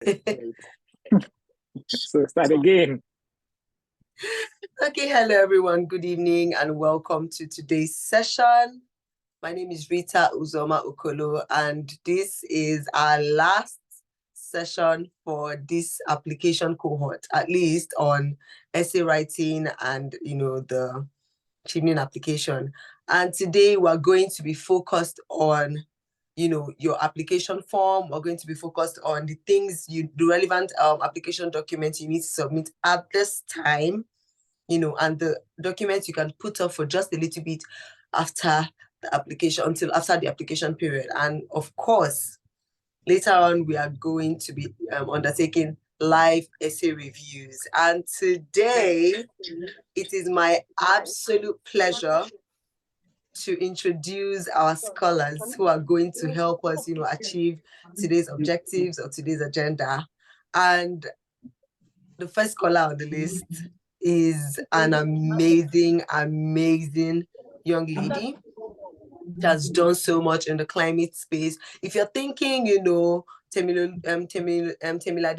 Right. So start again. Okay, hello everyone. Good evening and welcome to today's session. My name is Rita Uzoma Okolo, and this is our last session for this application cohort, at least on essay writing and the Chevening application. And today we're going to be focused on your application form. We're going to be focused on the the relevant application documents you need to submit at this time, and the documents you can put off for just a little bit after the application, until after the application period. And of course, later on, we are going to be undertaking live essay reviews. And today, it is my absolute pleasure to introduce our scholars who are going to help us, achieve today's objectives or today's agenda. And the first scholar on the list is an amazing, amazing young lady that has done so much in the climate space. If you're thinking, Temilade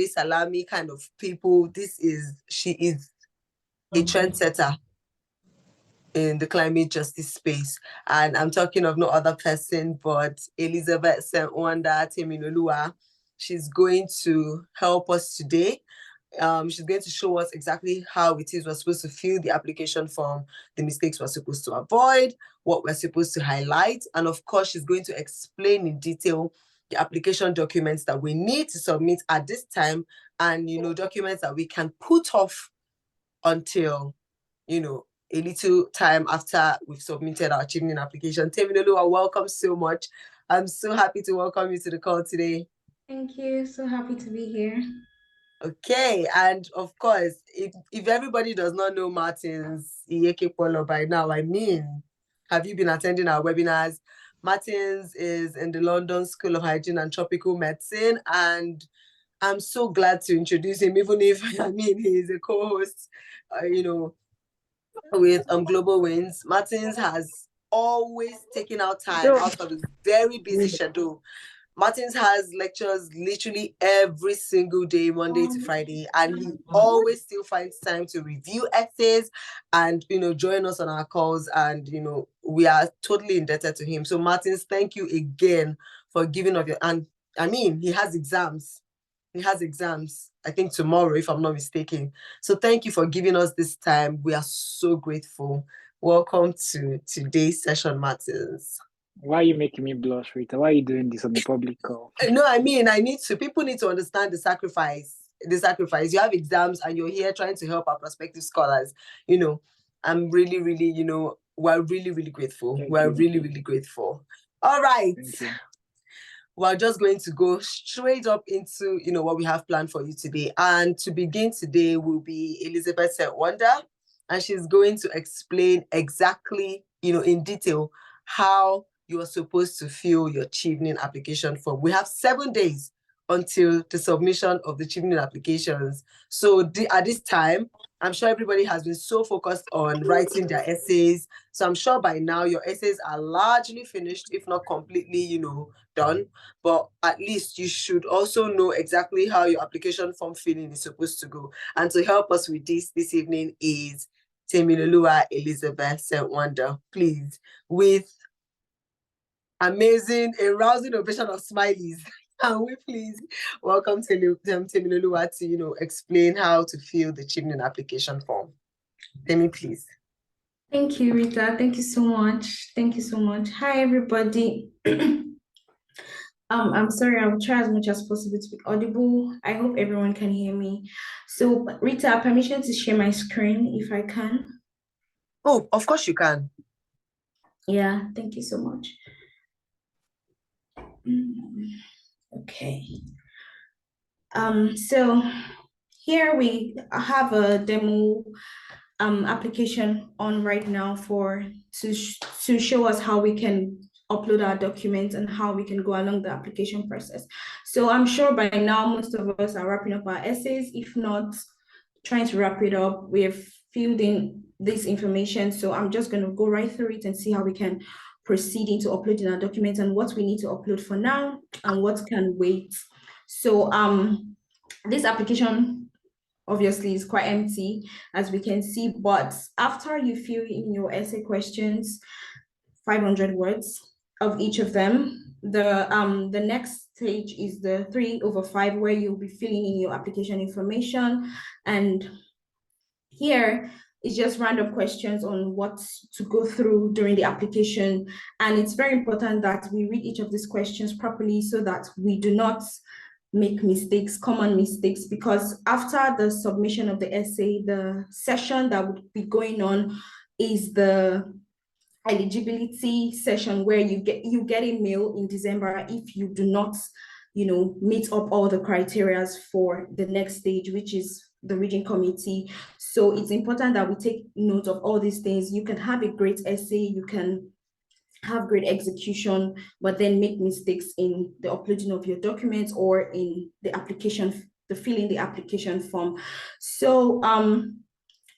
Salami kind of people, she is a trendsetter in the climate justice space. And I'm talking of no other person but Elizabeth Sentwanda Temilolua. She's going to help us today. She's going to show us exactly how it is we're supposed to fill the application form, the mistakes we're supposed to avoid, what we're supposed to highlight, and of course, she's going to explain in detail the application documents that we need to submit at this time, and documents that we can put off until a little time after we've submitted our Chevening application. Temilolua, welcome so much. I'm so happy to welcome you to the call today. Thank you. So happy to be here. Okay, and of course, if everybody does not know Martins Iyeke Polo by now, have you been attending our webinars? Martins is in the London School of Hygiene and Tropical Medicine, and I'm so glad to introduce him, even if he's a co-host, with Global Wins. Martins has always taken out time out of his very busy schedule. Martins has lectures literally every single day, Monday to Friday, and he always still finds time to review essays and, join us on our calls. And, we are totally indebted to him. So Martins, thank you again for giving of your, and he has exams. I think tomorrow, if I'm not mistaken. So thank you for giving us this time. We are so grateful. Welcome to today's session, Martins. Why are you making me blush, Rita? Why are you doing this on the public call? No, people need to understand the sacrifice. You have exams and you're here trying to help our prospective scholars. I'm really, really, we're really, really grateful. Really, really grateful. All right. We're just going to go straight up into, what we have planned for you today. And to begin today will be Elizabeth Sentwanda, and she's going to explain exactly, in detail, how you are supposed to fill your Chevening application form. We have 7 days until the submission of the Chevening applications. So at this time, I'm sure everybody has been so focused on writing their essays. So I'm sure by now your essays are largely finished, if not completely, done. But at least you should also know exactly how your application form filling is supposed to go. And to help us with this evening is Temilolua Elizabeth Sentwanda. Please, with a rousing ovation of smileys. And we please welcome Temilolua to, explain how to fill the Chevening application form. Temi, please. Thank you, Rita. Thank you so much. Hi, everybody. I'm sorry, I'll try as much as possible to be audible. I hope everyone can hear me. So, Rita, permission to share my screen if I can. Oh, of course you can. Yeah, thank you so much. Okay. So here we have a demo application on right now to show us how we can upload our documents and how we can go along the application process. So I'm sure by now most of us are wrapping up our essays. If not, trying to wrap it up. We've filled in this information. So I'm just going to go right through it and see how we can proceed into uploading our documents and what we need to upload for now and what can wait. So this application obviously is quite empty, as we can see, but after you fill in your essay questions, 500 words of each of them, the next stage is the 3/5, where you'll be filling in your application information. And here is just random questions on what to go through during the application. And it's very important that we read each of these questions properly so that we do not make mistakes, common mistakes, because after the submission of the essay, the session that would be going on is the eligibility session, where you get a mail in December if you do not, meet up all the criteria for the next stage, which is the reading committee. So it's important that we take note of all these things. You can have a great essay, you can have great execution, but then make mistakes in the uploading of your documents or in the application, the filling the application form. So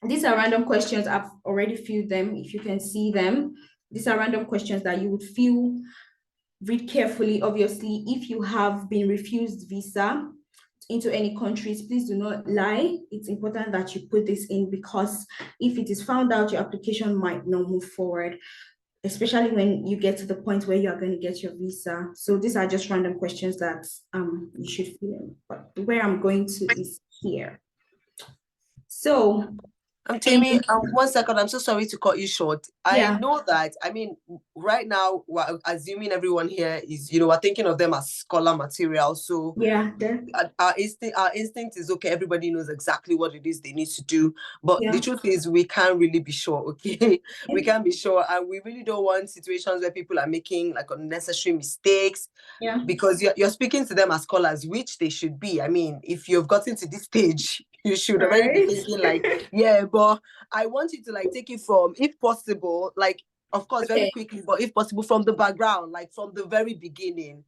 these are random questions. I've already filled them. If you can see them, these are random questions that you would read carefully. Obviously, if you have been refused visa into any countries, please do not lie. It's important that you put this in, because if it is found out, your application might not move forward, especially when you get to the point where you are going to get your visa. So these are just random questions that you should fill in. But where I'm going to is here. So Tammy, 1 second. I'm so sorry to cut you short. Yeah. I know that, right now, we're assuming everyone here is, we're thinking of them as scholar material. So yeah, our instinct is, okay, everybody knows exactly what it is they need to do. But Yeah. the truth is, we can't really be sure, okay? We can't be sure. And we really don't want situations where people are making like unnecessary mistakes. Yeah. Because you're speaking to them as scholars, which they should be. I mean, if you've gotten to this stage, you should already be thinking like, yeah, but I want you to like take it from, if possible, like, of course, very quickly, but if possible, from the background, like from the very beginning,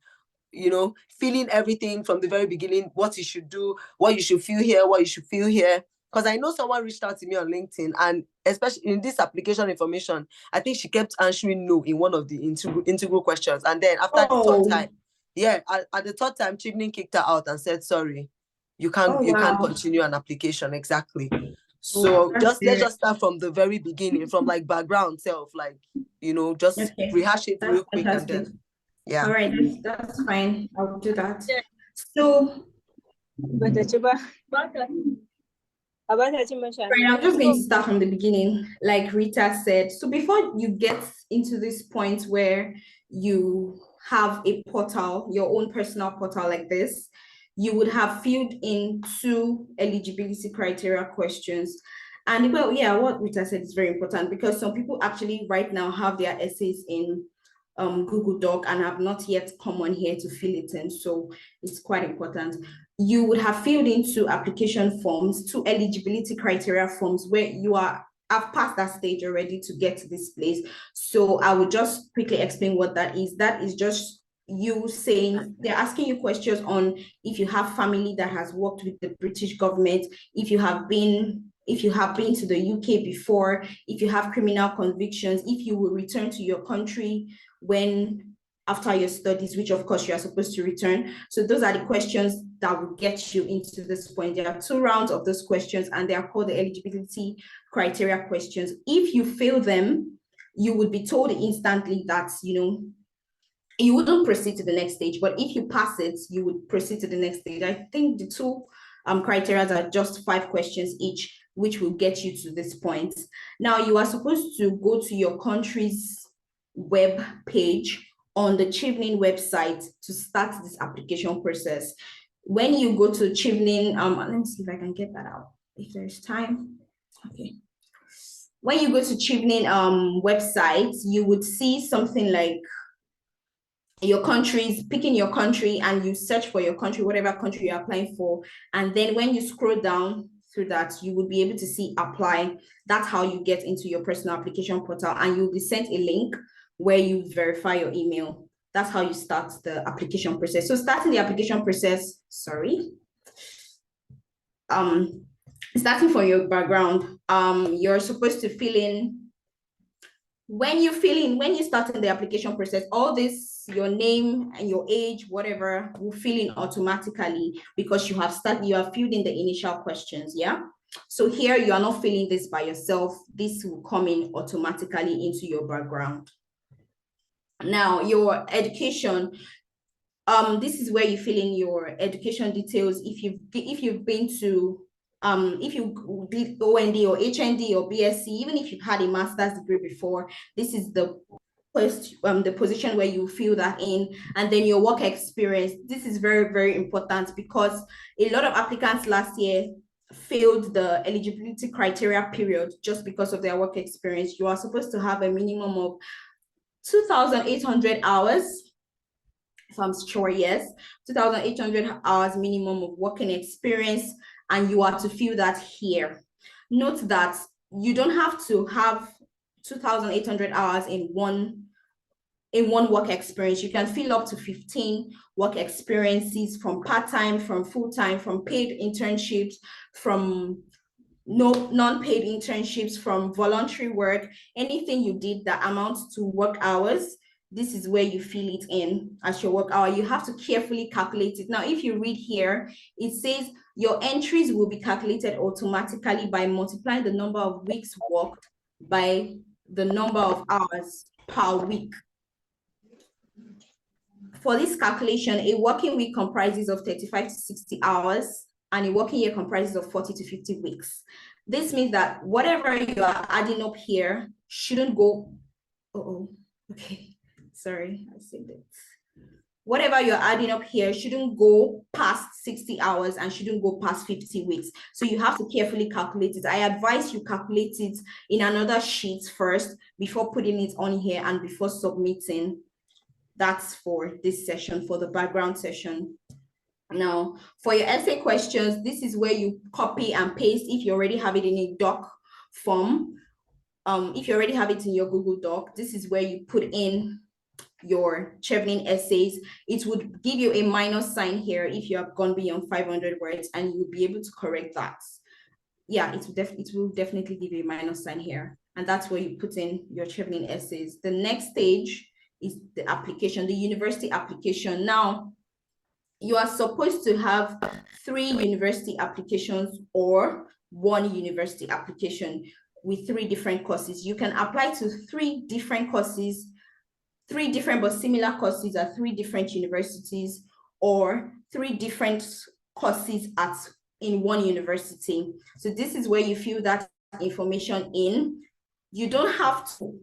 feeling everything from the very beginning, what you should do, what you should feel here, what you should feel here. Because I know someone reached out to me on LinkedIn, and especially in this application information, I think she kept answering no in one of the integral questions. And then after the third time, at the third time, Chevening kicked her out and said, sorry, you can't continue an application. Exactly. So let's just start from the very beginning, from like background self, like, just rehash it real quick. And then, yeah. All right, that's fine. I will do that. So, right, I'm just going to start from the beginning, like Rita said. So before you get into this point where you have a portal, your own personal portal like this, you would have filled in 2 eligibility criteria questions. And well, yeah, what Rita said is very important, because some people actually right now have their essays in Google Doc and have not yet come on here to fill it in. So it's quite important. You would have filled in 2 application forms, 2 eligibility criteria forms, where I've passed that stage already to get to this place. So I will just quickly explain what that is. That is just you saying, they're asking you questions on if you have family that has worked with the British government, if you have been to the UK before, if you have criminal convictions, if you will return to your country after your studies, which of course you are supposed to return. So those are the questions that will get you into this point. There are 2 rounds of those questions, and they are called the eligibility criteria questions. If you fail them, you would be told instantly that, you wouldn't proceed to the next stage, but if you pass it, you would proceed to the next stage. I think the 2 criteria are just 5 questions each, which will get you to this point. Now, you are supposed to go to your country's web page on the Chevening website to start this application process. When you go to Chevening, let me see if I can get that out if there's time. Okay. When you go to Chevening website, you would see something like your countries, picking your country, and you search for your country, whatever country you're applying for. And then when you scroll down through that, you would be able to see apply. That's how you get into your personal application portal, and you'll be sent a link where you verify your email. That's how you start the application process. So starting the application process, starting from your background, you're supposed to fill in when you start in the application process, all this, your name and your age, whatever, will fill in automatically because you have filled in the initial questions. Yeah. So here you are not filling this by yourself. This will come in automatically into your background. Now, your education, this is where you fill in your education details. If you've been to if you did OND or HND or BSc, even if you've had a master's degree before, this is the position where you fill that in. And then your work experience. This is very, very important because a lot of applicants last year failed the eligibility criteria period just because of their work experience. You are supposed to have a minimum of 2,800 hours. If I'm sure, yes, 2,800 hours minimum of working experience, and you are to fill that here. Note that you don't have to have 2,800 hours in one work experience. You can fill up to 15 work experiences, from part-time, from full-time, from paid internships, from non-paid internships, from voluntary work, anything you did that amounts to work hours. This is where you fill it in as your work hour. You have to carefully calculate it. Now, if you read here, it says your entries will be calculated automatically by multiplying the number of weeks worked by the number of hours per week. For this calculation, a working week comprises of 35 to 60 hours, and a working year comprises of 40 to 50 weeks. This means that whatever you are adding up here shouldn't go, okay. Sorry, I said that. Whatever you're adding up here shouldn't go past 60 hours and shouldn't go past 50 weeks. So you have to carefully calculate it. I advise you calculate it in another sheet first before putting it on here and before submitting. That's for this session, for the background session. Now, for your essay questions, this is where you copy and paste if you already have it in a doc form. If you already have it in your Google Doc, this is where you put in your Chevening essays. It would give you a minus sign here if you have gone beyond 500 words, and you'll be able to correct that. Yeah, it will definitely give you a minus sign here, and that's where you put in your Chevening essays. The next stage is the application, the university application. Now, you are supposed to have 3 university applications or 1 university application with 3 different courses. You can apply to 3 different courses, 3 different but similar courses at 3 different universities, or 3 different courses in 1 university. So this is where you fill that information in. You don't have to,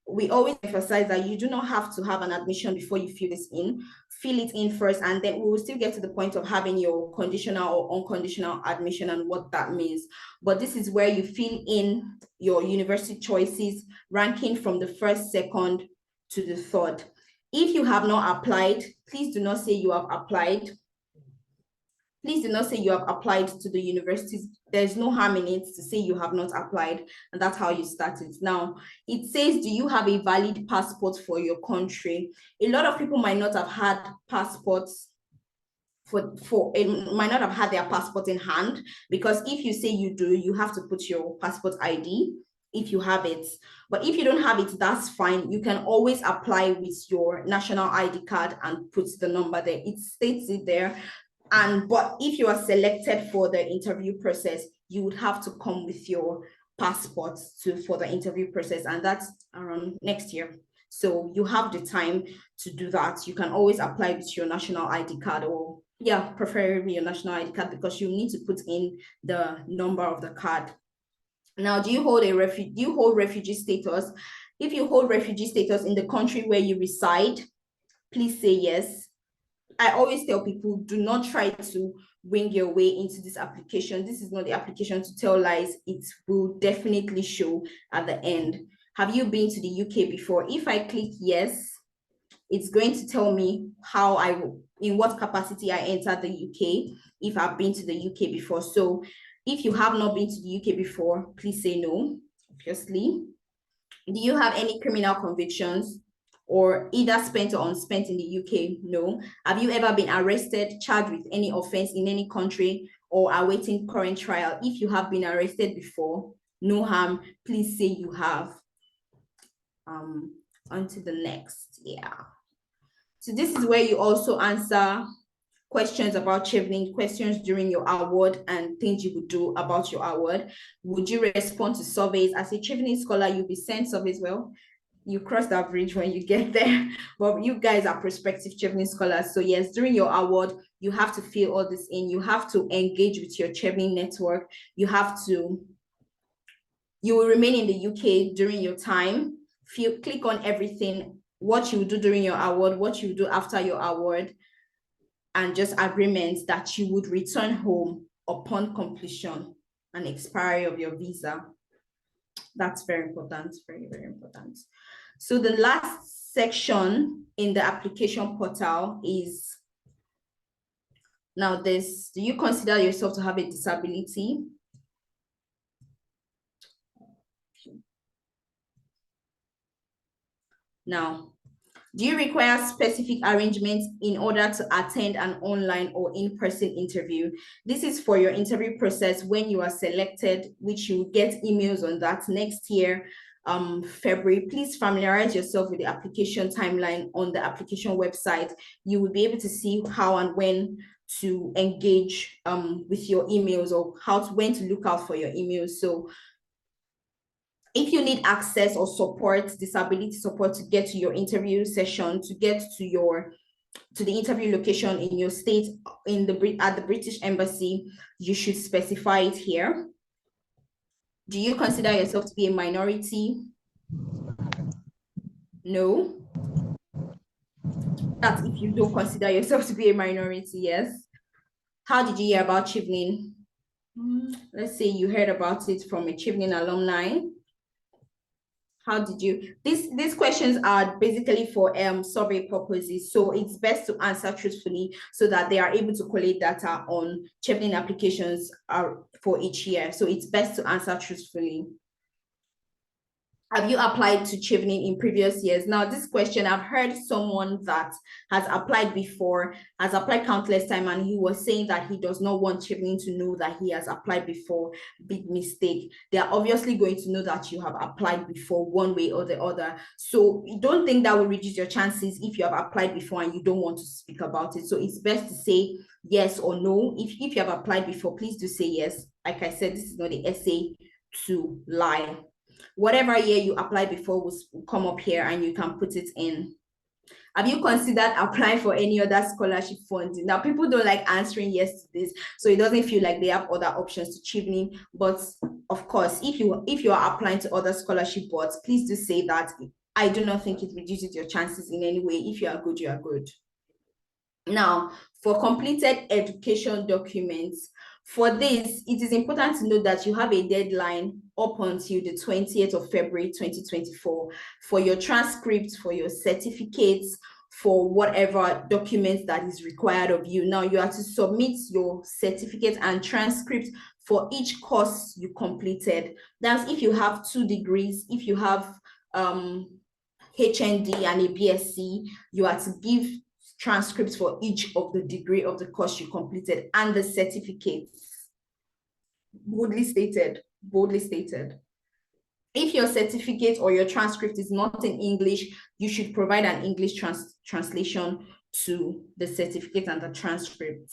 we always emphasize that you do not have to have an admission before you fill this in. Fill it in first, and then we will still get to the point of having your conditional or unconditional admission and what that means. But this is where you fill in your university choices, ranking from the 1st, 2nd to the 3rd. If you have not applied, please do not say you have applied. Please do not say you have applied to the universities. There's no harm in it to say you have not applied, and that's how you start it. Now, it says, do you have a valid passport for your country? A lot of people might not have had passports might not have had their passport in hand, because if you say you do, you have to put your passport ID if you have it. But if you don't have it, that's fine. You can always apply with your national ID card and put the number there. It states it there. But if you are selected for the interview process, you would have to come with your passport for the interview process, and that's around next year. So you have the time to do that. You can always apply with your national ID card, or preferably your national ID card, because you need to put in the number of the card. Now, do you hold refugee status? If you hold refugee status in the country where you reside, please say yes. I always tell people, do not try to wing your way into this application. This is not the application to tell lies. It will definitely show at the end. Have you been to the UK before? If I click yes, it's going to tell me in what capacity I entered the UK, if I've been to the UK before. So if you have not been to the UK before, please say no, obviously. Do you have any criminal convictions, or either spent or unspent in the UK? No. Have you ever been arrested, charged with any offense in any country, or awaiting current trial? If you have been arrested before, no harm, please say you have. on to the next. Yeah. So this is where you also answer questions about Chevening, questions during your award and things you would do about your award. Would you respond to surveys? As a Chevening scholar, you'll be sent surveys. Well, you cross that bridge when you get there. But you guys are prospective Chevening scholars. So yes, during your award, you have to fill all this in. You have to engage with your Chevening network. You will remain in the UK during your time. Click on everything, what you do during your award, what you do after your award, and just agreements that you would return home upon completion and expiry of your visa. That's very important, very, very important. So the last section in the application portal is now this: do you consider yourself to have a disability? Now, do you require specific arrangements in order to attend an online or in-person interview? This is for your interview process when you are selected, which you will get emails on that next year, February. Please familiarize yourself with the application timeline on the application website. You will be able to see how and when to engage with your emails, or when to look out for your emails. So if you need access or support, disability support, to get to your interview session, to get to the interview location in your state, at the British Embassy, you should specify it here. Do you consider yourself to be a minority? No. That's if you don't consider yourself to be a minority. Yes. How did you hear about Chevening? Let's say you heard about it from a Chevening alumni. How did you, these questions are basically for survey purposes, so it's best to answer truthfully so that they are able to collate data on Chevening applications for each year. So it's best to answer truthfully. Have you applied to Chevening in previous years? Now, this question, I've heard someone that has applied before, has applied countless times, and he was saying that he does not want Chevening to know that he has applied before. Big mistake. They are obviously going to know that you have applied before one way or the other. So don't think that will reduce your chances if you have applied before and you don't want to speak about it. So it's best to say yes or no. If you have applied before, please do say yes. Like I said, this is not the essay to lie. Whatever year you applied before will come up here and you can put it in. Have you considered applying for any other scholarship funding? Now, people don't like answering yes to this, so it doesn't feel like they have other options to Chevening. But of course, if you are applying to other scholarship boards, please do say that. I do not think it reduces your chances in any way. If you are good, you are good. Now, for completed education documents, for this, it is important to note that you have a deadline up until the 20th of February 2024 for your transcripts, for your certificates, for whatever documents that is required of you. Now, you have to submit your certificate and transcript for each course you completed. That's if you have 2 degrees, if you have HND and a BSc, you have to give transcripts for each of the degree of the course you completed and the certificates. Boldly stated, boldly stated. If your certificate or your transcript is not in English, you should provide an English translation to the certificate and the transcript.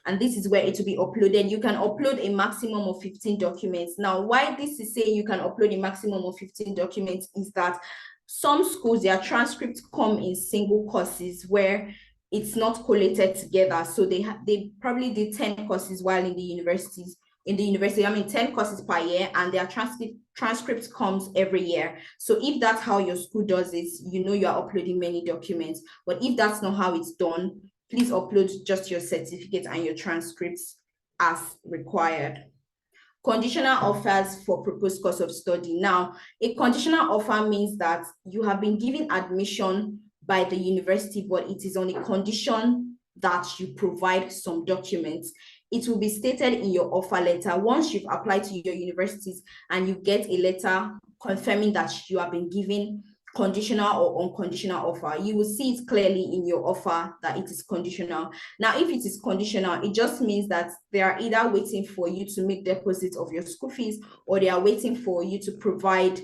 And this is where it will be uploaded. You can upload a maximum of 15 documents. Now, why this is saying you can upload a maximum of 15 documents is that some schools, their transcripts come in single courses where it's not collated together. So they probably did 10 courses while in the university, 10 courses per year, and their transcript comes every year. So if that's how your school does it, you know you are uploading many documents. But if that's not how it's done, please upload just your certificate and your transcripts as required. Conditional offers for proposed course of study. Now, a conditional offer means that you have been given admission by the university, but it is on a condition that you provide some documents. It will be stated in your offer letter. Once you've applied to your universities and you get a letter confirming that you have been given conditional or unconditional offer, you will see it clearly in your offer that it is conditional. Now, if it is conditional, it just means that they are either waiting for you to make deposits of your school fees, or they are waiting for you to provide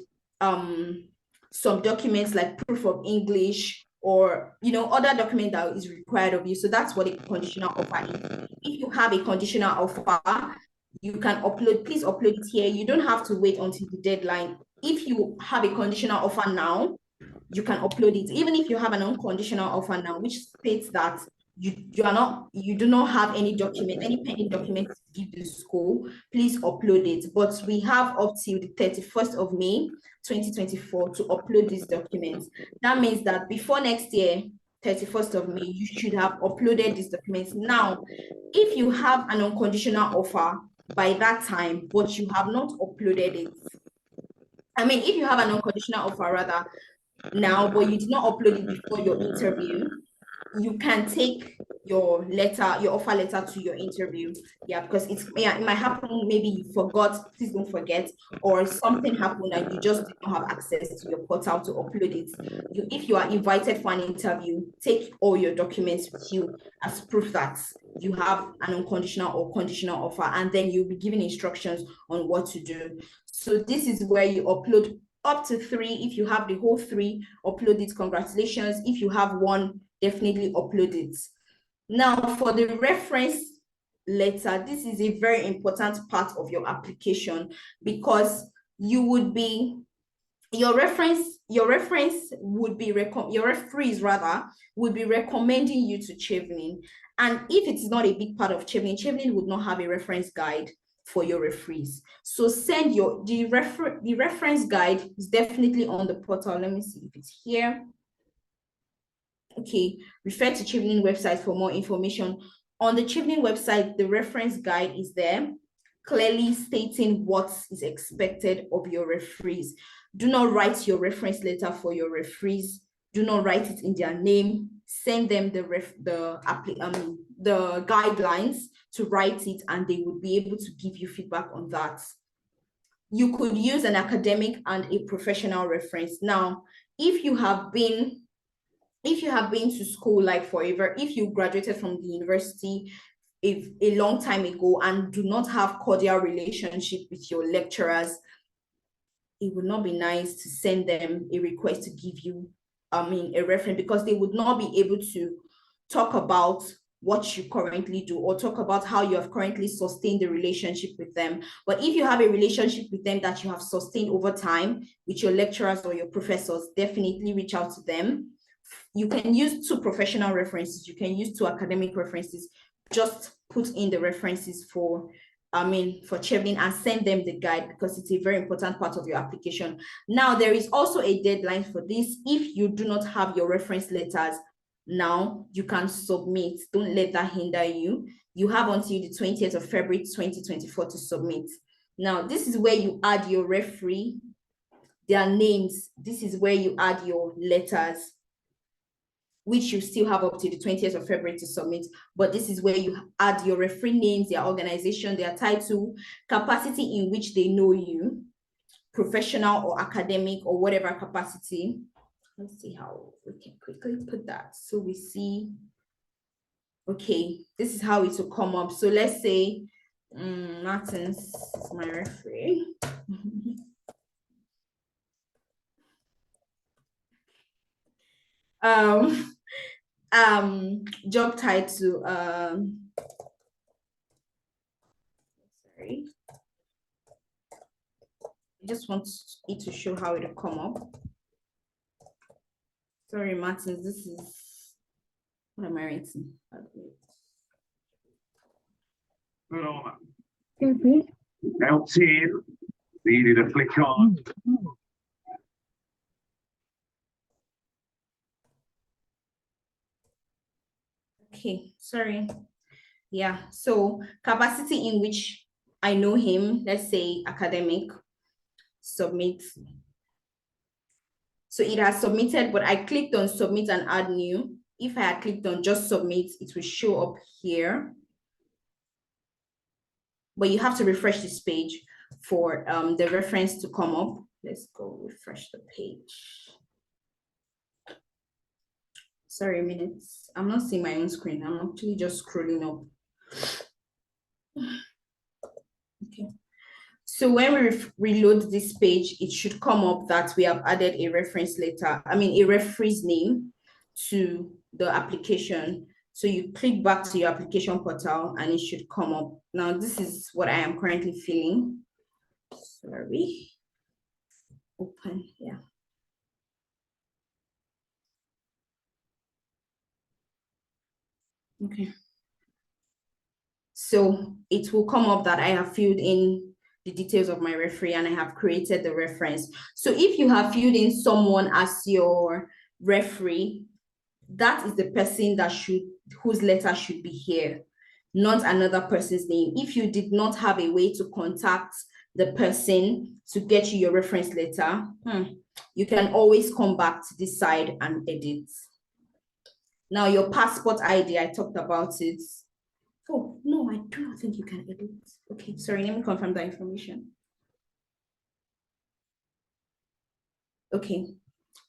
some documents like proof of English or other document that is required of you. So that's what a conditional offer is. If you have a conditional offer, you can upload, please upload it here. You don't have to wait until the deadline. If you have a conditional offer now, you can upload it. Even if you have an unconditional offer now, which states that you do not have any pending document to give the school, please upload it. But we have up till the 31st of May 2024 to upload these documents. That means that before next year 31st of May, you should have uploaded these documents. Now, if you have an unconditional offer by that time, but you have not uploaded it, if you have an unconditional offer rather now, but you did not upload it before your interview, you can take your offer letter to your interview. Yeah, because it might happen, maybe you forgot, please don't forget, or something happened and you just did not have access to your portal to upload it. If you are invited for an interview, take all your documents with you as proof that you have an unconditional or conditional offer, and then you'll be given instructions on what to do. So this is where you upload up to 3. If you have the whole 3, upload it, congratulations. If you have 1, definitely upload it. Now, for the reference letter, this is a very important part of your application, because your referees would be recommending you to Chevening. And if it's not a big part of Chevening would not have a reference guide for your referees. So send the reference guide is definitely on the portal. Let me see if it's here. Okay, refer to Chevening website for more information. On the Chevening website, the reference guide is there, clearly stating what is expected of your referees. Do not write your reference letter for your referees. Do not write it in their name. Send them the guidelines to write it, and they would be able to give you feedback on that. You could use an academic and a professional reference. Now, if you have been to school like forever, if you graduated from the university a long time ago and do not have cordial relationship with your lecturers, it would not be nice to send them a request to give you a reference, because they would not be able to talk about what you currently do or talk about how you have currently sustained the relationship with them. But if you have a relationship with them that you have sustained over time with your lecturers or your professors, definitely reach out to them. You can use 2 professional references. You can use 2 academic references. Just put in the references for Chevening and send them the guide, because it's a very important part of your application. Now, there is also a deadline for this. If you do not have your reference letters now, you can submit. Don't let that hinder you. You have until the 20th of February 2024 to submit. Now, this is where you add your referee, their names. This is where you add your letters, which you still have up to the 20th of February to submit. But this is where you add your referee names, their organization, their title, capacity in which they know you, professional or academic or whatever capacity. Let's see how we can quickly put that. So we see, okay, this is how it will come up. So let's say Martins is my referee. Job title, sorry, I just want it to show how it'll come up. Sorry, Martins, this is, what am I writing? Out here, needed a flick on. Okay, sorry. Yeah, so capacity in which I know him, let's say academic, submit. So it has submitted, but I clicked on submit and add new. If I had clicked on just submit, it will show up here. But you have to refresh this page for the reference to come up. Let's go refresh the page. Sorry, minutes. I'm not seeing my own screen. I'm actually just scrolling up. Okay. So when we reload this page, it should come up that we have added a reference letter, a referee's name to the application. So you click back to your application portal and it should come up. Now, this is what I am currently filling. Sorry. Open, yeah. Okay. So it will come up that I have filled in the details of my referee and I have created the reference. So if you have filled in someone as your referee, that is the person whose letter should be here, not another person's name. If you did not have a way to contact the person to get you your reference letter, you can always come back to this side and edit. Now your passport ID, I talked about it. Oh, no, I do not think you can edit. Okay, sorry, let me confirm that information. Okay,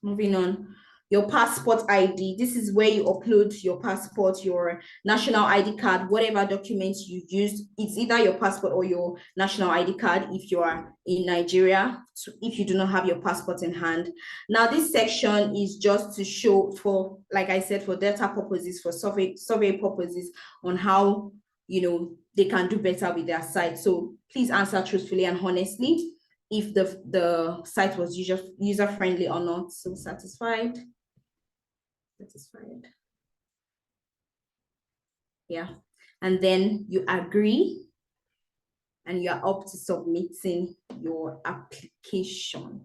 moving on. Your passport ID, this is where you upload your passport, your national ID card, whatever documents you use. It's either your passport or your national ID card if you are in Nigeria, if you do not have your passport in hand. Now, this section is just to show for, like I said, for data purposes, for survey purposes on how, they can do better with their site. So please answer truthfully and honestly if the site was user-friendly or not. So satisfied. Yeah, and then you agree and you're up to submitting your application.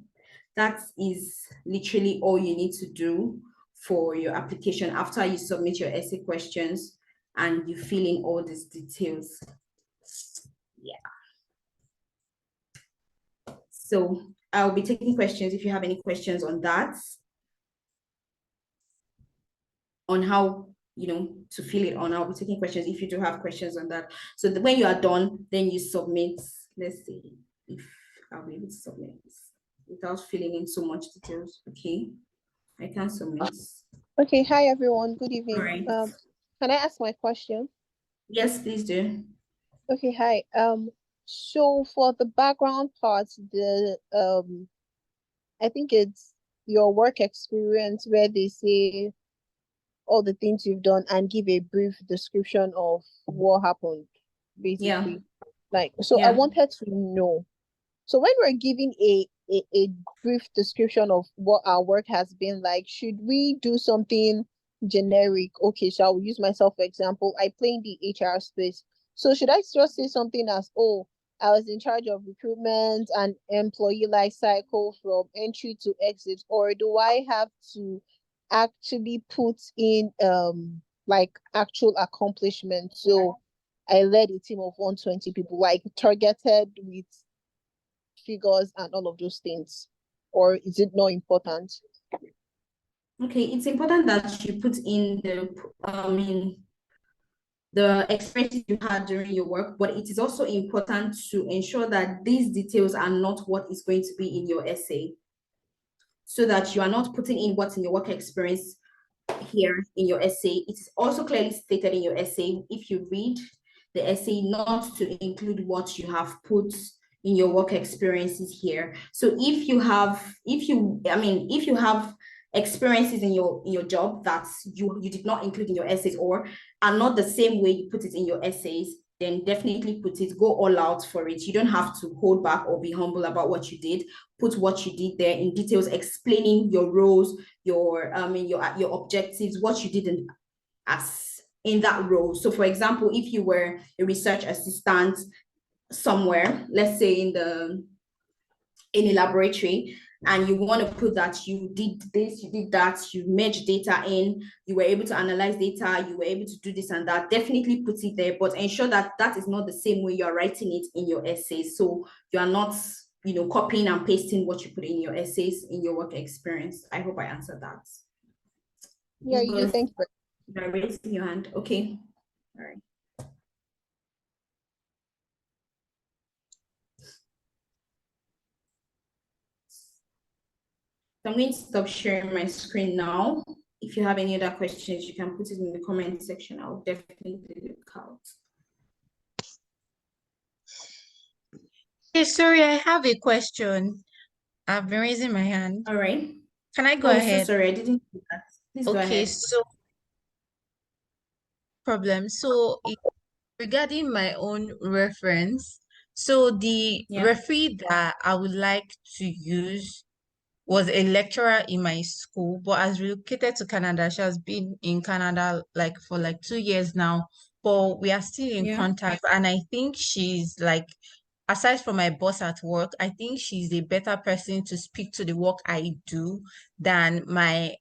That is literally all you need to do for your application after you submit your essay questions and you fill in all these details. Yeah. So I'll be taking questions if you have any questions on that, on how to fill it on. I'll be taking questions if you do have questions on that. So when you are done, then you submit. Let's see if I'll be able to submit this without filling in so much details. Okay, I can submit. Okay, hi everyone, good evening. All right. Can I ask my question? Yes, please do. Okay, hi. So for the background part, I think it's your work experience where they say all the things you've done and give a brief description of what happened, basically. Yeah. I wanted to know. So when we're giving a brief description of what our work has been like, should we do something generic? Okay, so I'll use myself for example. I play in the HR space. So should I just say something as, oh, I was in charge of recruitment and employee life cycle from entry to exit, or do I have to actually put in actual accomplishments? So I led a team of 120 people, like targeted with figures and all of those things, or is it not important? Okay, it's important that you put in the experiences you had during your work, but it is also important to ensure that these details are not what is going to be in your essay, so that you are not putting in what's in your work experience here in your essay. It is also clearly stated in your essay, if you read the essay, not to include what you have put in your work experiences here. So if you have experiences in your job that you did not include in your essays or are not the same way you put it in your essays, then definitely go all out for it. You don't have to hold back or be humble about what you did. Put what you did there in details, explaining your roles, your objectives, what you did in that role. So for example, if you were a research assistant somewhere, let's say in a laboratory, and you want to put that you did this, you did that, you merged data in, you were able to analyze data, you were able to do this and that, definitely put it there, but ensure that that is not the same way you're writing it in your essays. So you are not, copying and pasting what you put in your essays in your work experience. I hope I answered that. Yeah, you do. Thank you. You're raising your hand. Okay. All right. So I'm going to stop sharing my screen now. If you have any other questions, you can put it in the comment section. I'll definitely look out. Hey, sorry, I have a question. I've been raising my hand. All right. Can I go Oh, so ahead? sorry, I didn't do that. Please go Okay, ahead. so problem. So regarding my own reference, so the Yeah. referee that I would like to use was a lecturer in my school, but has relocated to Canada. She has been in Canada like for like 2 years now, but we are still in Yeah. contact. And I think she's like, aside from my boss at work, I think she's a better person to speak to the work I do than my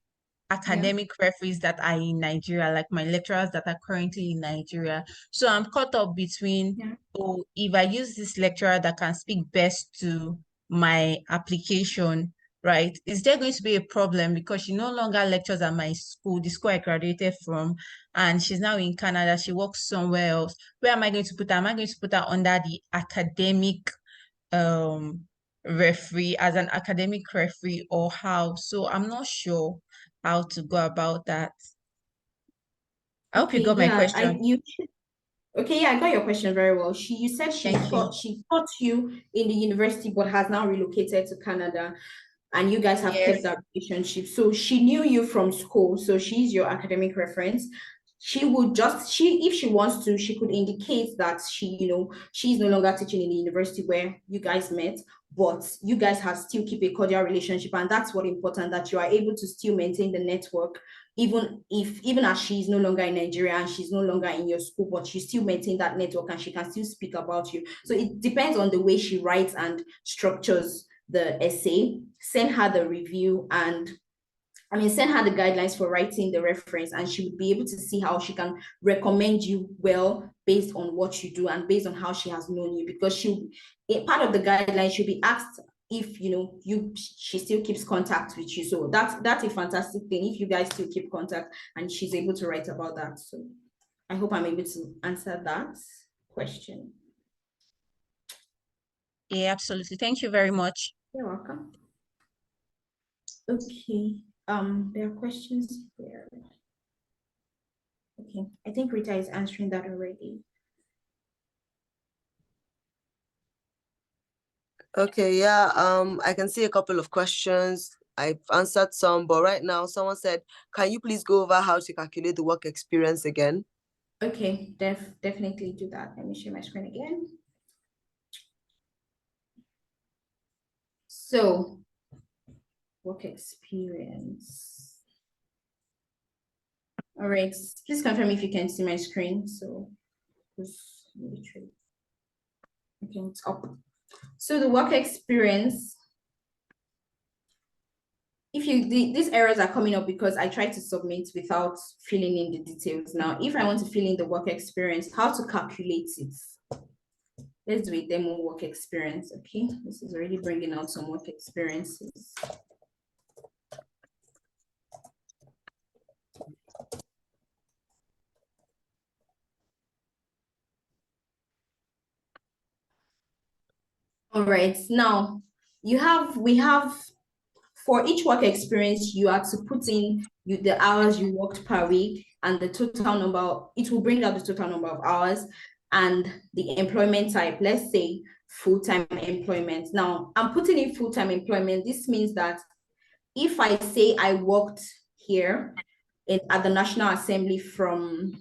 academic referees that are in Nigeria, like my lecturers that are currently in Nigeria. So I'm caught up between, Yeah. oh, if I use this lecturer that can speak best to my application, right? Is there going to be a problem because she no longer lectures at my school, the school I graduated from, and she's now in Canada. She works somewhere else. Where am I going to put her? Am I going to put her under the academic um referee as an academic referee or how? So I'm not sure how to go about that. I hope you Okay, got my yeah, question. okay, yeah, I got your question very well. You said Thank you. she taught you in the university but has now relocated to Canada, and you guys have kept Yes. that relationship. So she knew you from school, so she's your academic reference. She would just if she wants to, she could indicate that she's no longer teaching in the university where you guys met, but you guys have still keep a cordial relationship, and that's what important, that you are able to still maintain the network even as she's no longer in Nigeria and she's no longer in your school, but you still maintain that network and she can still speak about you. So it depends on the way she writes and structures the essay. Send her the review and send her the guidelines for writing the reference, and she would be able to see how she can recommend you well based on what you do and based on how she has known you, because part of the guidelines, she'll be asked if she still keeps contact with you. So that's a fantastic thing if you guys still keep contact and she's able to write about that. So I hope I'm able to answer that question. Yeah, absolutely. Thank you very much. You're welcome. Okay. There are questions here. Okay, I think Rita is answering that already. Okay, yeah. I can see a couple of questions. I've answered some, but right now someone said, can you please go over how to calculate the work experience again? Okay, definitely do that. Let me share my screen again. So, work experience. All right, please confirm if you can see my screen. So, okay, it's up. So the work experience, these errors are coming up because I tried to submit without filling in the details. Now, if I want to fill in the work experience, how to calculate it? Let's do a demo work experience. Okay, this is already bringing out some work experiences. All right, now we have for each work experience, you are to put in the hours you worked per week and the total number. It will bring out the total number of hours and the employment type. Let's say full-time employment. Now I'm putting in full-time employment. This means that if I say I worked here at the National Assembly from,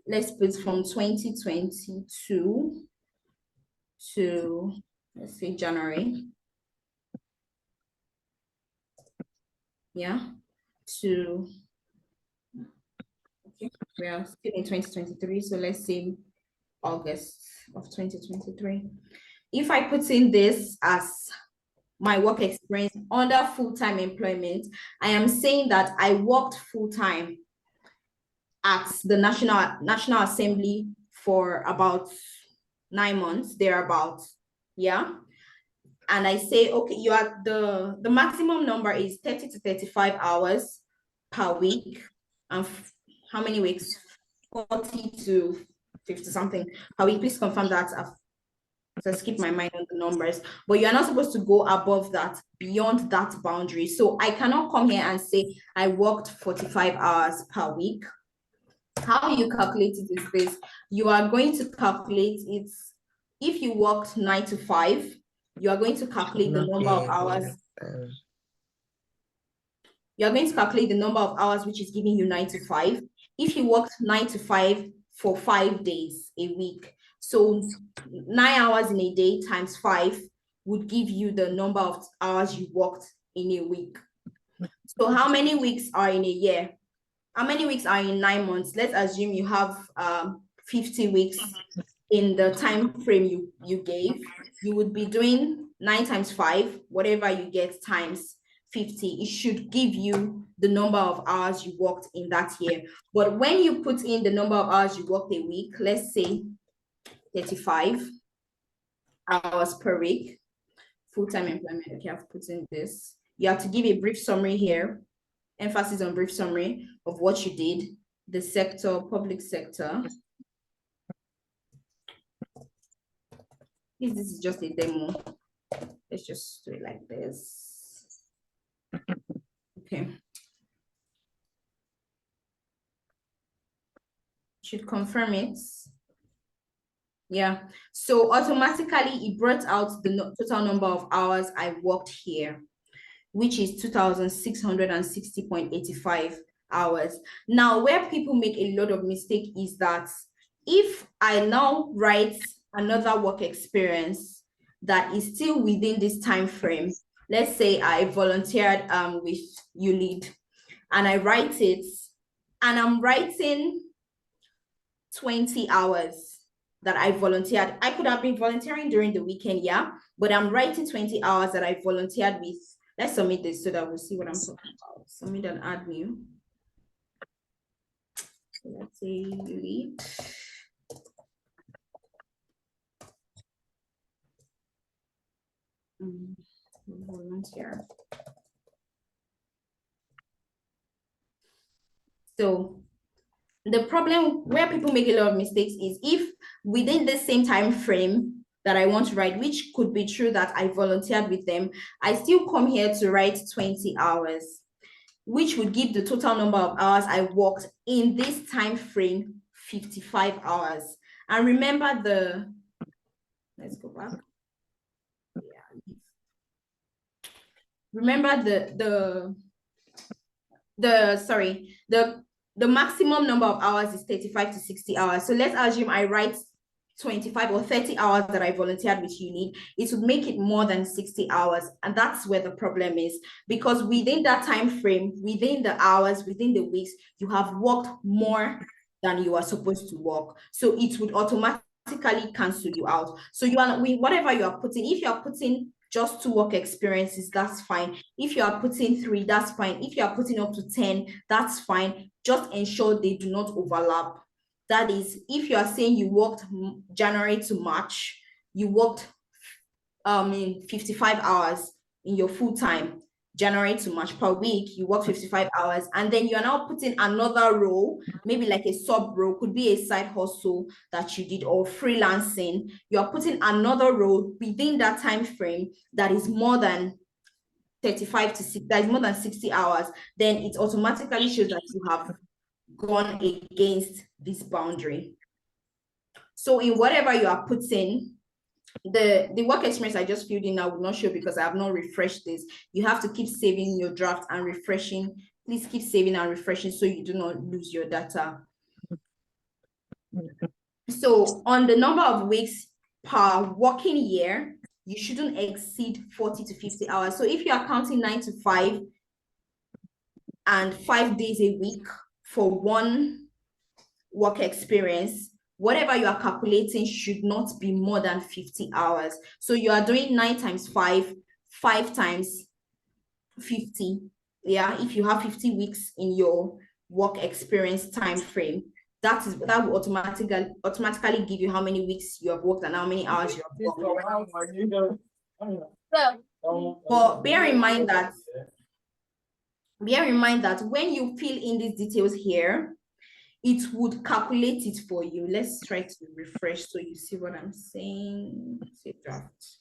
let's put from 2022 to, let's say, January, yeah, to, okay, we are still in 2023, so let's say August of 2023. If I put in this as my work experience under full-time employment, I am saying that I worked full-time at the National Assembly for about 9 months, thereabouts, yeah. And I say, okay, you are the maximum number is 30 to 35 hours per week. And how many weeks? 40 to 50 something per week. Please confirm that. So skip my mind on the numbers, but you're not supposed to go above that, beyond that boundary. So I cannot come here and say I worked 45 hours per week. How you calculate it is this: you are going to calculate it if you worked 9 to 5, you are going to calculate the number of hours. You are going to calculate the number of hours, which is giving you 9 to 5. If you worked 9 to 5 for 5 days a week, so 9 hours in a day times 5 would give you the number of hours you worked in a week. So how many weeks are in a year? How many weeks are in 9 months? Let's assume you have 50 weeks in the time frame you gave. You would be doing 9 times 5, whatever you get, times 50. It should give you the number of hours you worked in that year. But when you put in the number of hours you worked a week, let's say 35 hours per week, full-time employment. Okay, I've put in this. You have to give a brief summary here, emphasis on brief summary of what you did, the sector, public sector. This is just a demo. Let's just do it like this. Okay. Should confirm it. Yeah. So automatically it brought out the total number of hours I worked here, which is 2,660.85 hours. Now, where people make a lot of mistake is that if I now write another work experience that is still within this time frame, let's say I volunteered with ULEAD, and I write it, and I'm writing 20 hours that I volunteered. I could have been volunteering during the weekend, yeah, but I'm writing 20 hours that I volunteered with. Let's submit this so that we'll see what I'm talking about. Submit and add new. So let's say ULEAD. Volunteer. So the problem where people make a lot of mistakes is if within the same time frame that I want to write, which could be true that I volunteered with them, I still come here to write 20 hours, which would give the total number of hours I worked in this time frame, 55 hours. And remember let's go back. Yeah. Remember the maximum number of hours is 35 to 60 hours. So let's assume I write 25 or 30 hours that I volunteered with ULEAD. It would make it more than 60 hours. And that's where the problem is, because within that time frame, within the hours, within the weeks, you have worked more than you are supposed to work. So it would automatically cancel you out. So you are, whatever you are putting, if you are putting just 2 work experiences, that's fine. If you are putting 3, that's fine. If you are putting up to 10, that's fine. Just ensure they do not overlap. That is, if you are saying you worked January to March, you worked in 55 hours in your full time, January to March per week, you work 55 hours, and then you're now putting another role, maybe like a sub role, could be a side hustle that you did, or freelancing. You're putting another role within that time frame that is more than 35 to 60, that is more than 60 hours, then it automatically shows that you have gone against this boundary. So in whatever you are putting, the work experience I just filled in now will not show because I have not refreshed this. You have to keep saving your draft and refreshing. Please keep saving and refreshing so you do not lose your data. So on the number of weeks per working year, you shouldn't exceed 40 to 50 hours. So if you are counting 9 to 5 and 5 days a week for one work experience, whatever you are calculating should not be more than 50 hours. So you are doing 9 times 5, 5 times 50. Yeah, if you have 50 weeks in your work experience time frame, that will automatically give you how many weeks you have worked and how many hours you have worked. But bear in mind that when you fill in these details here, it would calculate it for you. Let's try to refresh so you see what I'm saying. Save draft.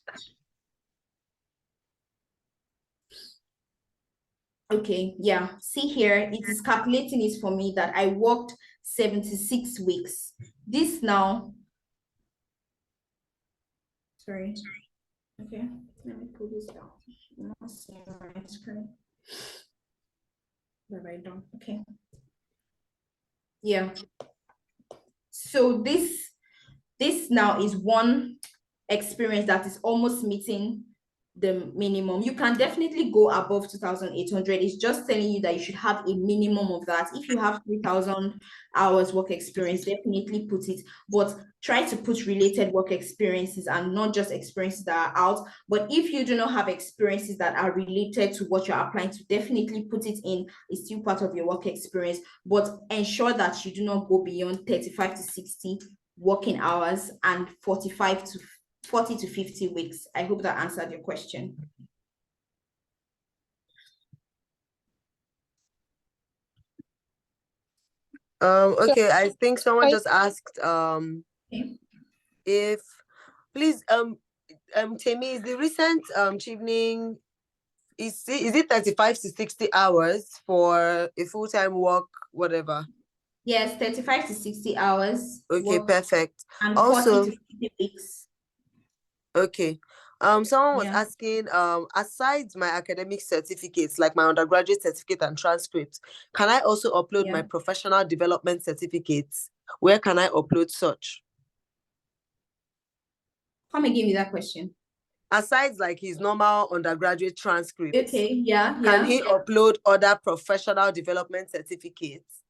Okay, yeah. See here, it is calculating it for me that I worked 76 weeks. This now Sorry. Okay, let me pull this down. I'm not seeing my screen. What have I done? Okay. Yeah. So this now is one experience that is almost meeting the minimum. You can definitely go above 2,800. It's just telling you that you should have a minimum of that. If you have 3,000 hours work experience, definitely put it, but try to put related work experiences and not just experiences that are out. But if you do not have experiences that are related to what you're applying to, definitely put it in. It's still part of your work experience, but ensure that you do not go beyond 35 to 60 working hours and 45 to 40 to 50 weeks. I hope that answered your question. Okay, I think someone I- just asked Okay. if please Temi, is the recent Chevening, is it 35 to 60 hours for a full-time work, whatever? Yes, 35 to 60 hours. Okay, work perfect. and Also, 40 to 50 weeks. okay. Someone was Yeah. asking, aside my academic certificates, like my undergraduate certificate and transcripts, can I also upload my Yeah. professional development certificates? Where can I upload such? Come again with that question. Aside like his normal undergraduate transcripts, Okay, yeah, can yeah. he upload other professional development certificates?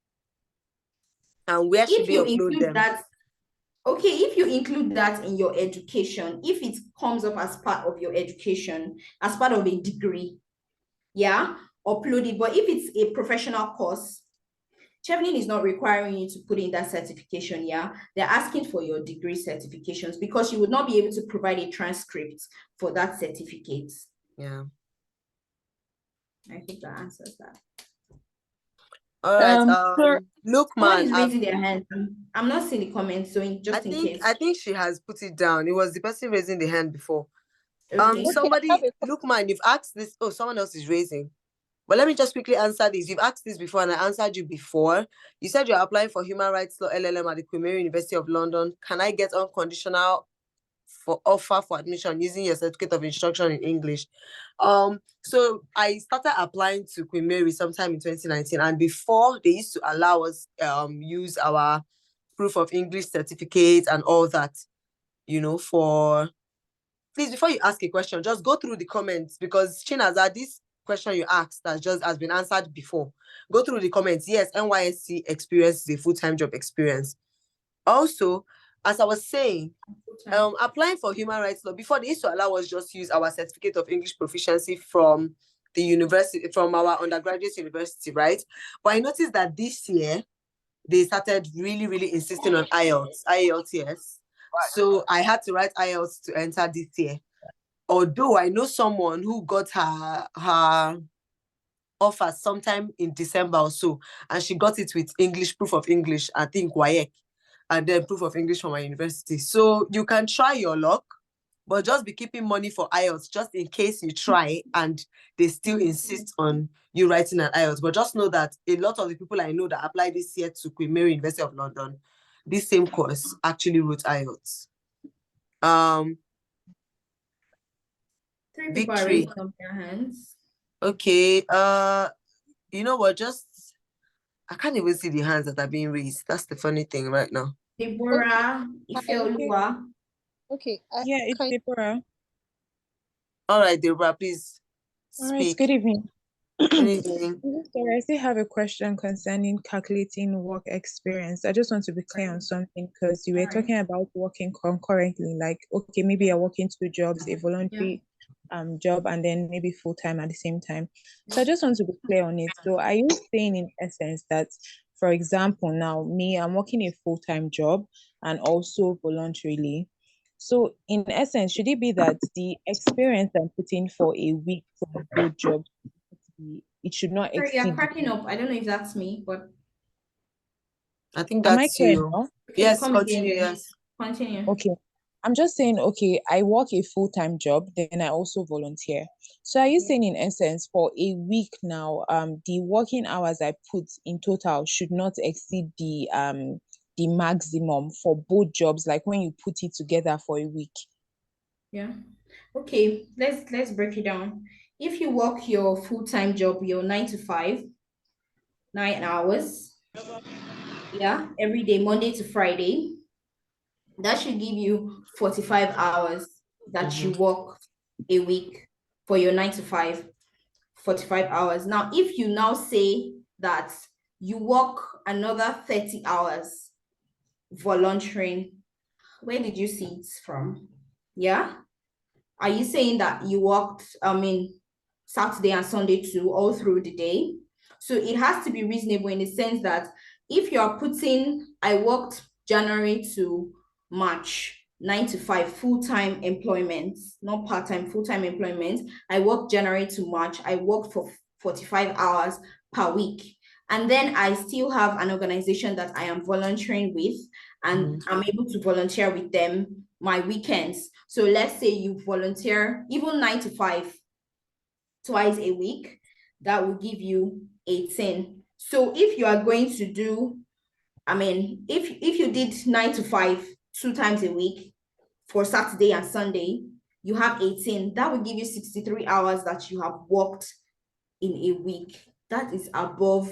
And where should If we you upload include them? that, okay, if you include that in your education, if it comes up as part of your education, as part of a degree, yeah, upload it. But if it's a professional course, Chevening is not requiring you to put in that certification, yeah? They're asking for your degree certifications because you would not be able to provide a transcript for that certificate. Yeah. I think that answers that. All right. Someone Lookman, is raising their hand. I'm not seeing the comments, so just in case. I think she has put it down. It was the person raising the hand before. Okay. Somebody, Okay, I have a Lookman, you've asked this. Oh, someone else is raising. But let me just quickly answer this. You've asked this before, and I answered you before. You said you're applying for human rights law LLM at the Queen Mary University of London. Can I get unconditional offer for admission using your certificate of instruction in English? So I started applying to Queen Mary sometime in 2019, and before they used to allow us use our proof of English certificate and all that, for please, before you ask a question, just go through the comments, because Chinaza, this question you asked that just has been answered before. Go through the comments. Yes, NYSC experience is a full-time job experience. Also, as I was saying, applying for human rights law, before they used to allow us just use our certificate of English proficiency from the university, from our undergraduate university, right? But I noticed that this year they started really, really insisting on IELTS. So I had to write IELTS to enter this year. Although I know someone who got her offer sometime in December or so, and she got it with English, proof of English, I think WAEC, and then proof of English from my university. So you can try your luck, but just be keeping money for IELTS just in case you try and they still insist on you writing an IELTS. But just know that a lot of the people I know that applied this year to Queen Mary University of London, this same course actually wrote IELTS. Three people are Victory. raising up their hands. Okay. You know what? I can't even see the hands that are being raised. That's the funny thing right now. Deborah, Ifeoluwa. Okay. Yeah, it's Deborah. All right, Deborah, please All right, speak. good evening. Good evening. Sorry, I still have a question concerning calculating work experience. I just want to be clear on something, because you were talking about working concurrently, like, okay, maybe you're working two jobs, a voluntary job, and then maybe full-time at the same time. So I just want to be clear on it. So are you saying in essence that, for example, now me, I'm working a full-time job and also voluntarily. So in essence, should it be that the experience I'm putting for a week for both jobs, it should not Sorry, you're exceed? cracking up. I don't know if that's me, but I think Am I that's clear you. now? okay, Yes, come again. continue. Yes. Continue. Okay. I'm just saying, okay, I work a full-time job, then I also volunteer. So are you saying in essence for a week now, the working hours I put in total should not exceed the maximum for both jobs, like when you put it together for a week? Yeah. Okay, let's break it down. If you work your full-time job, your 9 to 5, 9 hours, yeah, every day, Monday to Friday, that should give you 45 hours that you work a week for your 9 to 5, 45 hours. Now, if you now say that you work another 30 hours volunteering, where did you see it from? Yeah. Are you saying that you worked, Saturday and Sunday too, all through the day? So it has to be reasonable in the sense that if you are putting, I worked January to March, 9 to 5, full-time employment, not part-time, full-time employment. I worked January to March. I worked for 45 hours per week. And then I still have an organization that I am volunteering with, and I'm able to volunteer with them my weekends. So let's say you volunteer even 9 to 5 twice a week, that will give you 18. So if you are going to do, if you did 9 to 5 2 times a week for Saturday and Sunday, you have 18. That will give you 63 hours that you have worked in a week. That is above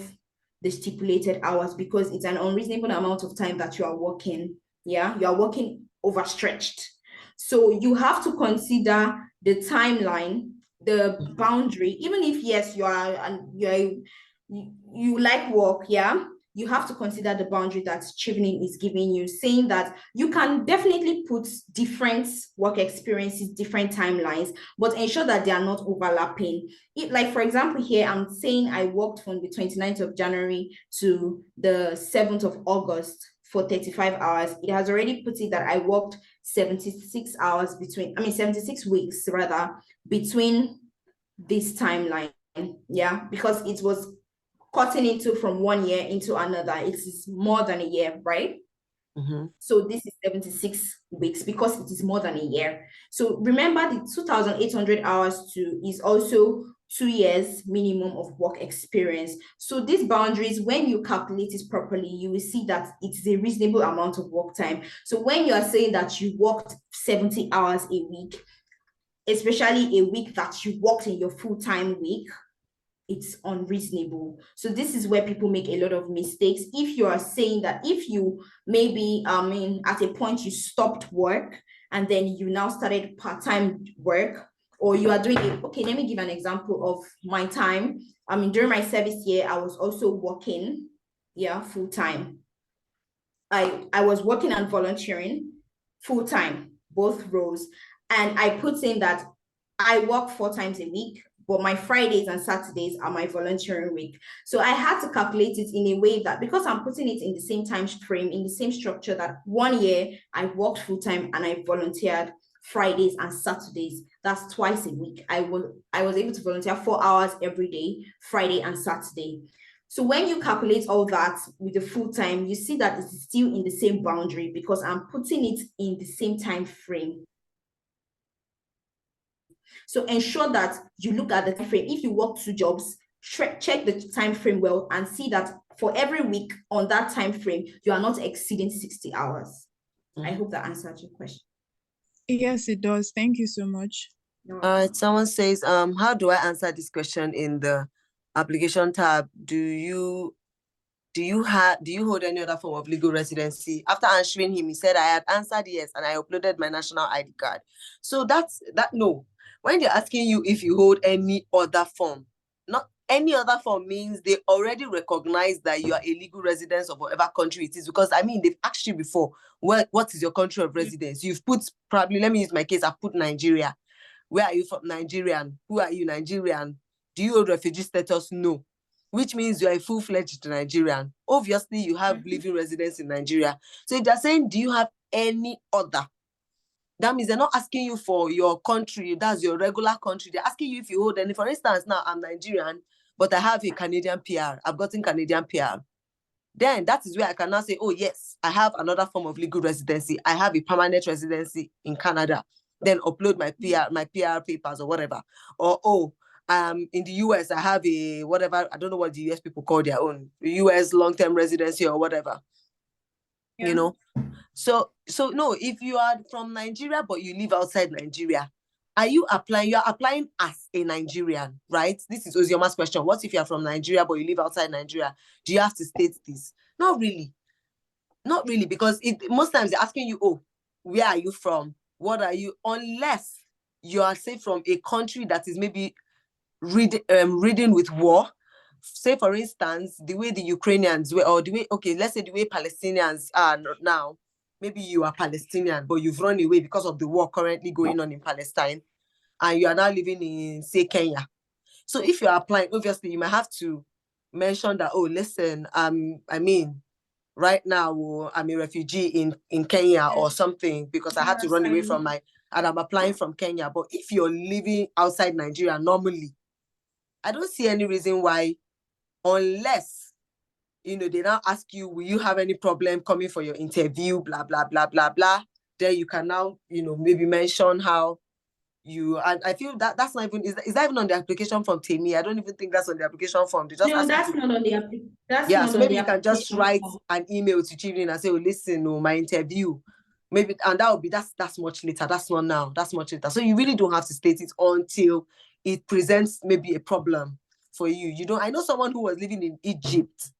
the stipulated hours because it's an unreasonable amount of time that you are working. Yeah, you are working overstretched. So you have to consider the timeline, the boundary, even if yes, you like work, yeah, you have to consider the boundary that Chevening is giving you, saying that you can definitely put different work experiences, different timelines, but ensure that they are not overlapping. Like, for example, here, I'm saying I worked from the 29th of January to the 7th of August for 35 hours. It has already put it that I worked 76 hours 76 weeks rather, between this timeline. Yeah, because it was cutting into from 1 year into another. It is more than a year, right? So this is 76 weeks because it is more than a year. So remember, the 2,800 hours too is also 2 years minimum of work experience. So these boundaries, when you calculate it properly, you will see that it is a reasonable amount of work time. So when you are saying that you worked 70 hours a week, especially a week that you worked in your full-time week, it's unreasonable. So this is where people make a lot of mistakes. If you are saying that if you maybe at a point you stopped work and then you now started part-time work, or you are doing it, okay, let me give an example of my time. During my service year, I was also working, full-time. I was working and volunteering full-time, both roles, and I put in that I work 4 times a week, but my Fridays and Saturdays are my volunteering week. So I had to calculate it in a way that, because I'm putting it in the same time frame, in the same structure, that 1 year I worked full-time and I volunteered Fridays and Saturdays. That's twice a week. I was able to volunteer 4 hours every day, Friday and Saturday. So when you calculate all that with the full time, you see that it's still in the same boundary because I'm putting it in the same time frame. So ensure that you look at the time frame. If you work 2 jobs, check the time frame well and see that for every week on that time frame, you are not exceeding 60 hours. I hope that answered your question. Yes, it does. Thank you so much. Someone says, how do I answer this question in the application tab? Do you hold any other form of legal residency? After answering him, he said I had answered yes, and I uploaded my national ID card. So no. When they're asking you if you hold any other form, not any other form means they already recognize that you are a legal resident of whatever country it is. Because they've asked you before, what is your country of residence? You've put, probably, let me use my case, I've put Nigeria. Where are you from? Nigerian. Who are you? Nigerian. Do you hold refugee status? No. Which means you are a full-fledged Nigerian. Obviously, you have living residence in Nigeria. So if they're saying, do you have any other? That means they're not asking you for your country, that's your regular country. They're asking you if you hold any. For instance, now I'm Nigerian, but I have a Canadian PR. I've gotten Canadian PR. Then that is where I can now say, oh yes, I have another form of legal residency. I have a permanent residency in Canada. Then upload my PR papers or whatever. Or in the US, I have a whatever, I don't know what the US people call their own, US long-term residency or whatever. you know. So no, if you are from Nigeria but you live outside Nigeria, are you applying? You are applying as a Nigerian, right? This is Ozioma's question. What if you are from Nigeria but you live outside Nigeria? Do you have to state this? Not really. Not really, because most times they're asking you, oh, where are you from? What are you? Unless you are, say, from a country that is maybe reading with war. Say, for instance, the way the Ukrainians were, or the way, okay, let's say the way Palestinians are now. Maybe you are Palestinian, but you've run away because of the war currently going on in Palestine, and you are now living in, say, Kenya. So if you're applying, obviously, you might have to mention that, oh, listen, I mean, right now, I'm a refugee in Kenya or something, because I had to run away from and I'm applying from Kenya. But if you're living outside Nigeria normally, I don't see any reason why, unless, they now ask you, will you have any problem coming for your interview, blah, blah, blah, blah, blah. Then you can now, maybe mention how you, and I feel that's not even, is that even on the application form, Temi? I don't even think that's on the application form. They just No, ask that's you not on the application. Yeah, so maybe you can just write an email to Chevening and say, oh, listen, my interview. Maybe, and that would be, that's much later. That's not now. That's much later. So you really don't have to state it until it presents maybe a problem for you. I know someone who was living in Egypt.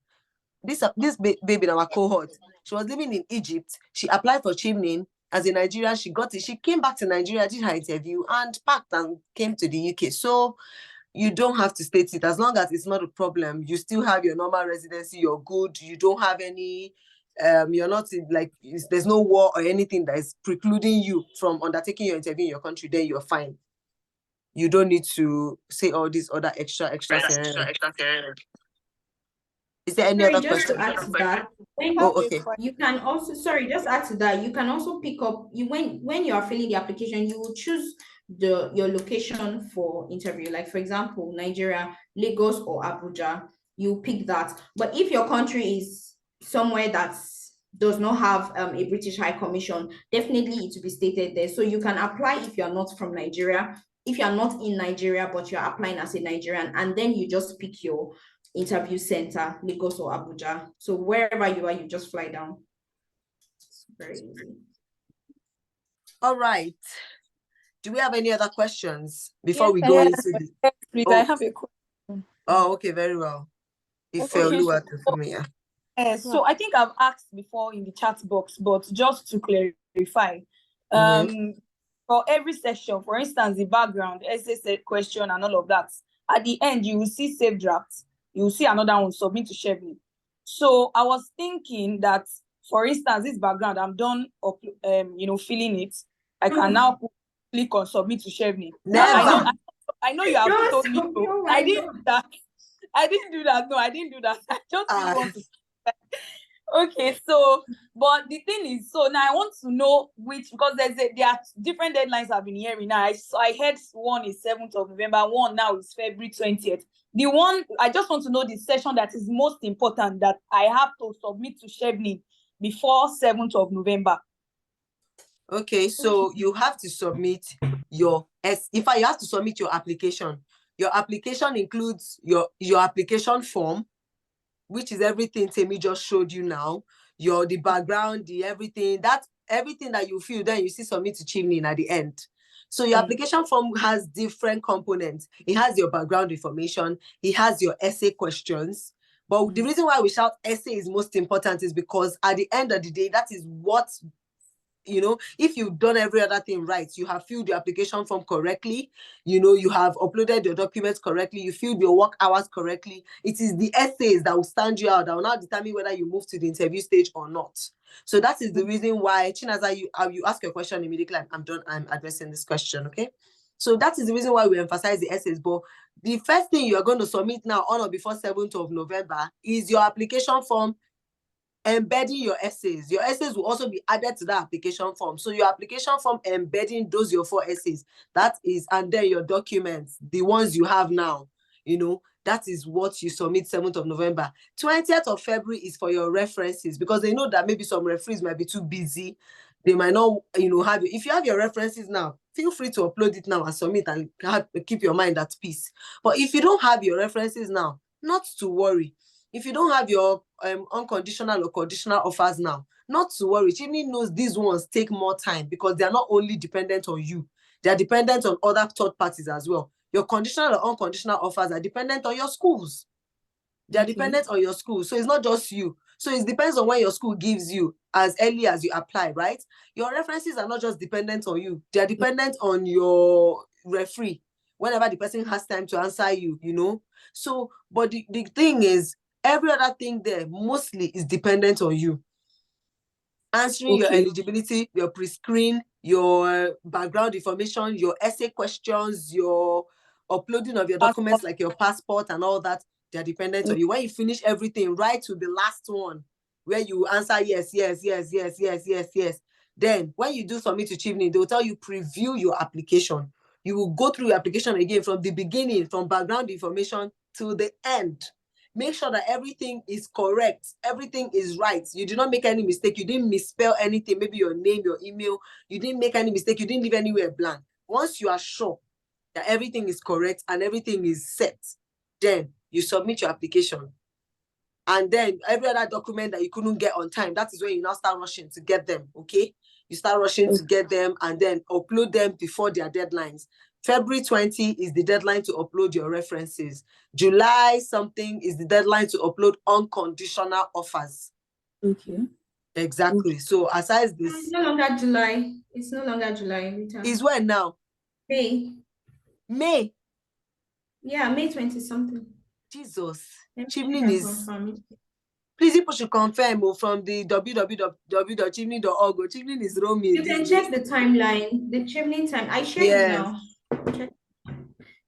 This baby in our cohort, she was living in Egypt. She applied for Chevening as a Nigerian. She got it. She came back to Nigeria, did her interview, and packed and came to the UK. So you don't have to state it. As long as it's not a problem, you still have your normal residency, you're good. You don't have any, you're not there's no war or anything that is precluding you from undertaking your interview in your country, then you're fine. You don't need to say all these other extra. Is there any other question? To add to that, okay. You can also, just add to that, you can also pick up, when you are filling the application, you will choose your location for interview. Like, for example, Nigeria, Lagos or Abuja, you pick that. But if your country is somewhere that does not have a British High Commission, definitely it will be stated there. So you can apply if you're not from Nigeria, if you're not in Nigeria, but you're applying as a Nigerian, and then you just pick your interview center, Lagos or Abuja. So wherever you are, you just fly down. It's very easy. All right. Do we have any other questions before we go into the... Please, I have a question. Oh, okay, very well. So I think I've asked before in the chat box, but just to clarify, for every session, for instance, the background, essay question and all of that, at the end, you will see save drafts. You will see another one, submit to Chevening. So I was thinking that, for instance, this background, I'm done, filling it. I can now click on submit to Chevening. I know you have told me so. I didn't do that. No, I didn't do that. I just didn't want to. Okay, so, but the thing is, so now I want to know which, because there are different deadlines I've been hearing now. I heard one is 7th of November, one now is February 20th. The one, I just want to know the session that is most important that I have to submit to Chevening before 7th of November. Okay, so you have to submit you have to submit your application. Your application includes your application form, which is everything Temi just showed you now. The background, everything that you fill, then you see submit to Chevening at the end. So your application form has different components. It has your background information. It has your essay questions. But the reason why we shout essay is most important is because at the end of the day, that is what, if you've done every other thing right, you have filled your application form correctly, you have uploaded your documents correctly, you filled your work hours correctly. It is the essays that will stand you out, that will now determine whether you move to the interview stage or not. So that is the reason why, Chinaza, you ask your question immediately. I'm done. I'm addressing this question, okay? So that is the reason why we emphasize the essays. But the first thing you are going to submit now on or before 7th of November is your application form embedding your essays. Your essays will also be added to that application form. So your application form embedding those your 4 essays, that is, and then your documents, the ones you have now, that is what you submit 7th of November. 20th of February is for your references, because they know that maybe some referees might be too busy. They might not, have if you have your references now, feel free to upload it now and submit and keep your mind at peace. But if you don't have your references now, not to worry. If you don't have your unconditional or conditional offers now, not to worry. Chevening knows these ones take more time because they are not only dependent on you, they are dependent on other third parties as well. Your conditional or unconditional offers are dependent on your schools. They are dependent on your school. So it's not just you. So it depends on when your school gives you as early as you apply, right? Your references are not just dependent on you. They are dependent on your referee whenever the person has time to answer you, you know. So, but the thing is, every other thing there mostly is dependent on you. Answering your eligibility, your pre-screen, your background information, your essay questions, your uploading of your documents like your passport and all that, they're dependent on you. When you finish everything, right to the last one, where you answer yes, yes, yes, yes, yes, yes, yes. Then when you do submit to Chevening, they'll tell you preview your application. You will go through your application again from the beginning, from background information to the end. Make sure that everything is correct. Everything is right. You did not make any mistake. You didn't misspell anything. Maybe your name, your email. You didn't make any mistake. You didn't leave anywhere blank. Once you are sure that everything is correct and everything is set, then you submit your application. And then every other document that you couldn't get on time, that is when you now start rushing to get them, okay? You start rushing to get them and then upload them before their deadlines. February 20 is the deadline to upload your references. July something is the deadline to upload unconditional offers. Okay. Exactly. Okay. So aside this, It's no longer July. It's no longer July. Rita. is when now? May. May. Yeah, May 20 something. Jesus. Let me Chevening is. confirm it. Please, people should confirm from the www.chevening.org. Chevening is roaming. You can check the timeline, the Chevening time. I shared it now. Check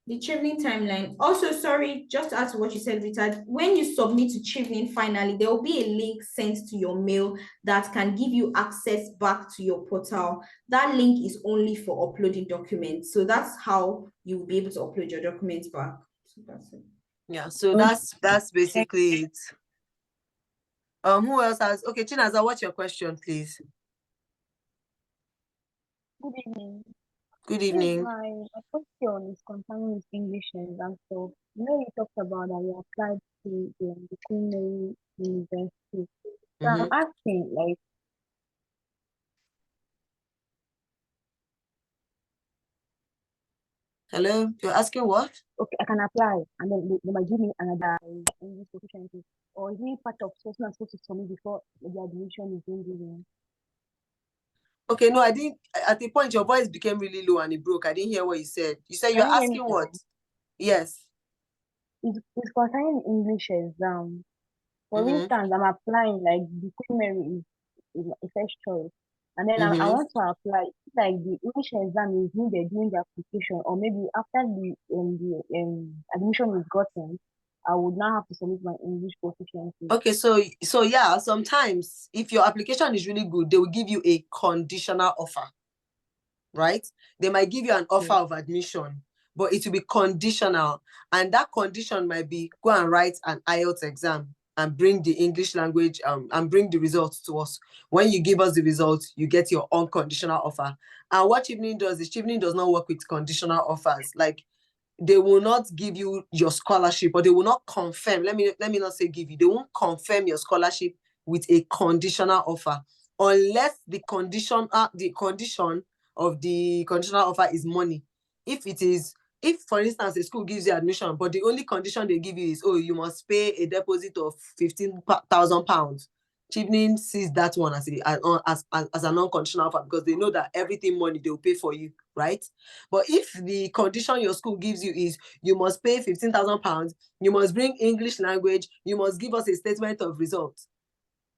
the Chevening timeline. Also, sorry, just to add to what you said, Rita, when you submit to Chevening finally, there will be a link sent to your mail that can give you access back to your portal. That link is only for uploading documents. So that's how you will be able to upload your documents back. So that's it. Yeah, so that's basically it. Who else has? Okay, Chinaza, what's your question, please? Good evening. Good evening. My question is concerning with English and so you know you talked about that you applied to the Queen Mary University. So I'm asking, like, hello, you're asking what? okay, I can apply and then they might give me another English proficiency, or is it part of something I'm supposed to submit before the admission is being given? Okay, no, I didn't. At the point, your voice became really low and it broke. I didn't hear what you said. You said you're asking what? Yes. It's concerning English exam. For instance, I'm applying, like the Queen Mary is my first choice. And then I want to apply, like the English exam is needed during the application, or maybe after the admission is gotten, I would now have to submit my English proficiency. Okay, so yeah, sometimes if your application is really good, they will give you a conditional offer, right? They might give you an offer of admission, but it will be conditional. And that condition might be go and write an IELTS exam and bring the English language and bring the results to us. When you give us the results, you get your unconditional offer. And what Chevening does is Chevening does not work with conditional offers. Like, they will not give you your scholarship, or they will not confirm. Let me not say give you. They won't confirm your scholarship with a conditional offer unless the condition of the conditional offer is money. If for instance a school gives you admission, but the only condition they give you is, oh, you must pay a deposit of £15,000. Chevening sees that one as an unconditional offer because they know that everything money they will pay for you, right? But if the condition your school gives you is you must pay £15,000, you must bring English language, you must give us a statement of results,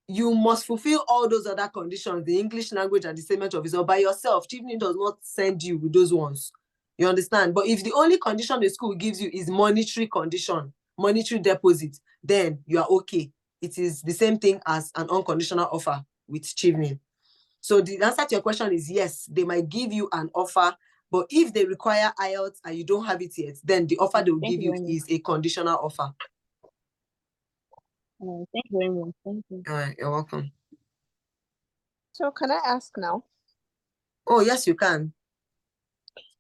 you must fulfill all those other conditions, the English language and the statement of results by yourself. Chevening does not send you with those ones. You understand? But if the only condition the school gives you is monetary condition, monetary deposit, then you are okay. It is the same thing as an unconditional offer with Chevening. So the answer to your question is yes, they might give you an offer, but if they require IELTS and you don't have it yet, then the offer they will give you is a conditional offer. Thank you very much. Thank you. All right, you're welcome. So can I ask now? Oh, yes, you can.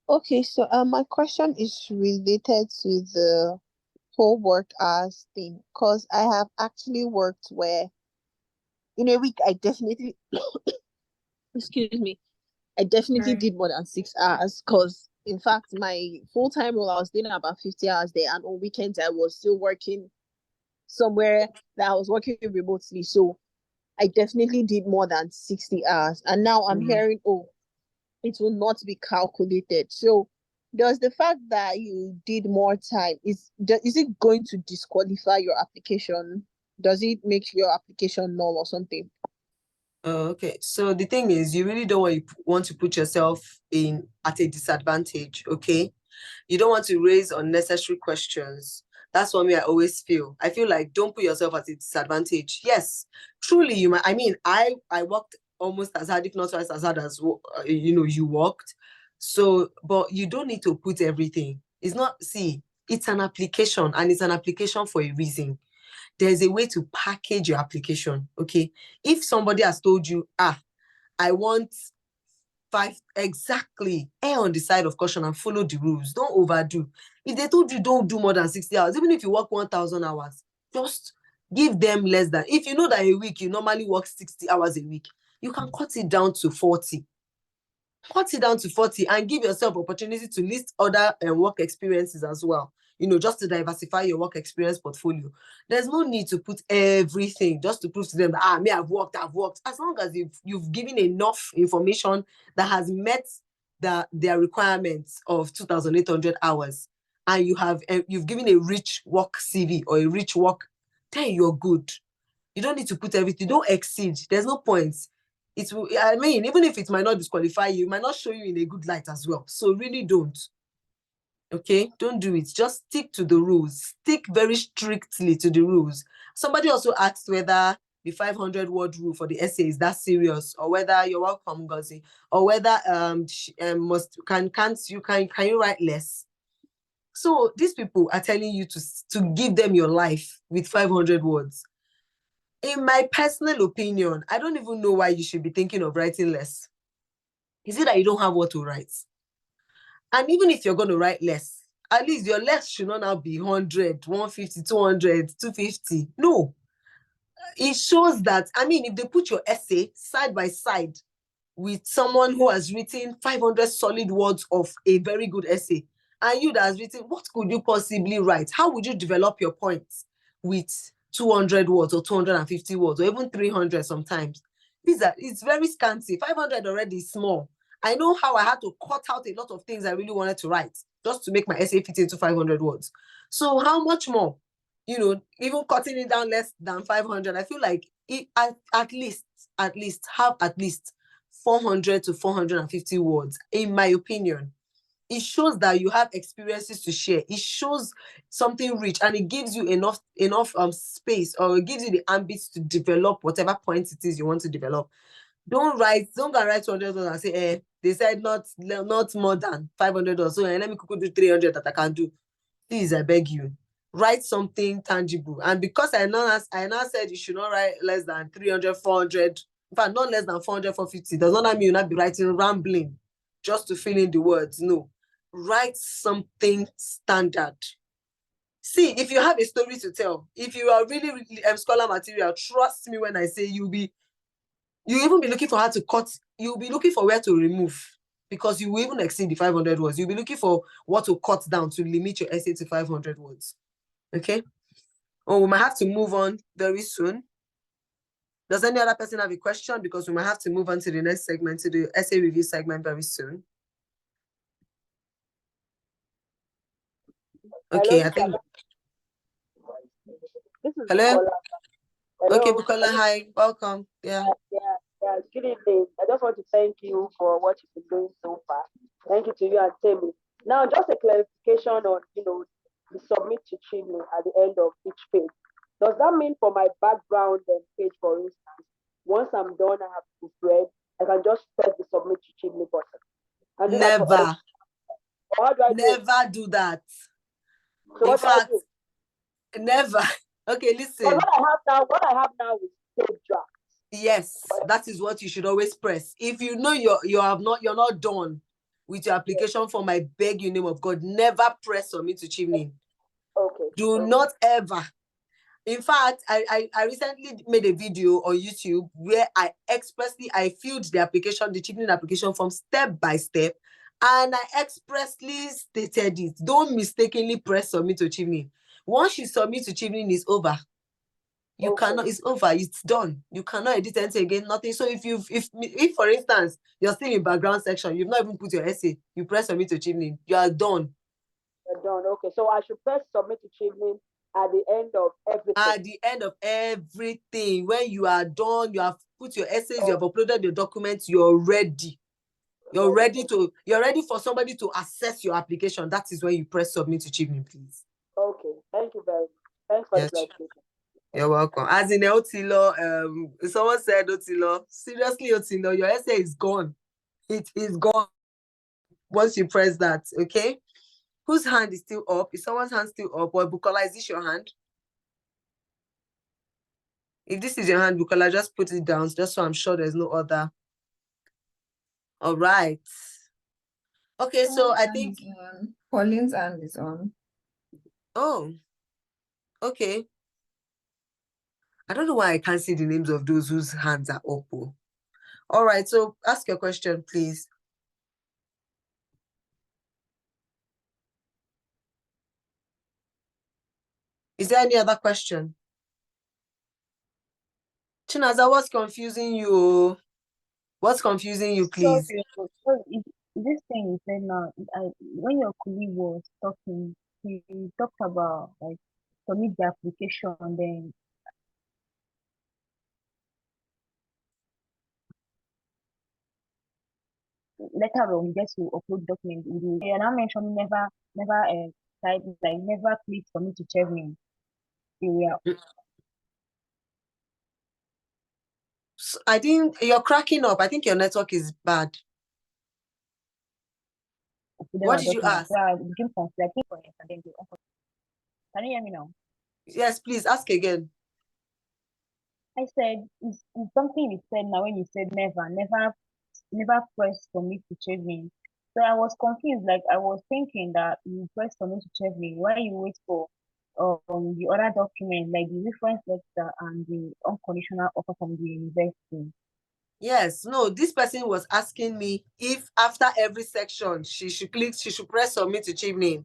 Okay, so my question is related to the whole work hours thing, because I have actually worked where in a week I definitely excuse me, I definitely Right. did more than 6 hours, because in fact my full-time role I was doing about 50 hours there, and on weekends I was still working somewhere that I was working remotely. So I definitely did more than 60 hours. And now I'm hearing, oh, it will not be calculated. So does the fact that you did more time, is it going to disqualify your application? Does it make your application null or something? Okay, so the thing is, you really don't want to put yourself at a disadvantage, okay? You don't want to raise unnecessary questions. That's what I always feel. I feel like don't put yourself at a disadvantage. Yes, truly, you might. I mean, I worked almost as hard, if not twice as hard as you worked. So, but you don't need to put everything. It's not. See, it's an application, and it's an application for a reason. There's a way to package your application. Okay, if somebody has told you, I want 5 exactly, err on the side of caution and follow the rules. Don't overdo. If they told you don't do more than 60 hours, even if you work 1,000 hours, just give them less than. If you know that a week you normally work 60 hours a week, you can cut it down to 40. Cut it down to 40 and give yourself opportunity to list other work experiences as well, just to diversify your work experience portfolio. There's no need to put everything just to prove to them that I've worked. As long as you've given enough information that has met their requirements of 2,800 hours, and you've given a rich work CV or a rich work, then you're good. You don't need to put everything. Don't exceed. There's no point. Even if it might not disqualify you, it might not show you in a good light as well. So really don't. Okay, don't do it. Just stick to the rules. Stick very strictly to the rules. Somebody also asked whether the 500-word rule for the essay is that serious, or whether you're welcome, Ngozi, or whether can you write less? So these people are telling you to give them your life with 500 words. In my personal opinion, I don't even know why you should be thinking of writing less. Is it that you don't have what to write? And even if you're going to write less, at least your less should not now be 100, 150, 200, 250. No. It shows that, if they put your essay side by side with someone who has written 500 solid words of a very good essay, and you that has written, what could you possibly write? How would you develop your points with 200 words or 250 words or even 300 sometimes? It's very scanty. 500 already is small. I know how I had to cut out a lot of things I really wanted to write just to make my essay fit into 500 words. So how much more? Even cutting it down less than 500, I feel like at least have at least 400 to 450 words, in my opinion. It shows that you have experiences to share. It shows something rich, and it gives you enough space, or it gives you the ambit to develop whatever points it is you want to develop. Don't go and write 200 words and say, they said not more than 500 or so, and let me do 300 that I can do. Please, I beg you, write something tangible. And because I now said you should not write less than 300, 400, in fact, not less than 400, 450, does not mean you'll not be writing rambling just to fill in the words. No. Write something standard. See, if you have a story to tell, if you are really, really scholar material, trust me when I say you'll even be looking for how to cut, you'll be looking for where to remove, because you will even exceed the 500 words. You'll be looking for what to cut down to limit your essay to 500 words. Okay? We might have to move on very soon. Does any other person have a question? Because we might have to move on to the next segment, to the essay review segment very soon. Okay, I think. This is Hello? Bukola. Hello. Okay, Bukola, hi, welcome. Yeah. Good evening. I just want to thank you for what you've been doing so far. Thank you to you and Temi. Now, just a clarification on, the submit to Chevening at the end of each page. Does that mean for my background page, for instance, once I'm done, I have to read, I can just press the submit to Chevening button? And Never. How do I Never do that. So in fact, never. Okay, listen. So what I have now is page draft. Yes, that is what you should always press. If you know you're not done with your application form, I beg you, in the name of God, never press submit to Chevening. Okay. Do not ever. In fact, I recently made a video on YouTube where I filled the application, the Chevening application form step by step, and I expressly stated it. Don't mistakenly press submit to Chevening. Once you submit to Chevening, it's over. You cannot, it's over, it's done. You cannot edit anything again, nothing. So if for instance, you're still in background section, you've not even put your essay, you press submit to Chevening, you are done. You're done. Okay, so I should press submit to Chevening at the end of everything. At the end of everything, when you are done, you have put your essays, you have uploaded your documents, you're ready. You're ready for somebody to assess your application. That is when you press submit to Chevening, please. Okay, thank you very much. Thanks for the clarification. You're welcome. As in Otilo, someone said, Otilo, seriously, Otilo, your essay is gone. It is gone once you press that, okay? Whose hand is still up? Is someone's hand still up? Or Bukola, is this your hand? If this is your hand, Bukola, just put it down, just so I'm sure there's no other. All right. Okay, so I think Pauline's hand is on. Oh, okay. I don't know why I can't see the names of those whose hands are up. All right, so ask your question, please. Is there any other question? Chinaza, what's confusing you? What's confusing you, please? So this thing you said now, when your colleague was talking, he talked about like submit the application, then later on you get to upload document. You're now mentioning never type, like never click submit to Chevening. I think you're cracking up. I think your network is bad. What did you ask? Can you hear me now? Yes, please ask again. I said it's something you said now when you said never press submit to Chevening. So I was confused. Like I was thinking that you press submit to Chevening while you wait for the other document, like the reference letter and the unconditional offer from the university. Yes, no, this person was asking me if after every section she should press submit to Chevening.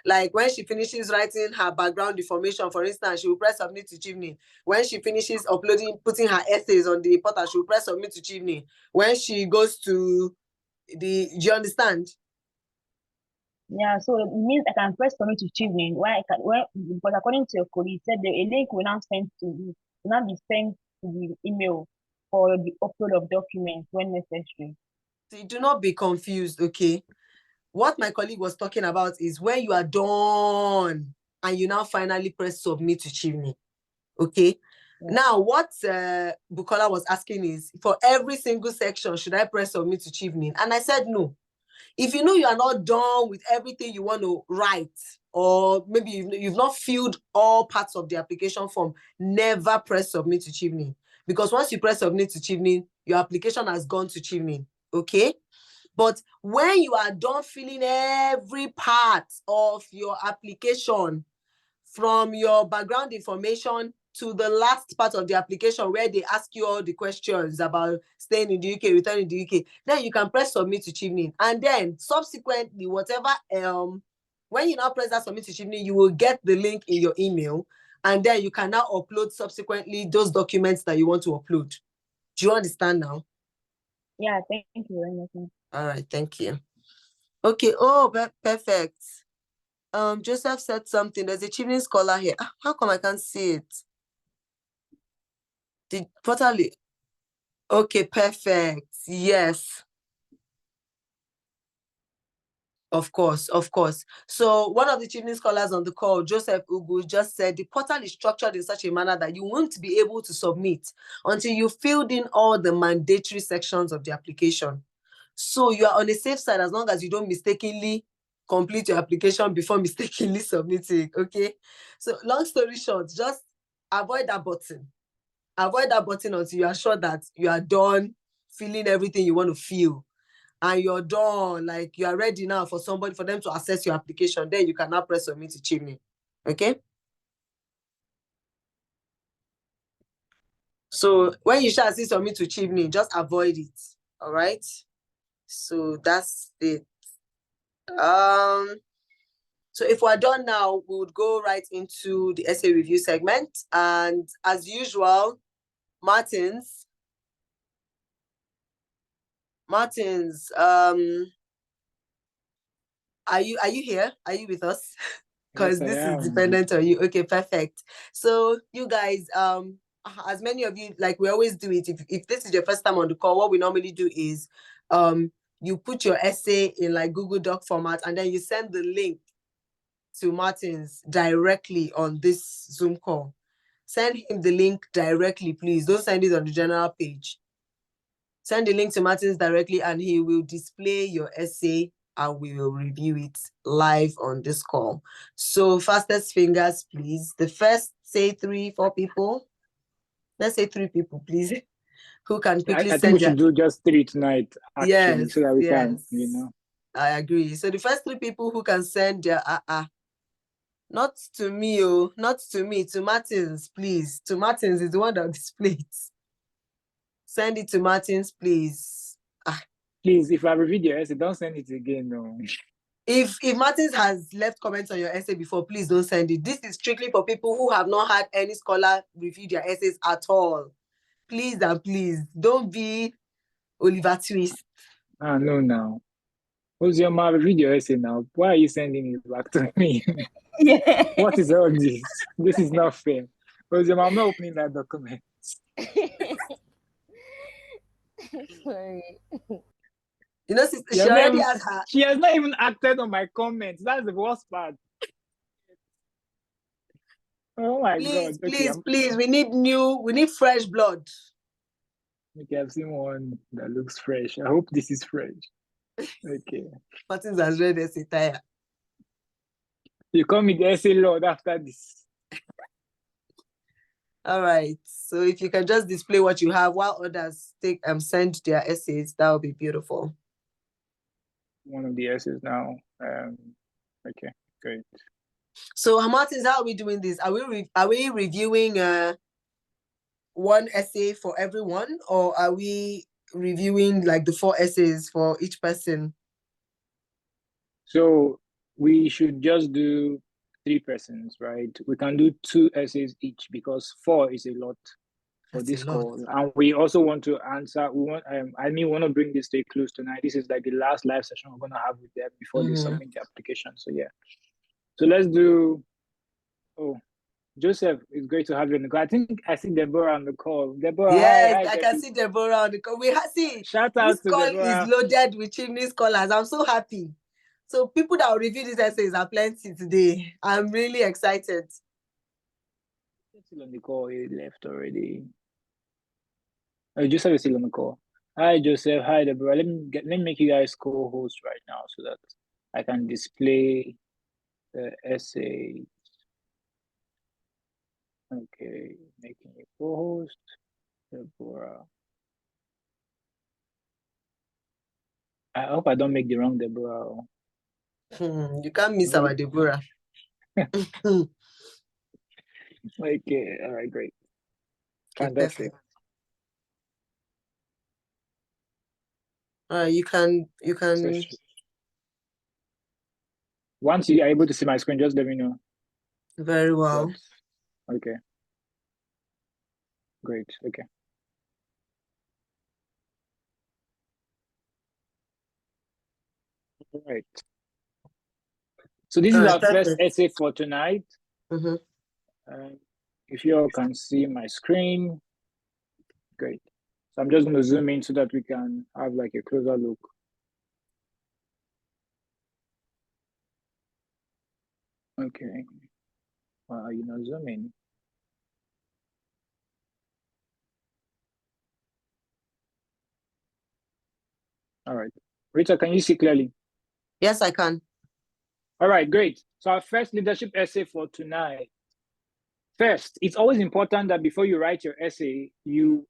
Like when she finishes writing her background information, for instance, she will press submit to Chevening. When she finishes putting her essays on the portal, she will press submit to Chevening. When she goes to do you understand? Yeah, so it means I can press submit to Chevening. Because according to your colleague, said a link will now be sent to the email for the upload of documents when necessary. So do not be confused, okay? What my colleague was talking about is when you are done and you now finally press submit to Chevening, okay? Yeah. Now, what Bukola was asking is, for every single section, should I press submit to Chevening? And I said no. If you know you are not done with everything you want to write, or maybe you've not filled all parts of the application form, never press submit to Chevening. Because once you press submit to Chevening, your application has gone to Chevening, okay? But when you are done filling every part of your application, from your background information to the last part of the application where they ask you all the questions about staying in the UK, returning to the UK, then you can press submit to Chevening. And then subsequently, whatever, when you now press that submit to Chevening, you will get the link in your email, and then you can now upload subsequently those documents that you want to upload. Do you understand now? Yeah, thank you very much. All right, thank you. Okay, oh, perfect. Joseph said something. There's a Chevening scholar here. How come I can't see it? The portal. Okay, perfect. Yes. Of course. So one of the Chevening scholars on the call, Joseph Ugu, just said the portal is structured in such a manner that you won't be able to submit until you filled in all the mandatory sections of the application. So you are on the safe side as long as you don't mistakenly complete your application before mistakenly submitting, okay? So long story short, just avoid that button. Avoid that button until you are sure that you are done filling everything you want to fill. And you're done, like you are ready now for them to assess your application. Then you can now press submit to Chevening, okay? So when you shall see submit to Chevening, just avoid it. All right. So that's it. So if we're done now, we would go right into the essay review segment. And as usual, Martins, are you here? Are you with us? Because Yes, I this is am. dependent on you. Okay, perfect. So you guys, as many of you, like we always do it, if this is your first time on the call, what we normally do is you put your essay in like Google Doc format, and then you send the link to Martins directly on this Zoom call. Send him the link directly, please. Don't send it on the general page. Send the link to Martins directly, and he will display your essay and we will review it live on this call. So fastest fingers, please. The first, say 3-4 people. Let's say 3 people, please. Who can quickly I think we should do just 3 tonight, actually, yes, so that we yes. can, you know. I agree. So the first 3 people who can send their not to me, oh, not to me, to Martins, please. To Martins is the one that displays. Send it to Martins, please. Please, if I reviewed your essay, don't send it again, no. If Martins has left comments on your essay before, please don't send it. This is strictly for people who have not had any scholar review their essays at all. Please and please, don't be Oliver Twist. No, now. Who's your mom reviewed your essay now? Why are you sending it back to me? Yeah. What is all this? This is not fair. Who's your mom not opening that document? Sorry. You know, she already has her. She has not even acted on my comments. That's the worst part. Oh my God. Please, we need fresh blood. Okay, I've seen one that looks fresh. I hope this is fresh. Okay. Martins has read essay tire. You call me the essay lord after this. All right. So if you can just display what you have while others send their essays, that would be beautiful. One of the essays now. Okay, great. So Martins, how are we doing this? Are we reviewing one essay for everyone, or are we reviewing like the 4 essays for each person? So we should just do 3 persons, right? We can do 2 essays each because 4 is a lot for this call. And we also want to answer, we want to bring this to a close tonight. This is like the last live session we're going to have with them before they submit the application. So yeah. So let's do, Joseph, it's great to have you on the call. I think I see Deborah on the call. Deborah, yes, hi, I can see Deborah on the call. Shout out this to call Deborah. is loaded with Chevening scholars. I'm so happy. So people that will review these essays are plenty today. I'm really excited. Still on the call, he left already. Joseph is still on the call. Hi, Joseph. Hi, Deborah. Let me make you guys co-host right now so that I can display the essay. Okay, making you co-host, Deborah. I hope I don't make the wrong Deborah. You can't miss our Deborah. Okay, all right, great. Fantastic. You can. Once you are able to see my screen, just let me know. Very well. Okay. Great. Okay. All right. So this is our first essay for tonight. If you all can see my screen, great. So I'm just going to zoom in so that we can have like a closer look. Okay. You know, zoom in. All right. Rita, can you see clearly? Yes, I can. All right, great. So our first leadership essay for tonight. First, it's always important that before you write your essay, you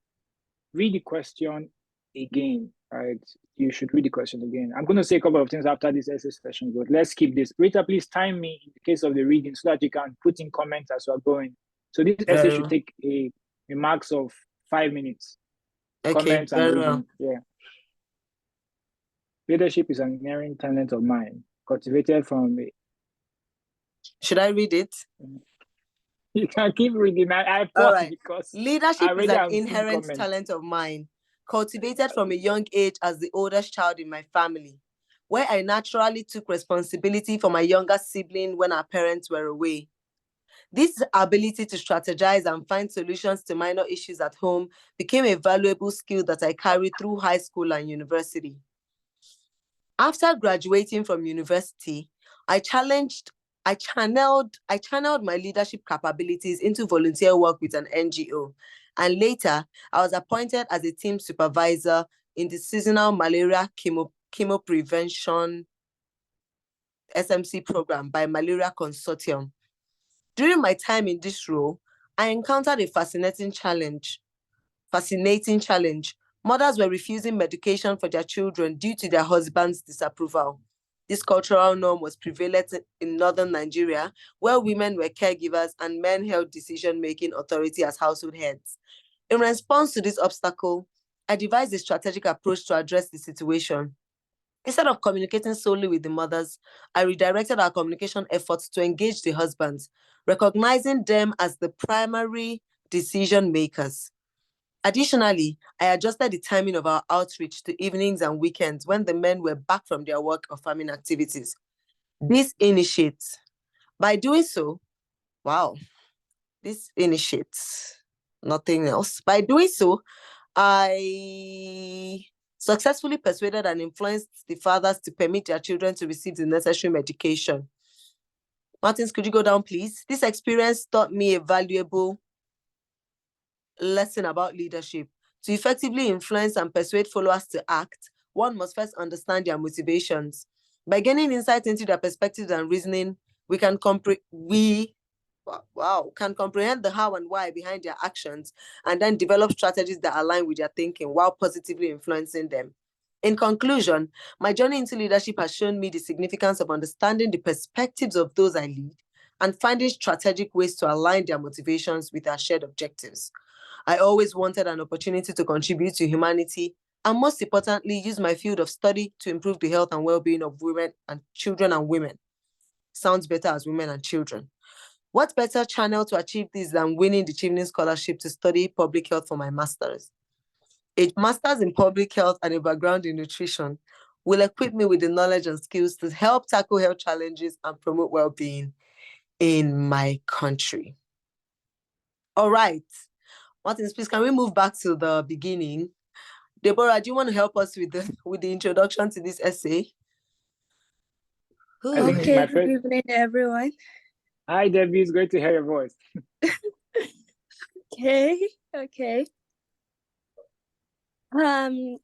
read the question again, right? You should read the question again. I'm going to say a couple of things after this essay session, but let's keep this. Rita, please time me in the case of the reading so that you can put in comments as we're going. So this essay should take a max of 5 minutes. Okay, Comments and very reading. well. Yeah. Leadership is an inherent talent of mine, cultivated from a... Should I read it? You can keep reading. I All pause right. because Leadership is already an have seen inherent comments. talent of mine, cultivated from a young age as the oldest child in my family, where I naturally took responsibility for my younger sibling when our parents were away. This ability to strategize and find solutions to minor issues at home became a valuable skill that I carried through high school and university. After graduating from university, I channeled my leadership capabilities into volunteer work with an NGO, and later I was appointed as a team supervisor in the seasonal malaria chemo prevention SMC program by Malaria Consortium. During my time in this role, I encountered a fascinating challenge. Mothers were refusing medication for their children due to their husband's disapproval. This cultural norm was prevalent in northern Nigeria, where women were caregivers and men held decision-making authority as household heads. In response to this obstacle, I devised a strategic approach to address the situation. Instead of communicating solely with the mothers, I redirected our communication efforts to engage the husbands, recognizing them as the primary decision makers. Additionally, I adjusted the timing of our outreach to evenings and weekends when the men were back from their work or farming activities. By doing so, nothing else. By doing so, I successfully persuaded and influenced the fathers to permit their children to receive the necessary medication. Martins, could you go down, please? This experience taught me a valuable lesson about leadership. To effectively influence and persuade followers to act, one must first understand their motivations. By gaining insight into their perspectives and reasoning, we can comprehend the how and why behind their actions, and then develop strategies that align with their thinking while positively influencing them. In conclusion, my journey into leadership has shown me the significance of understanding the perspectives of those I lead and finding strategic ways to align their motivations with our shared objectives. I always wanted an opportunity to contribute to humanity and, most importantly, use my field of study to improve the health and well-being of women and children and women. Sounds better as women and children. What better channel to achieve this than winning the Chevening Scholarship to study public health for my master's? A master's in public health and a background in nutrition will equip me with the knowledge and skills to help tackle health challenges and promote well-being in my country. All right. Martins, please, can we move back to the beginning? Deborah, do you want to help us with the introduction to this essay? Okay, good evening, everyone. Hi, Debbie. It's great to hear your voice. Okay.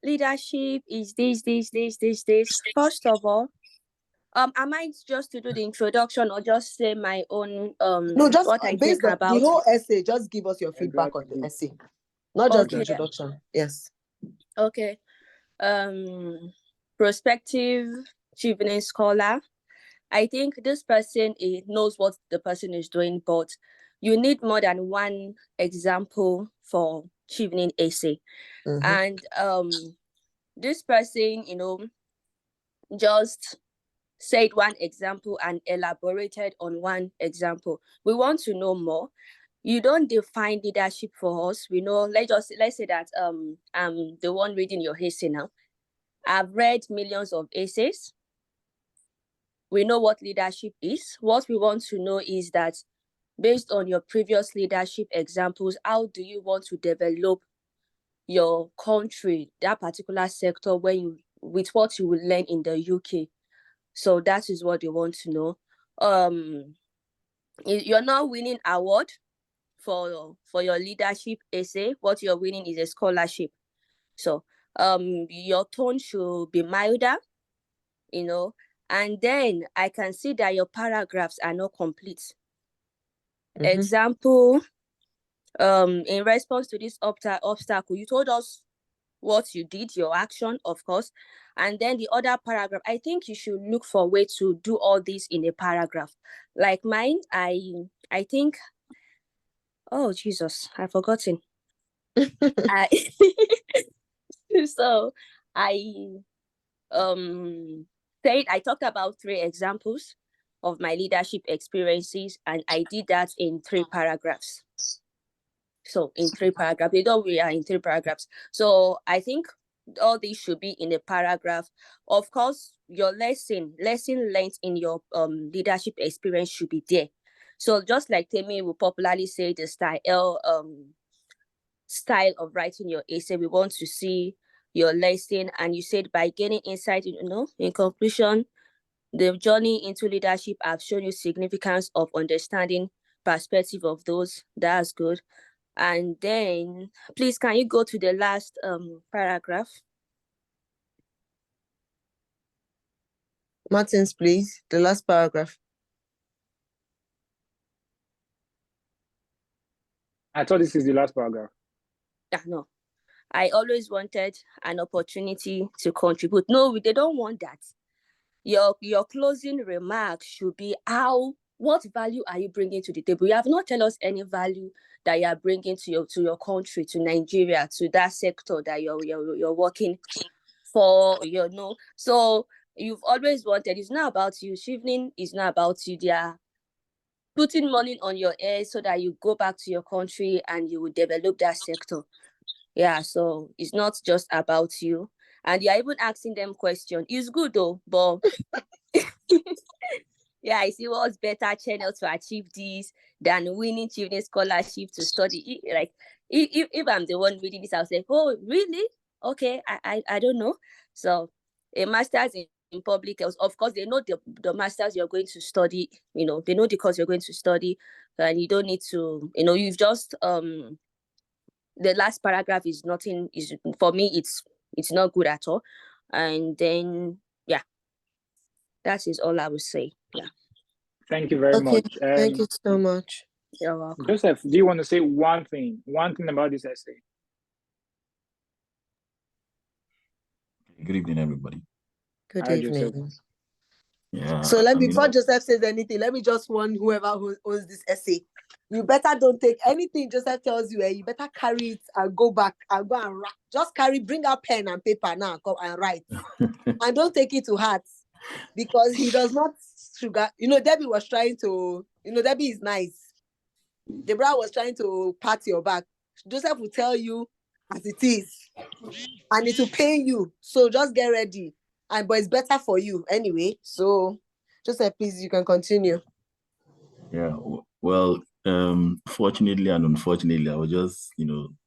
Leadership is this. First of all, am I just to do the introduction or just say my own No, just what I based think on about the whole essay, just give us your feedback on the essay. Not just the introduction. Yes. Okay. Prospective Chevening scholar. I think this person knows what the person is doing, but you need more than one example for Chevening essay. And this person, just said one example and elaborated on one example. We want to know more. You don't define leadership for us. We know, let's say that I'm the one reading your essay now. I've read millions of essays. We know what leadership is. What we want to know is that based on your previous leadership examples, how do you want to develop your country, that particular sector with what you will learn in the UK? So that is what they want to know. You're not winning award for your leadership essay. What you're winning is a scholarship. So your tone should be milder, and then I can see that your paragraphs are not complete. Example, in response to this obstacle, you told us what you did, your action, of course, and then the other paragraph. I think you should look for a way to do all this in a paragraph. Like mine, I think, oh Jesus, I've forgotten. So I I talked about 3 examples of my leadership experiences, and I did that in 3 paragraphs. So in 3 paragraphs, we are in 3 paragraphs. So I think all these should be in a paragraph. Of course, your lesson learned in your leadership experience should be there. So just like Temi will popularly say, the style of writing your essay, we want to see your lesson. And you said by gaining insight, in conclusion, the journey into leadership have shown you significance of understanding perspective of those. That's good. And then please, can you go to the last paragraph? Martins, please, the last paragraph. I thought this is the last paragraph. No. I always wanted an opportunity to contribute. No, they don't want that. Your closing remarks should be what value are you bringing to the table? You have not tell us any value that you are bringing to your country, to Nigeria, to that sector that you're working for, So you've always wanted, it's not about you. Chevening is not about you. They are putting money on your head so that you go back to your country and you will develop that sector. Yeah, so it's not just about you. And you're even asking them questions. It's good though, but yeah, I see what's better channel to achieve this than winning Chevening scholarship to study. Like, if I'm the one reading this, I'll say, oh, really? Okay, I don't know. So a master's in public health, of course, they know the master's you're going to study, they know the course you're going to study, and you don't need to, you've just, the last paragraph is nothing, for me, it's not good at all. And then, yeah, that is all I would say. Yeah. Thank you very much. Thank you so much. You're welcome. Joseph, do you want to say one thing about this essay? Good evening, everybody. Good evening. Yeah. So before Joseph says anything, let me just warn whoever owns this essay. You better don't take anything Joseph tells you. You better carry it and go back and go and write. Just bring out pen and paper now, come and write. And don't take it to heart, because he does not sugar. Debbie was trying to, Debbie is nice. Deborah was trying to pat your back. Joseph will tell you as it is, and it will pain you. So just get ready. But it's better for you anyway. So, Joseph, please, you can continue. Yeah. Well, fortunately and unfortunately, I will just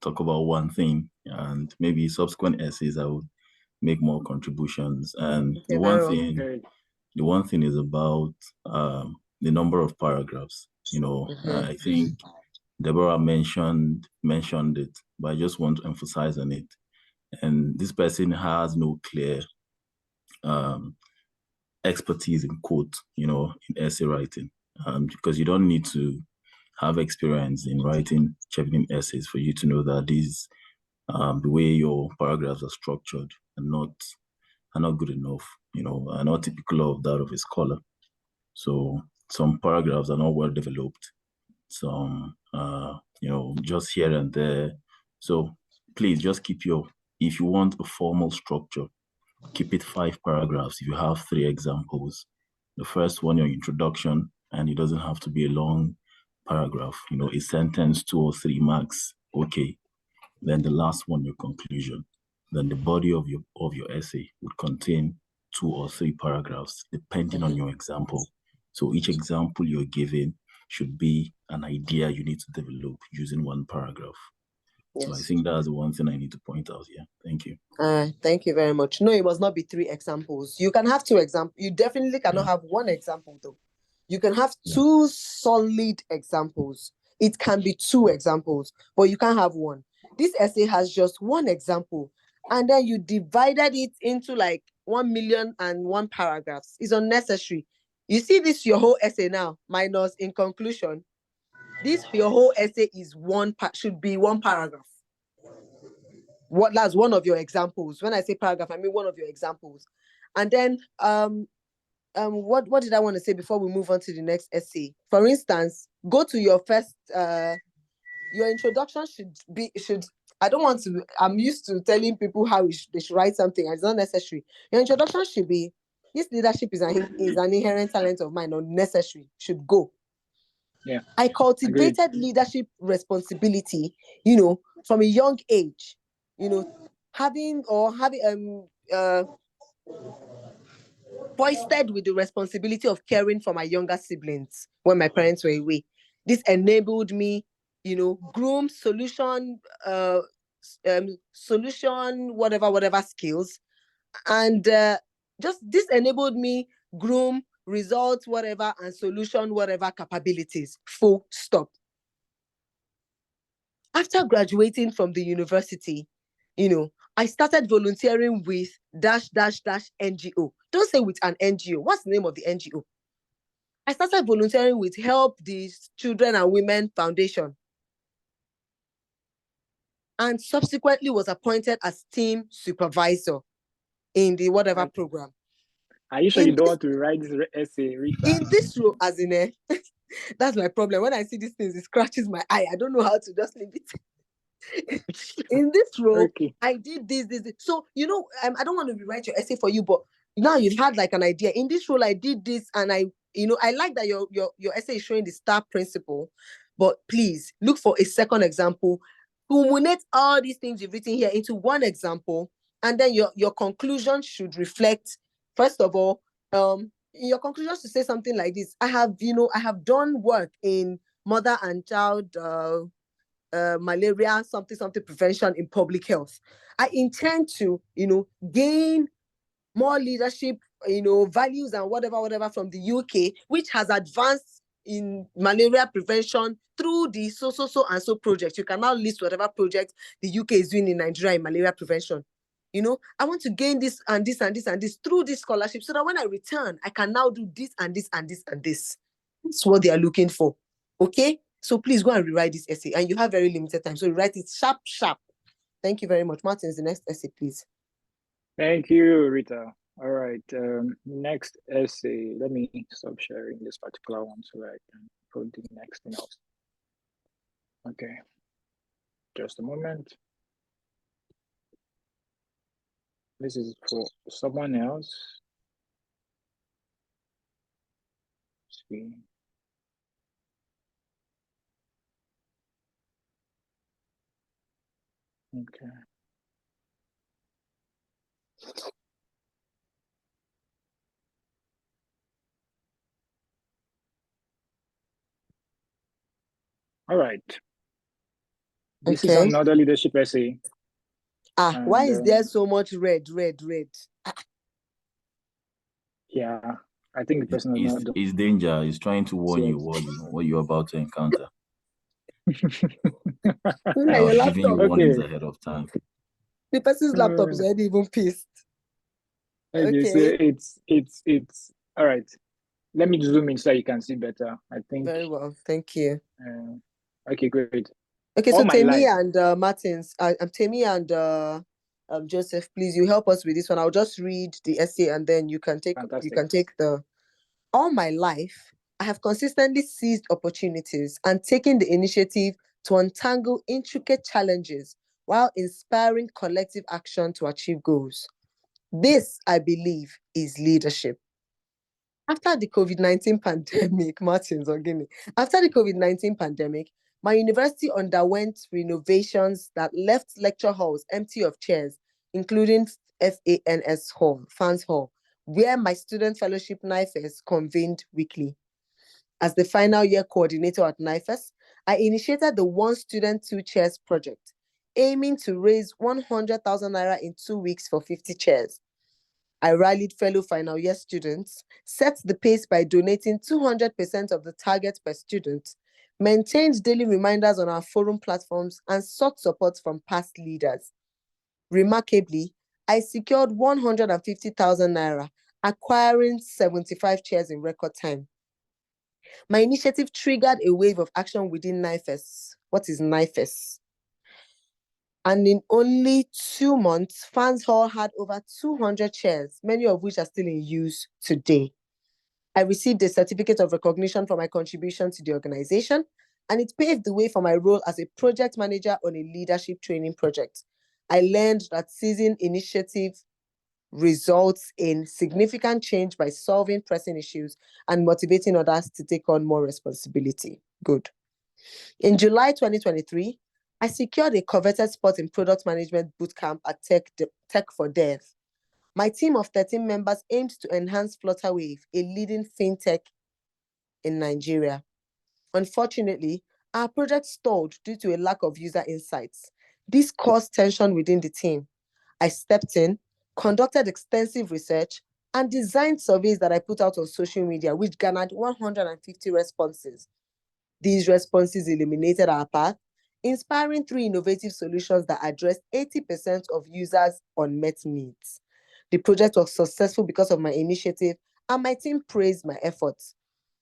talk about one thing, and maybe subsequent essays I will make more contributions. And the one thing is about the number of paragraphs. I think Deborah mentioned it, but I just want to emphasize on it. And this person has no clear expertise in quote, in essay writing, because you don't need to have experience in writing Chevening essays for you to know that these, the way your paragraphs are structured are not good enough, are not typical of that of a scholar. So some paragraphs are not well developed. Some, just here and there. So please just if you want a formal structure, keep it 5 paragraphs. If you have 3 examples, the first one, your introduction, and it doesn't have to be a long paragraph, a sentence, 2 or 3 max, okay. Then the last one, your conclusion. Then the body of your essay would contain 2 or 3 paragraphs, depending on your example. So each example you're giving should be an idea you need to develop using 1 paragraph. Yes. So I think that's the one thing I need to point out here. Thank you. Thank you very much. No, it must not be 3 examples. You can have 2 examples. You definitely cannot have 1 example though. You can have 2 solid examples. It can be 2 examples, but you can't have 1. This essay has just 1 example, and then you divided it into 1,000,001 paragraphs. It's unnecessary. You see this, your whole essay now, minus in conclusion. This, your whole essay is should be 1 paragraph. That's one of your examples. When I say paragraph, I mean one of your examples. And then what did I want to say before we move on to the next essay? For instance, go to your first your introduction should I don't want to, I'm used to telling people how they should write something, and it's not necessary. Your introduction should be, this leadership is an inherent talent of mine, unnecessary, should go. Yeah. I cultivated leadership responsibility, from a young age, having foisted with the responsibility of caring for my younger siblings when my parents were away. This enabled me, groom solution, whatever skills. And just this enabled me groom results, whatever, and solution, whatever capabilities, full stop. After graduating from the university, I started volunteering with --NGO. Don't say with an NGO. What's the name of the NGO? I started volunteering with Help the Children and Women Foundation, and subsequently was appointed as team supervisor in the whatever program. Are you sure you don't want to write this essay, Rita? In this role, as in that's my problem. When I see these things, it scratches my eye. I don't know how to just leave it. In this role, I did this. So, I don't want to rewrite your essay for you, but now you've had like an idea. In this role, I did this, and I like that your essay is showing the STAR principle, but please look for a second example. Culminate all these things you've written here into one example, and then your conclusion should reflect, first of all, your conclusion should say something like this. I have done work in mother and child malaria, something prevention in public health. I intend to, gain more leadership, values and whatever from the UK, which has advanced in malaria prevention through the so and so project. You can now list whatever project the UK is doing in Nigeria in malaria prevention. I want to gain this and this and this and this through this scholarship, so that when I return, I can now do this and this and this and this. That's what they are looking for. Okay? So please go and rewrite this essay, and you have very limited time. So write it sharp. Thank you very much. Martin, the next essay, please. Thank you, Rita. All right. Next essay. Let me stop sharing this particular one so I can put the next thing else. Okay. Just a moment. This is for someone else. Let's see. Okay. All right. This is another leadership essay. Why is there so much red? Yeah, I think the person is danger. He's trying to warn you what you're about to encounter. I was giving you warnings ahead of time. The person's laptop is already even pissed. Okay, so it's all right. Let me zoom in so you can see better. I think very well. Thank you. Okay, great. Okay, so Temi and Martins, Temi and Joseph, please, you help us with this one. I'll just read the essay and then you can take the. All my life, I have consistently seized opportunities and taken the initiative to untangle intricate challenges while inspiring collective action to achieve goals. This, I believe, is leadership. After the COVID-19 pandemic, after the COVID-19 pandemic, my university underwent renovations that left lecture halls empty of chairs, including FANS Hall, Fans Hall, where my student fellowship NIFES convened weekly. As the final year coordinator at NIFES, I initiated the One Student, Two Chairs project, aiming to raise 100,000 naira in 2 weeks for 50 chairs. I rallied fellow final year students, set the pace by donating 200% of the target per student, maintained daily reminders on our forum platforms, and sought support from past leaders. Remarkably, I secured 150,000 naira, acquiring 75 chairs in record time. My initiative triggered a wave of action within NIFES. What is NIFES? And in only 2 months, Fans Hall had over 200 chairs, many of which are still in use today. I received a certificate of recognition for my contribution to the organization and it paved the way for my role as a project manager on a leadership training project. I learned that seizing initiative results in significant change by solving pressing issues and motivating others to take on more responsibility. Good. In July 2023, I secured a coveted spot in product management bootcamp at Tech for Dev. My team of 13 members aimed to enhance Flutterwave, a leading fintech in Nigeria. Unfortunately, our project stalled due to a lack of user insights. This caused tension within the team. I stepped in, conducted extensive research, and designed surveys that I put out on social media, which garnered 150 responses. These responses illuminated our path, inspiring 3 innovative solutions that addressed 80% of users' unmet needs. The project was successful because of my initiative, and my team praised my efforts.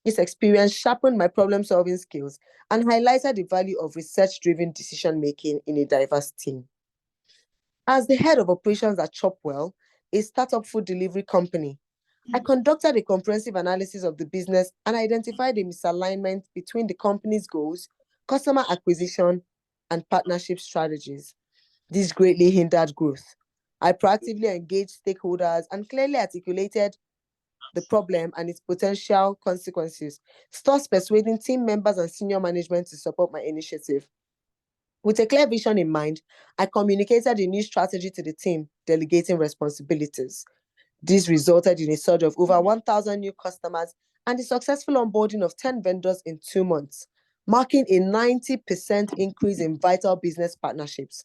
This experience sharpened my problem-solving skills and highlighted the value of research-driven decision-making in a diverse team. As the head of operations at Chopwell, a startup food delivery company, I conducted a comprehensive analysis of the business and identified a misalignment between the company's goals, customer acquisition, and partnership strategies. This greatly hindered growth. I proactively engaged stakeholders and clearly articulated the problem and its potential consequences, thus persuading team members and senior management to support my initiative. With a clear vision in mind, I communicated a new strategy to the team, delegating responsibilities. This resulted in a surge of over 1,000 new customers and the successful onboarding of 10 vendors in 2 months, marking a 90% increase in vital business partnerships,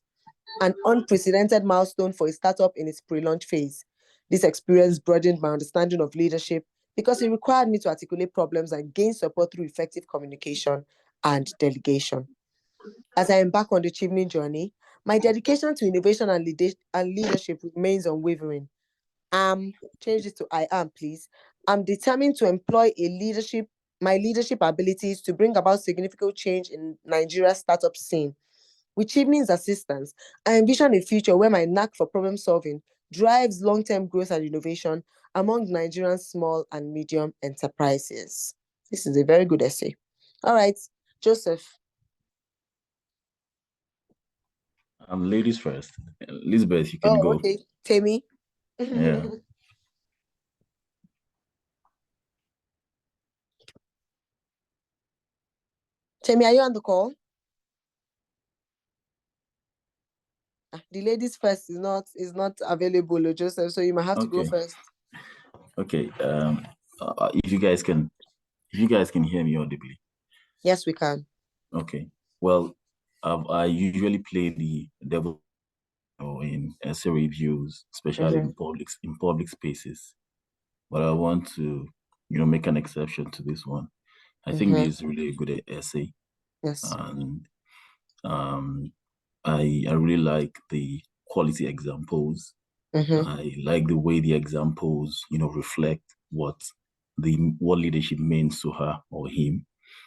an unprecedented milestone for a startup in its pre-launch phase. This experience broadened my understanding of leadership because it required me to articulate problems and gain support through effective communication and delegation. As I embark on the Chevening journey, my dedication to innovation and leadership remains unwavering. Change it to I am, please. I'm determined to employ my leadership abilities to bring about significant change in Nigeria's startup scene. With Chevening's assistance, I envision a future where my knack for problem solving drives long-term growth and innovation among Nigerian small and medium enterprises. This is a very good essay. All right, Joseph. Ladies first. Elizabeth, you can go. Okay. Temi. Yeah. Temi, are you on the call? The ladies first is not available, Joseph, so you might have to go first. Okay. If you guys can hear me audibly. Yes, we can. Okay. Well, I usually play the devil in essay reviews, especially in public spaces. But I want to, make an exception to this one. I think this is really a good essay. Yes. And I really like the quality examples. I like the way the examples, reflect what leadership means to her or him.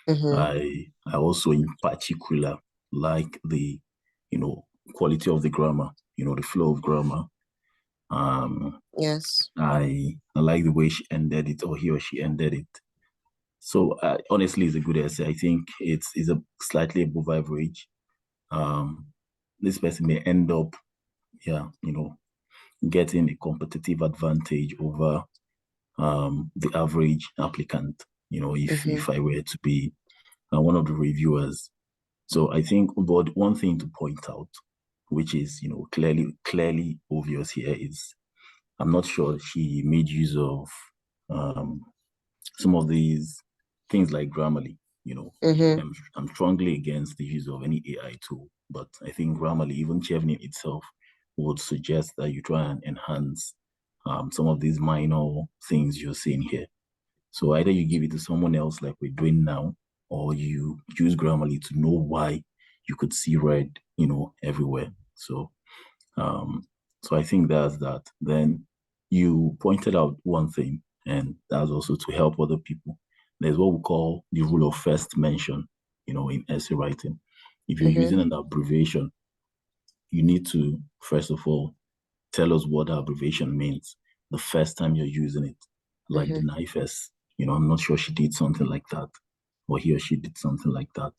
I also in particular like the, quality of the grammar, the flow of grammar. Yes. I like the way she ended it, or he or she ended it. So honestly, it's a good essay. I think it's a slightly above average. This person may end up, getting a competitive advantage over the average applicant, if I were to be one of the reviewers. So I think, but one thing to point out, which is, clearly obvious here, is I'm not sure she made use of some of these things like Grammarly. I'm strongly against the use of any AI tool, but I think Grammarly, even Chevening itself, would suggest that you try and enhance some of these minor things you're seeing here. So either you give it to someone else like we're doing now, or you use Grammarly to know why you could see red, everywhere. So, so I think that's that. Then you pointed out one thing, and that's also to help other people. There's what we call the rule of first mention, in essay writing. If you're using an abbreviation, you need to, first of all, tell us what the abbreviation means the first time you're using it. Like the NIFES, I'm not sure she did something like that, or he or she did something like that.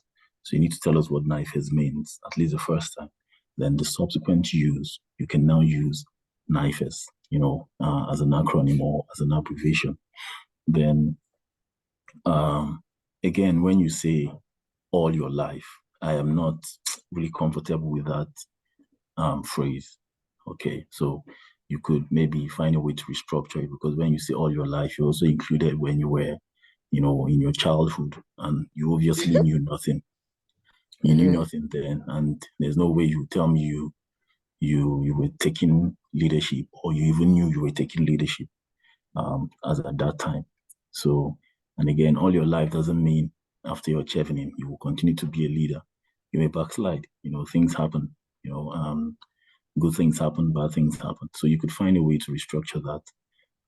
So you need to tell us what NIFES means, at least the first time. Then the subsequent use, you can now use NIFES, as an acronym or as an abbreviation. Then, again, when you say all your life, I am not really comfortable with that phrase. Okay, so you could maybe find a way to restructure it, because when you say all your life, you also included when you were, in your childhood, and you obviously knew nothing. You knew nothing then, and there's no way you tell me you were taking leadership, or you even knew you were taking leadership as at that time. So, and again, all your life doesn't mean after your Chevening you will continue to be a leader. You may backslide. Things happen. Good things happen, bad things happen. So you could find a way to restructure that.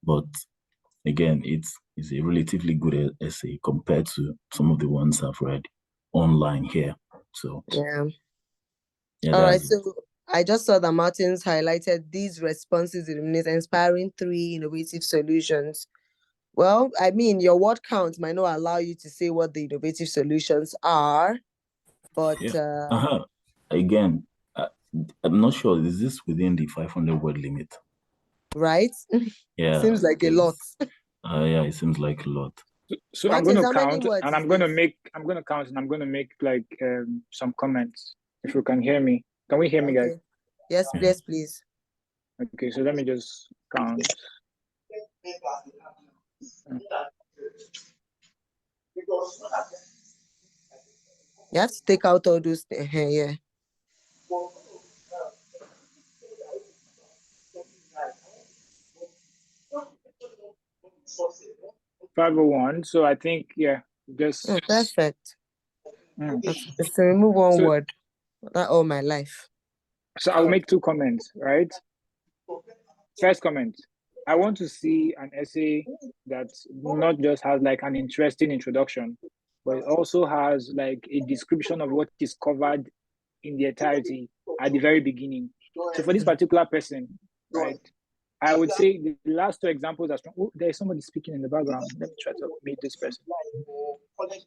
But again, it's a relatively good essay compared to some of the ones I've read online here. So yeah. Yeah, All right. So I just saw that Martin's highlighted these responses illuminate inspiring 3 innovative solutions. Well, I mean, your word count might not allow you to say what the innovative solutions are, but again, I'm not sure. Is this within the 500 word limit? Right? Yeah. Seems like a lot. Yeah, it seems like a lot. So I'm going to count, and I'm going to count, and I'm going to make like some comments. If you can hear me, can we hear me, guys? Yes, yes, please. Okay, so let me just count. You have to take out all those things. Yeah. $501. So I think just perfect. Just to remove one word. Not all my life. So I'll make 2 comments, right? First comment, I want to see an essay that not just has like an interesting introduction, but it also has like a description of what is covered in the entirety at the very beginning. So for this particular person, right, I would say the last 2 examples are strong. Oh, there's somebody speaking in the background. Let me try to meet this person. Is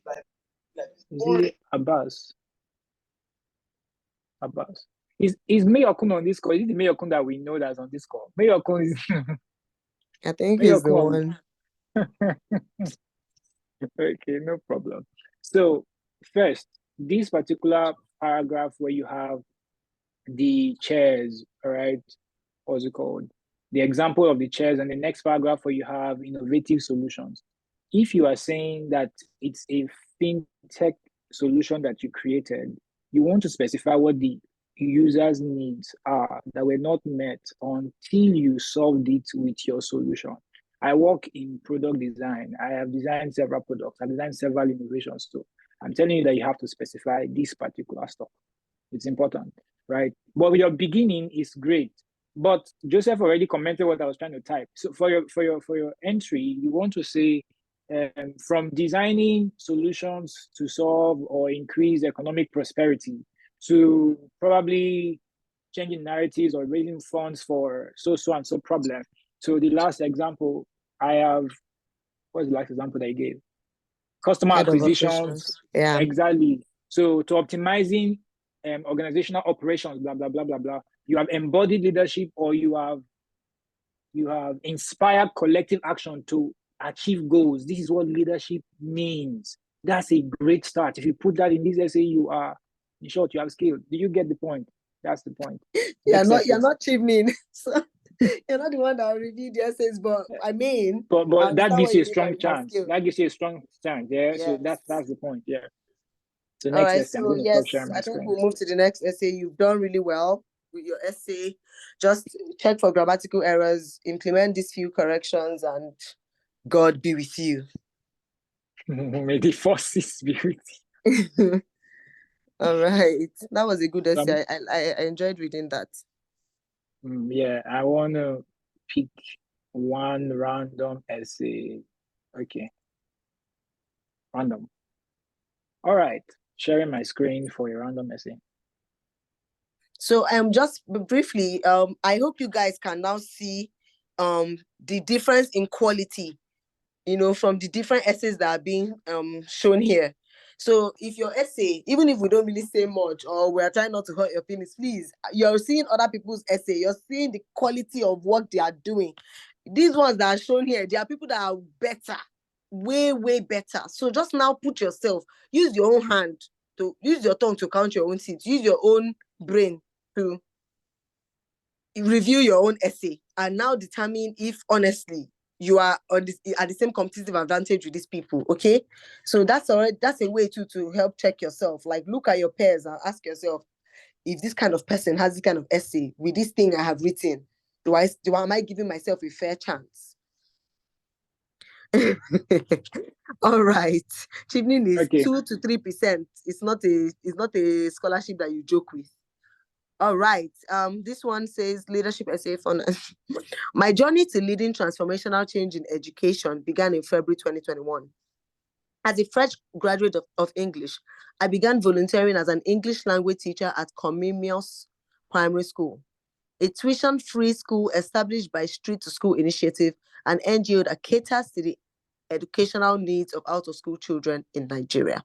it Abbas? Abbas. Is Mayokun on this call? Is it the Mayokun that we know that's on this call? Mayokun is I think he's the one. Okay, no problem. So first, this particular paragraph where you have the chairs, all right, what's it called? The example of the chairs, and the next paragraph where you have innovative solutions. If you are saying that it's a fintech solution that you created, you want to specify what the user's needs are that were not met until you solved it with your solution. I work in product design. I have designed several products. I've designed several innovations too. I'm telling you that you have to specify this particular stuff. It's important, right? But your beginning is great. But Joseph already commented what I was trying to type. So for your entry, you want to say from designing solutions to solve or increase economic prosperity to probably changing narratives or raising funds for so and so problem. So the last example I have, what's the last example that I gave? Customer acquisitions. Yeah. Exactly. So to optimizing organizational operations, blah, blah, blah, blah, blah. You have embodied leadership, or you have inspired collective action to achieve goals. This is what leadership means. That's a great start. If you put that in this essay, you are, in short, you have skill. Do you get the point? That's the point. You're not Chevening. So you're not the one that reviewed the essays, but I mean, but that gives you a strong chance. That gives you a strong chance. Yeah. Yes. So that's the point. Yeah. So All next right. essay, So yes, I think we'll move to the next essay. You've done really well with your essay. Just check for grammatical errors, implement these few corrections, and God be with you. May the forces be with you. All right. That was a good essay. I enjoyed reading that. Yeah, I want to pick one random essay. Okay. Random. All right. Sharing my screen for a random essay. So just briefly, I hope you guys can now see the difference in quality, from the different essays that are being shown here. So if your essay, even if we don't really say much or we are trying not to hurt your feelings, please, you're seeing other people's essay, you're seeing the quality of work they are doing. These ones that are shown here, there are people that are better, way, way better. So just now put yourself, use your own hand to use your tongue to count your own seeds, use your own brain to review your own essay and now determine if honestly you are at the same competitive advantage with these people. Okay, so that's a way to help check yourself. Like, look at your peers and ask yourself, if this kind of person has this kind of essay with this thing I have written, am I giving myself a fair chance? All right, Chevening is 2 to 3%. It's not a scholarship that you joke with. All right. This one says leadership essay for my journey to leading transformational change in education began in February 2021. As a fresh graduate of English, I began volunteering as an English language teacher at Comenius Primary School, a tuition-free school established by Street to School Initiative, an NGO that caters to the educational needs of out-of-school children in Nigeria.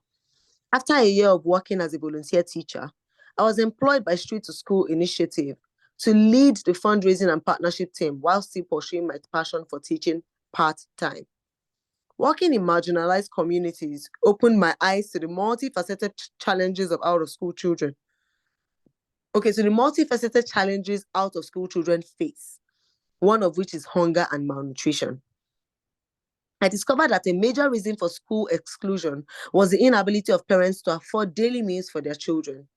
After a year of working as a volunteer teacher, I was employed by Street to School Initiative to lead the fundraising and partnership team while still pursuing my passion for teaching part-time. Working in marginalized communities opened my eyes to the multifaceted challenges of out-of-school children. Okay, so the multifaceted challenges out-of-school children face, one of which is hunger and malnutrition. I discovered that a major reason for school exclusion was the inability of parents to afford daily meals for their children.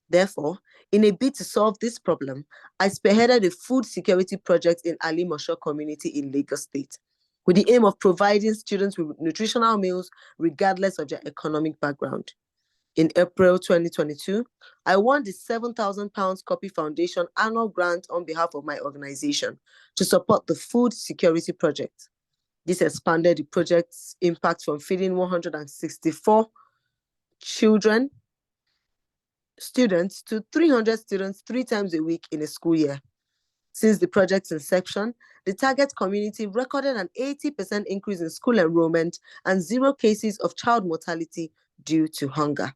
Therefore, in a bid to solve this problem, I spearheaded a food security project in Alimosho community in Lagos State, with the aim of providing students with nutritional meals regardless of their economic background. In April 2022, I won the £7,000 Copy Foundation annual grant on behalf of my organization to support the food security project. This expanded the project's impact from feeding 164 students to 300 students 3 times a week in a school year. Since the project's inception, the target community recorded an 80% increase in school enrollment and 0 cases of child mortality due to hunger.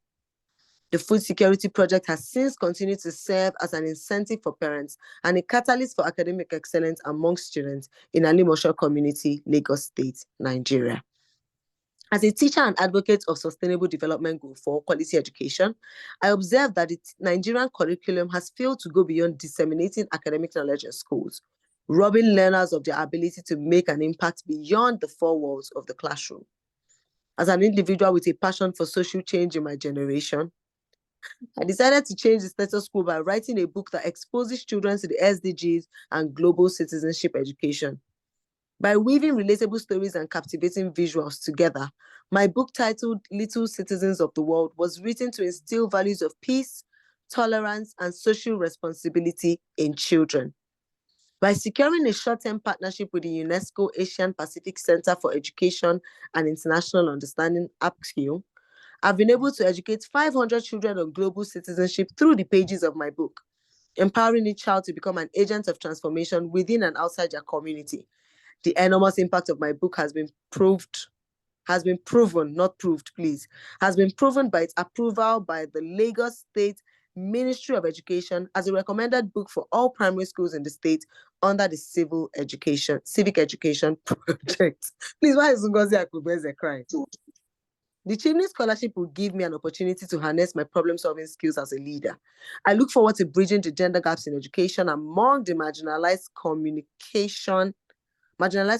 The food security project has since continued to serve as an incentive for parents and a catalyst for academic excellence among students in Alimosho community, Lagos State, Nigeria. As a teacher and advocate of sustainable development goal for quality education, I observed that the Nigerian curriculum has failed to go beyond disseminating academic knowledge in schools, robbing learners of their ability to make an impact beyond the 4 walls of the classroom. As an individual with a passion for social change in my generation, I decided to change the status quo by writing a book that exposes children to the SDGs and global citizenship education. By weaving relatable stories and captivating visuals together, my book titled Little Citizens of the World was written to instill values of peace, tolerance, and social responsibility in children. By securing a short-term partnership with the UNESCO Asian Pacific Center for Education and International Understanding, APSCU, I've been able to educate 500 children on global citizenship through the pages of my book, empowering each child to become an agent of transformation within and outside their community. The enormous impact of my book has been proven by its approval by the Lagos State Ministry of Education as a recommended book for all primary schools in the state under the civic education project. Please, why is Ngozi Akubeze crying? The Chevening Scholarship will give me an opportunity to harness my problem-solving skills as a leader. I look forward to bridging the gender gaps in education among the marginalized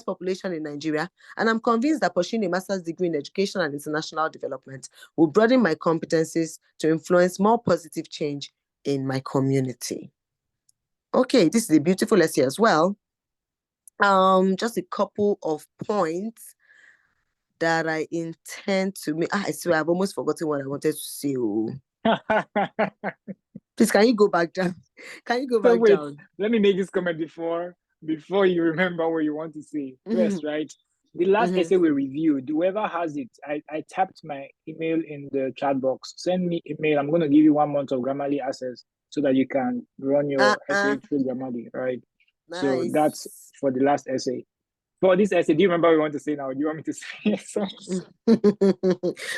population in Nigeria, and I'm convinced that pursuing a master's degree in education and international development will broaden my competencies to influence more positive change in my community. Okay, this is a beautiful essay as well. Just a couple of points that I intend to make. I swear, I've almost forgotten what I wanted to say. Please, can you go back down? Can you go back down? Let me make this comment before you remember what you want to say. First, right? The last essay we reviewed, whoever has it, I tapped my email in the chat box. Send me email. I'm going to give you 1 month of Grammarly access so that you can run your essay through Grammarly, right? Nice. So that's for the last essay. For this essay, do you remember what you want to say now? Do you want me to say something?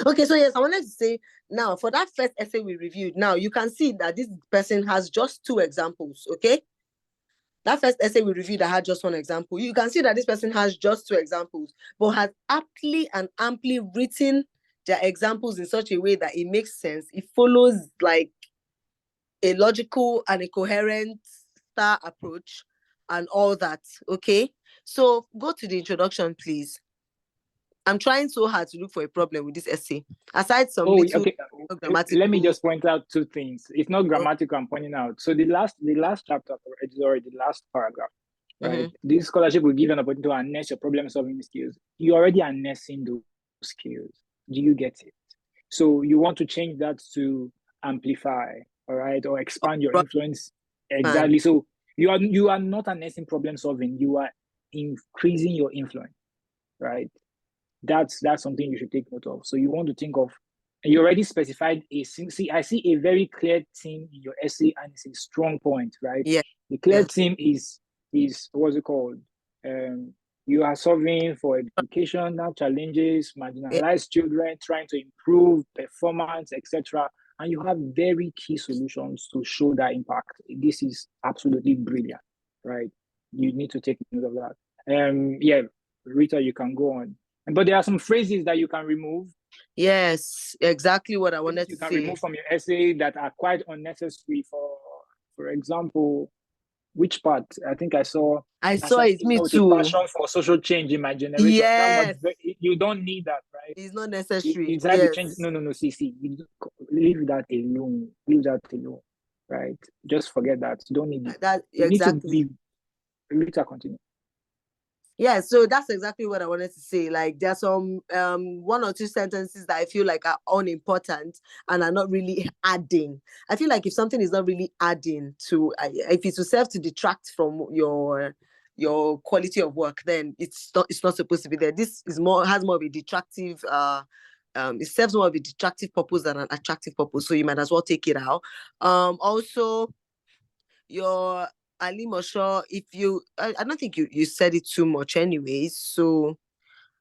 Okay, so yes, I wanted to say now for that first essay we reviewed, now you can see that this person has just 2 examples, okay? That first essay we reviewed that had just 1 example. You can see that this person has just 2 examples, but has aptly and amply written their examples in such a way that it makes sense. It follows like a logical and a coherent star approach and all that, okay? So go to the introduction, please. I'm trying so hard to look for a problem with this essay. Aside some little okay. grammatical. Let me just point out 2 things. It's not grammatical I'm pointing out. So the last chapter, sorry, the last paragraph, right? This scholarship will give you an opportunity to harness your problem-solving skills. You're already harnessing those skills. Do you get it? So you want to change that to amplify, all right, or expand your influence. Exactly. So you are not harnessing problem-solving. You are increasing your influence, right? That's something you should take note of. So you want to think of, you already specified I see a very clear theme in your essay, and it's a strong point, right? Yeah. The clear theme is what's it called? You are solving for educational challenges, marginalized children, trying to improve performance, etc. And you have very key solutions to show that impact. This is absolutely brilliant, right? You need to take note of that. Yeah, Rita, you can go on. But there are some phrases that you can remove. Yes, exactly what I wanted to say. You can remove from your essay that are quite unnecessary. For example, which part? I think I saw it, me too. Passion for social change in my generation. Yes. You don't need that, right? It's not necessary. It's to change. No. See, leave that alone. Leave that alone, right? Just forget that. You don't need it. That you exactly. Need to be. Rita, continue. Yeah, so that's exactly what I wanted to say. Like, there's some 1 or 2 sentences that I feel like are unimportant and are not really adding. I feel like if something is not really adding to, if it will serve to detract from your quality of work, then it's not supposed to be there. This is has more of a detractive it serves more of a detractive purpose than an attractive purpose, so you might as well take it out. Also, your Ali Mosho, I don't think you said it too much anyway, so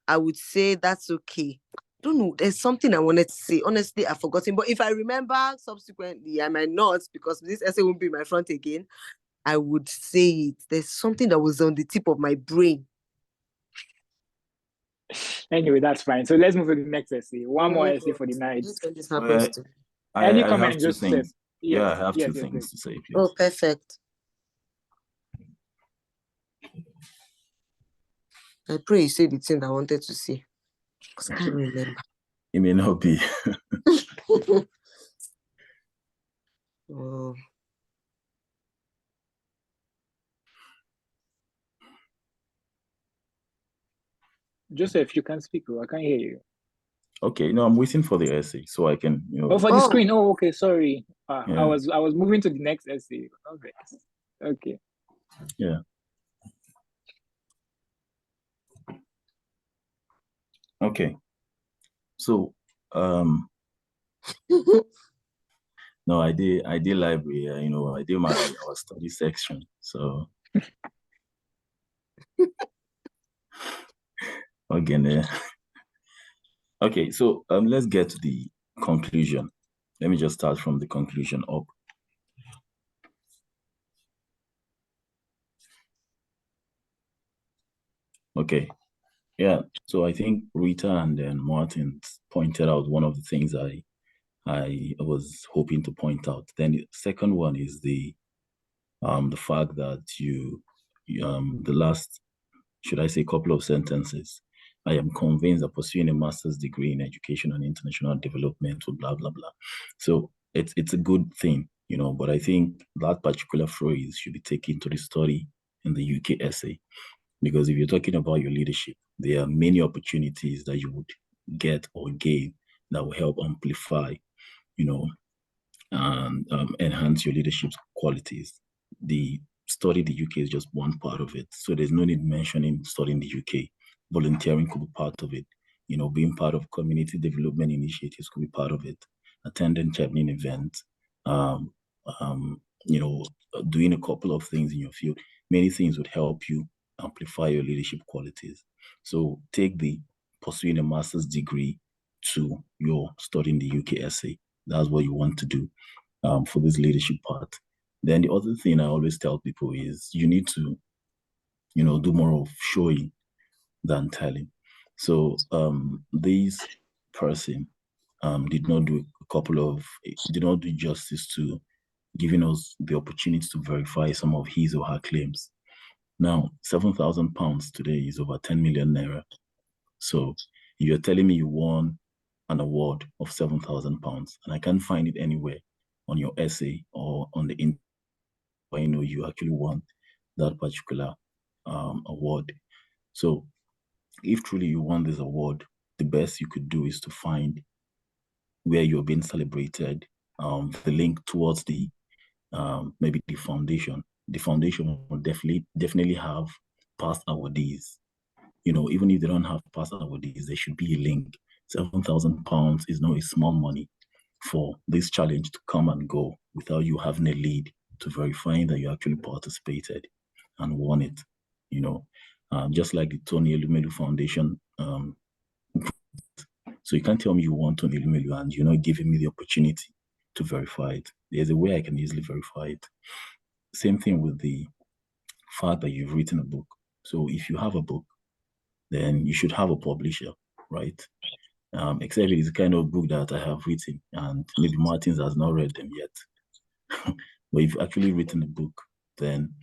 I would say that's okay. I don't know, there's something I wanted to say. Honestly, I've forgotten, but if I remember subsequently, I might not, because this essay won't be in my front again. I would say it. There's something that was on the tip of my brain. Anyway, that's fine. So let's move to the next essay. One more essay for the night. Any comment, Joseph? Yeah, I have 2 things to say, please. Oh, perfect. I pray you say the thing I wanted to say, because I can't remember. It may not be. Oh. Joseph, you can speak. I can't hear you. Okay, no, I'm waiting for the essay so I can, Oh, for the screen. Oh, okay, sorry. Yeah. I was moving to the next essay. Okay. Yeah. Okay. So, no, I did library. I did our study section. So, again, okay. So, let's get to the conclusion. Let me just start from the conclusion up. Okay. Yeah. So I think Rita and then Martin pointed out one of the things I was hoping to point out. Then the second one is the fact that the last, should I say, couple of sentences, I am convinced that pursuing a master's degree in education and international development will blah blah blah. So it's a good thing, but I think that particular phrase should be taken to the study in the UK essay, because if you're talking about your leadership, there are many opportunities that you would get or gain that will help amplify, and enhance your leadership qualities. The study the UK is just one part of it. So there's no need mentioning studying the UK. Volunteering could be part of it. Being part of community development initiatives could be part of it. Attending Chevening events, doing a couple of things in your field. Many things would help you amplify your leadership qualities. So take the pursuing a master's degree to your studying the UKSA. That's what you want to do for this leadership part. Then the other thing I always tell people is you need to, do more of showing than telling. So this person did not do justice to giving us the opportunity to verify some of his or her claims. Now, £7,000 today is over 10 million naira. So if you're telling me you won an award of £7,000 and I can't find it anywhere on your essay or on the internet, you actually won that particular award. So if truly you won this award, the best you could do is to find where you're being celebrated, the link towards the maybe the foundation. The foundation will definitely have past awardees. Even if they don't have past awardees, there should be a link. £7,000 is not a small money for this challenge to come and go without you having a lead to verifying that you actually participated and won it. Just like the Tony Elumelu Foundation. So you can't tell me you want Tony Elumelu and you're not giving me the opportunity to verify it. There's a way I can easily verify it. Same thing with the fact that you've written a book. So if you have a book, then you should have a publisher, right? Except it is the kind of book that I have written and maybe Martins has not read them yet. But if you've actually written a book, then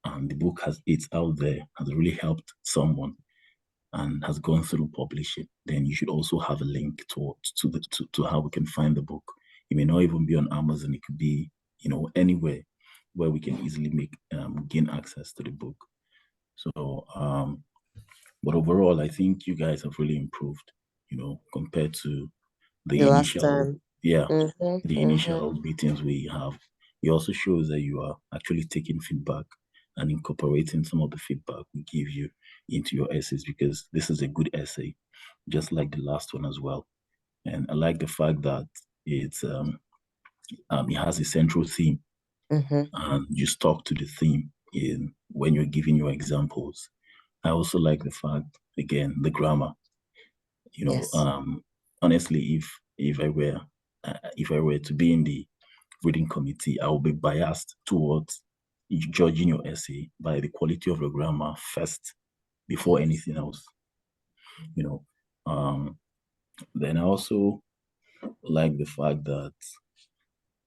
and the book it's out there, has really helped someone and has gone through publishing, then you should also have a link to how we can find the book. It may not even be on Amazon. It could be, anywhere where we can easily gain access to the book. So, but overall, I think you guys have really improved, compared to the initial, the initial meetings we have. It also shows that you are actually taking feedback and incorporating some of the feedback we give you into your essays, because this is a good essay, just like the last one as well. And I like the fact that it has a central theme, and you stuck to the theme when you're giving your examples. I also like the fact, again, the grammar. Honestly, if I were to be in the reading committee, I would be biased towards judging your essay by the quality of your grammar first, before anything else. Then I also like the fact that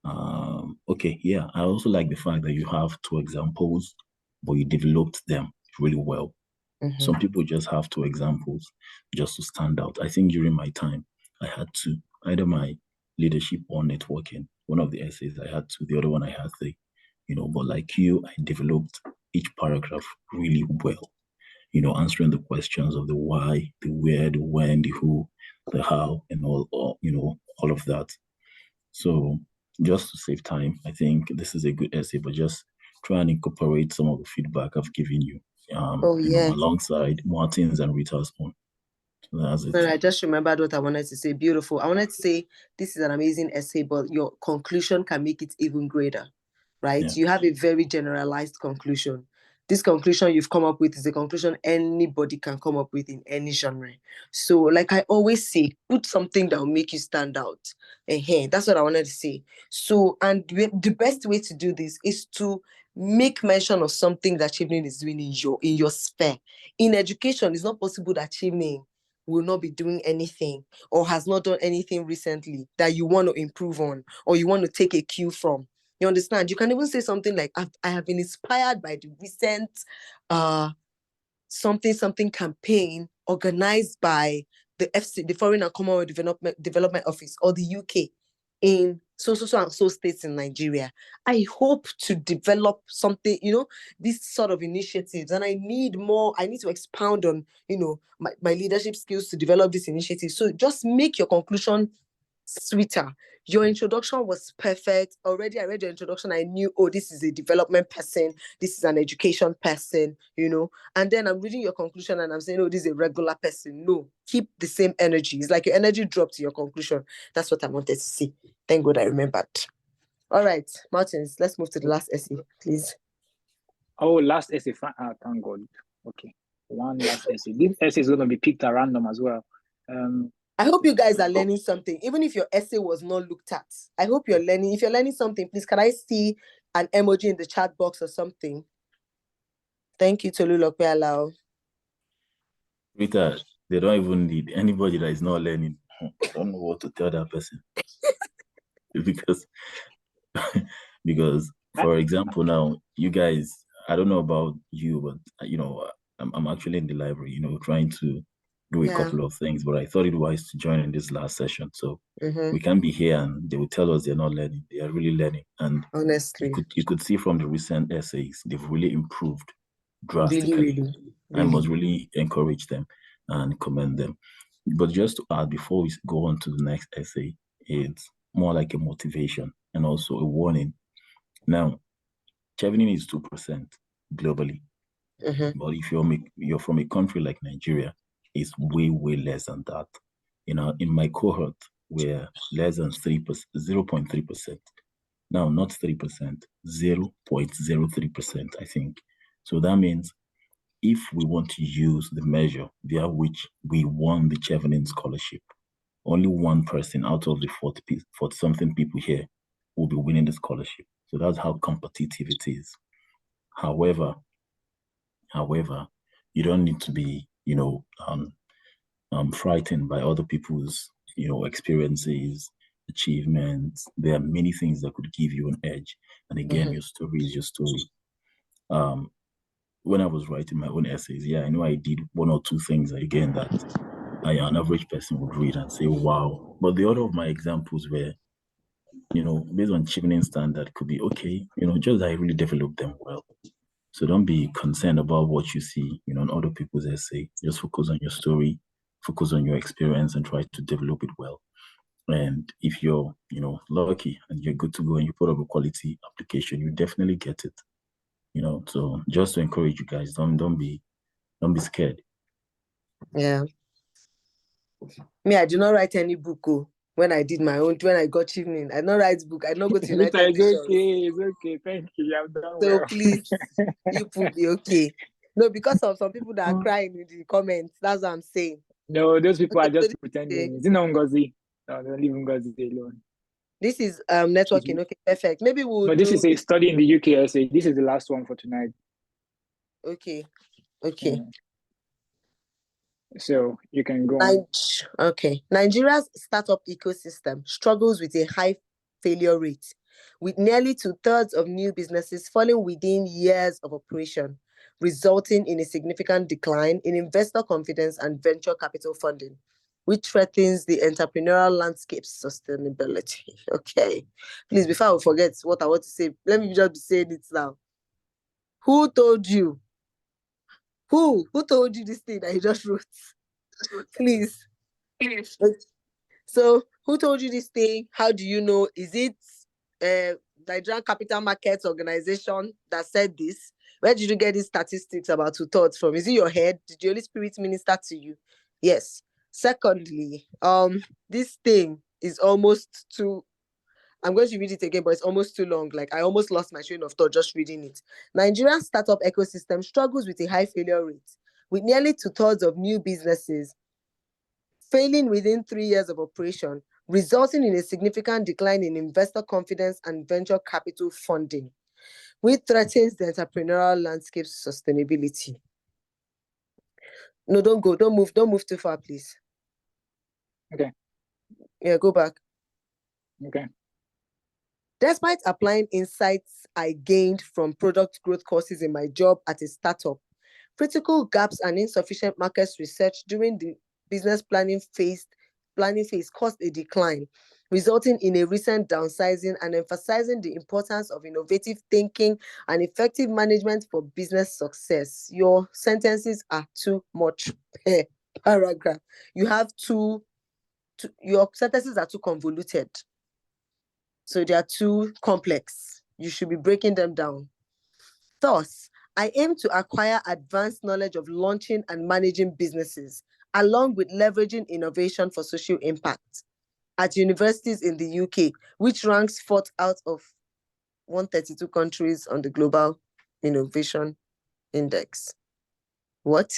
I also like the fact that you have 2 examples, but you developed them really well. Some people just have 2 examples just to stand out. I think during my time, I had 2, either my leadership or networking. One of the essays I had 2, the other one I had 3. But like you, I developed each paragraph really well. Answering the questions of the why, the where, the when, the who, the how, and all of that. So just to save time, I think this is a good essay, but just try and incorporate some of the feedback I've given you, alongside Martin's and Rita's own. So that's it. I just remembered what I wanted to say. Beautiful. I wanted to say this is an amazing essay, but your conclusion can make it even greater, right? Yeah. You have a very generalized conclusion. This conclusion you've come up with is a conclusion anybody can come up with in any genre. So like I always say, put something that will make you stand out. That's what I wanted to say. So, and the best way to do this is to make mention of something that Chevening is doing in your sphere. In education, it's not possible that Chevening will not be doing anything or has not done anything recently that you want to improve on or you want to take a cue from. You understand? You can even say something like, I have been inspired by the recent something campaign organized by the FC, the Foreign and Commonwealth Development Office, or the UK in so and so states in Nigeria. I hope to develop something, this sort of initiatives, and I need to expound on, my leadership skills to develop this initiative. So just make your conclusion sweeter. Your introduction was perfect. Already, I read your introduction. I knew, this is a development person. This is an education person, And then I'm reading your conclusion and I'm saying, this is a regular person. No, keep the same energy. It's like your energy dropped to your conclusion. That's what I wanted to see. Thank God I remembered. All right, Martins, let's move to the last essay, please. Oh, last essay. Thank God. Okay, one last essay. This essay is going to be picked at random as well. I hope you guys are learning something, even if your essay was not looked at. I hope you're learning. If you're learning something, please, can I see an emoji in the chat box or something? Thank you, Tolu Lokpealao. Rita, they don't even need anybody that is not learning. I don't know what to tell that person. because for example, now you guys, I don't know about you, but I'm actually in the library, trying to do a couple of things, but I thought it wise to join in this last session. So we can't be here and they will tell us they're not learning. They are really learning. And honestly, you could see from the recent essays, they've really improved drastically. Really. I must really encourage them and commend them. But just to add, before we go on to the next essay, it's more like a motivation and also a warning. Now, Chevening is 2% globally. But if you're from a country like Nigeria, it's way, way less than that. In my cohort, we're less than 0.3%. Now, not 3%, 0.03%, I think. So that means if we want to use the measure via which we won the Chevening scholarship, only one person out of the 40 something people here will be winning the scholarship. So that's how competitive it is. However, you don't need to be, frightened by other people's, experiences, achievements. There are many things that could give you an edge. And again, your story is your story. When I was writing my own essays, I know I did one or two things again that an average person would read and say, wow. But the other of my examples were, based on Chevening standard, could be okay, just I really developed them well. So don't be concerned about what you see, in other people's essay. Just focus on your story, focus on your experience, and try to develop it well. And if you're, lucky and you're good to go and you put up a quality application, you definitely get it. So just to encourage you guys, don't be scared. Yeah. Me, I do not write any book. When I did my own, when I got Chevening, I don't write book. I don't go to United Nations. It's okay. Thank you. I've done so well. Please, you will be okay. No, because of some people that are crying in the comments. That's what I'm saying. No, those people Okay, are just pretending. Is it not Ngozi? No, don't leave Ngozi alone. This is networking. Okay, perfect. Maybe we'll this is a study in the UK essay. This is the last one for tonight. Okay. So you can go on. Okay. Nigeria's startup ecosystem struggles with a high failure rate, with nearly 2/3 of new businesses falling within years of operation, resulting in a significant decline in investor confidence and venture capital funding, which threatens the entrepreneurial landscape's sustainability. Okay. Please, before I forget what I want to say, let me just be saying it now. Who told you? Who told you this thing that you just wrote? Please. So, who told you this thing? How do you know? Is it Nigerian Capital Markets Organization that said this? Where did you get these statistics about 2/3 from? Is it your head? Did the Holy Spirit minister to you? Yes. Secondly, this thing is almost too. I'm going to read it again, but it's almost too long. Like, I almost lost my train of thought just reading it. Nigeria's startup ecosystem struggles with a high failure rate, with nearly 2/3 of new businesses failing within 3 years of operation, resulting in a significant decline in investor confidence and venture capital funding, which threatens the entrepreneurial landscape's sustainability. No, don't move too far, please. Okay. Yeah, go back. Okay. Despite applying insights I gained from product growth courses in my job at a startup, critical gaps and insufficient market research during the business planning phase caused a decline, resulting in a recent downsizing and emphasizing the importance of innovative thinking and effective management for business success. Your sentences are too much per paragraph. Your sentences are too convoluted. So they are too complex. You should be breaking them down. Thus, I aim to acquire advanced knowledge of launching and managing businesses, along with leveraging innovation for social impact at universities in the UK, which ranks 4th out of 132 countries on the global Innovation Index. What?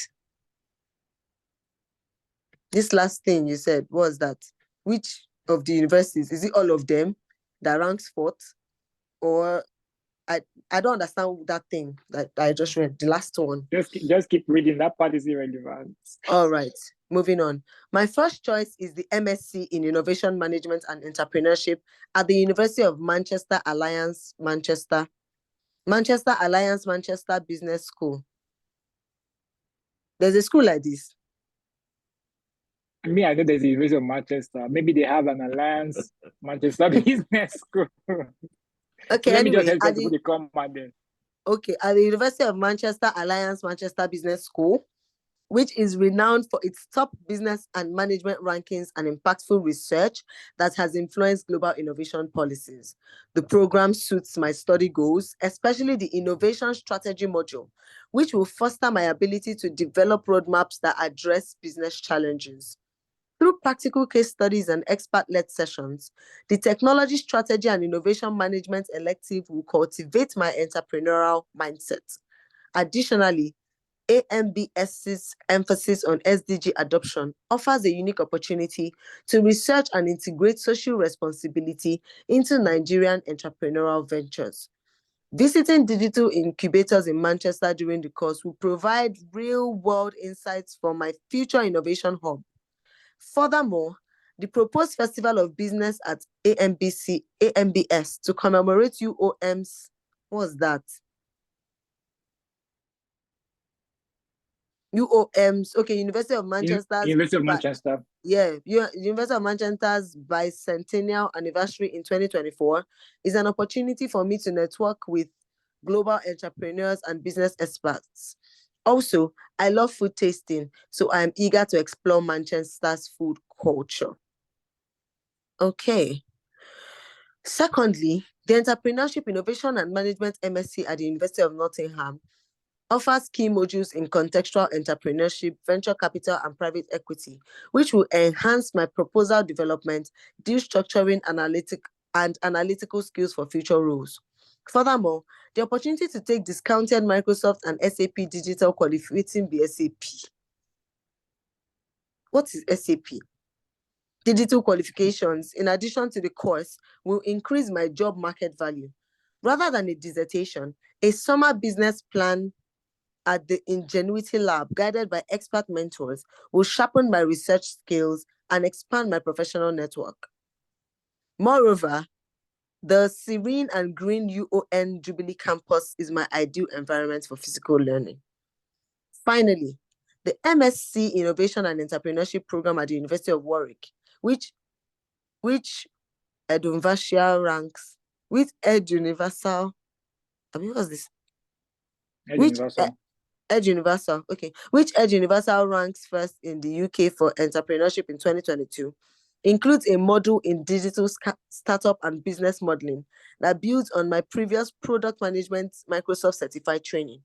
This last thing you said, what was that? Which of the universities? Is it all of them that ranks fourth? Or I don't understand that thing that I just read, the last one. Just keep reading. That part is irrelevant. All right, moving on. My first choice is the MSc in Innovation Management and Entrepreneurship at the University of Manchester Alliance, Manchester Alliance, Manchester Business School. There's a school like this. I mean, I know there's the University of Manchester. Maybe they have an Alliance Manchester Business School. Okay, Let me anyway, just help you put the comment then. Okay, at the University of Manchester Alliance Manchester Business School, which is renowned for its top business and management rankings and impactful research that has influenced global innovation policies. The program suits my study goals, especially the innovation strategy module, which will foster my ability to develop roadmaps that address business challenges. Through practical case studies and expert-led sessions, the Technology Strategy and Innovation Management elective will cultivate my entrepreneurial mindset. Additionally, AMBS's emphasis on SDG adoption offers a unique opportunity to research and integrate social responsibility into Nigerian entrepreneurial ventures. Visiting digital incubators in Manchester during the course will provide real-world insights for my future innovation hub. Furthermore, the proposed Festival of Business at AMBS to commemorate UOM's, what's that? UOM's, okay, University of Manchester's. University of Manchester. Yeah, University of Manchester's bicentennial anniversary in 2024 is an opportunity for me to network with global entrepreneurs and business experts. Also, I love food tasting, so I am eager to explore Manchester's food culture. Okay. Secondly, the Entrepreneurship, Innovation and Management MSc at the University of Nottingham offers key modules in contextual entrepreneurship, venture capital, and private equity, which will enhance my proposal development, deal structuring, analytical skills for future roles. Furthermore, the opportunity to take discounted Microsoft and SAP digital qualificating BSAP. What is SAP? Digital qualifications, in addition to the course, will increase my job market value. Rather than a dissertation, a summer business plan at the Ingenuity Lab, guided by expert mentors, will sharpen my research skills and expand my professional network. Moreover, the serene and green UON Jubilee campus is my ideal environment for physical learning. Finally, the MSc Innovation and Entrepreneurship program at the University of Warwick, which Eduniversal ranks, with Eduniversal, I mean, what's this? Eduniversal, okay. Which Eduniversal ranks first in the UK for entrepreneurship in 2022, includes a module in digital startup and business modeling that builds on my previous product management Microsoft certified training.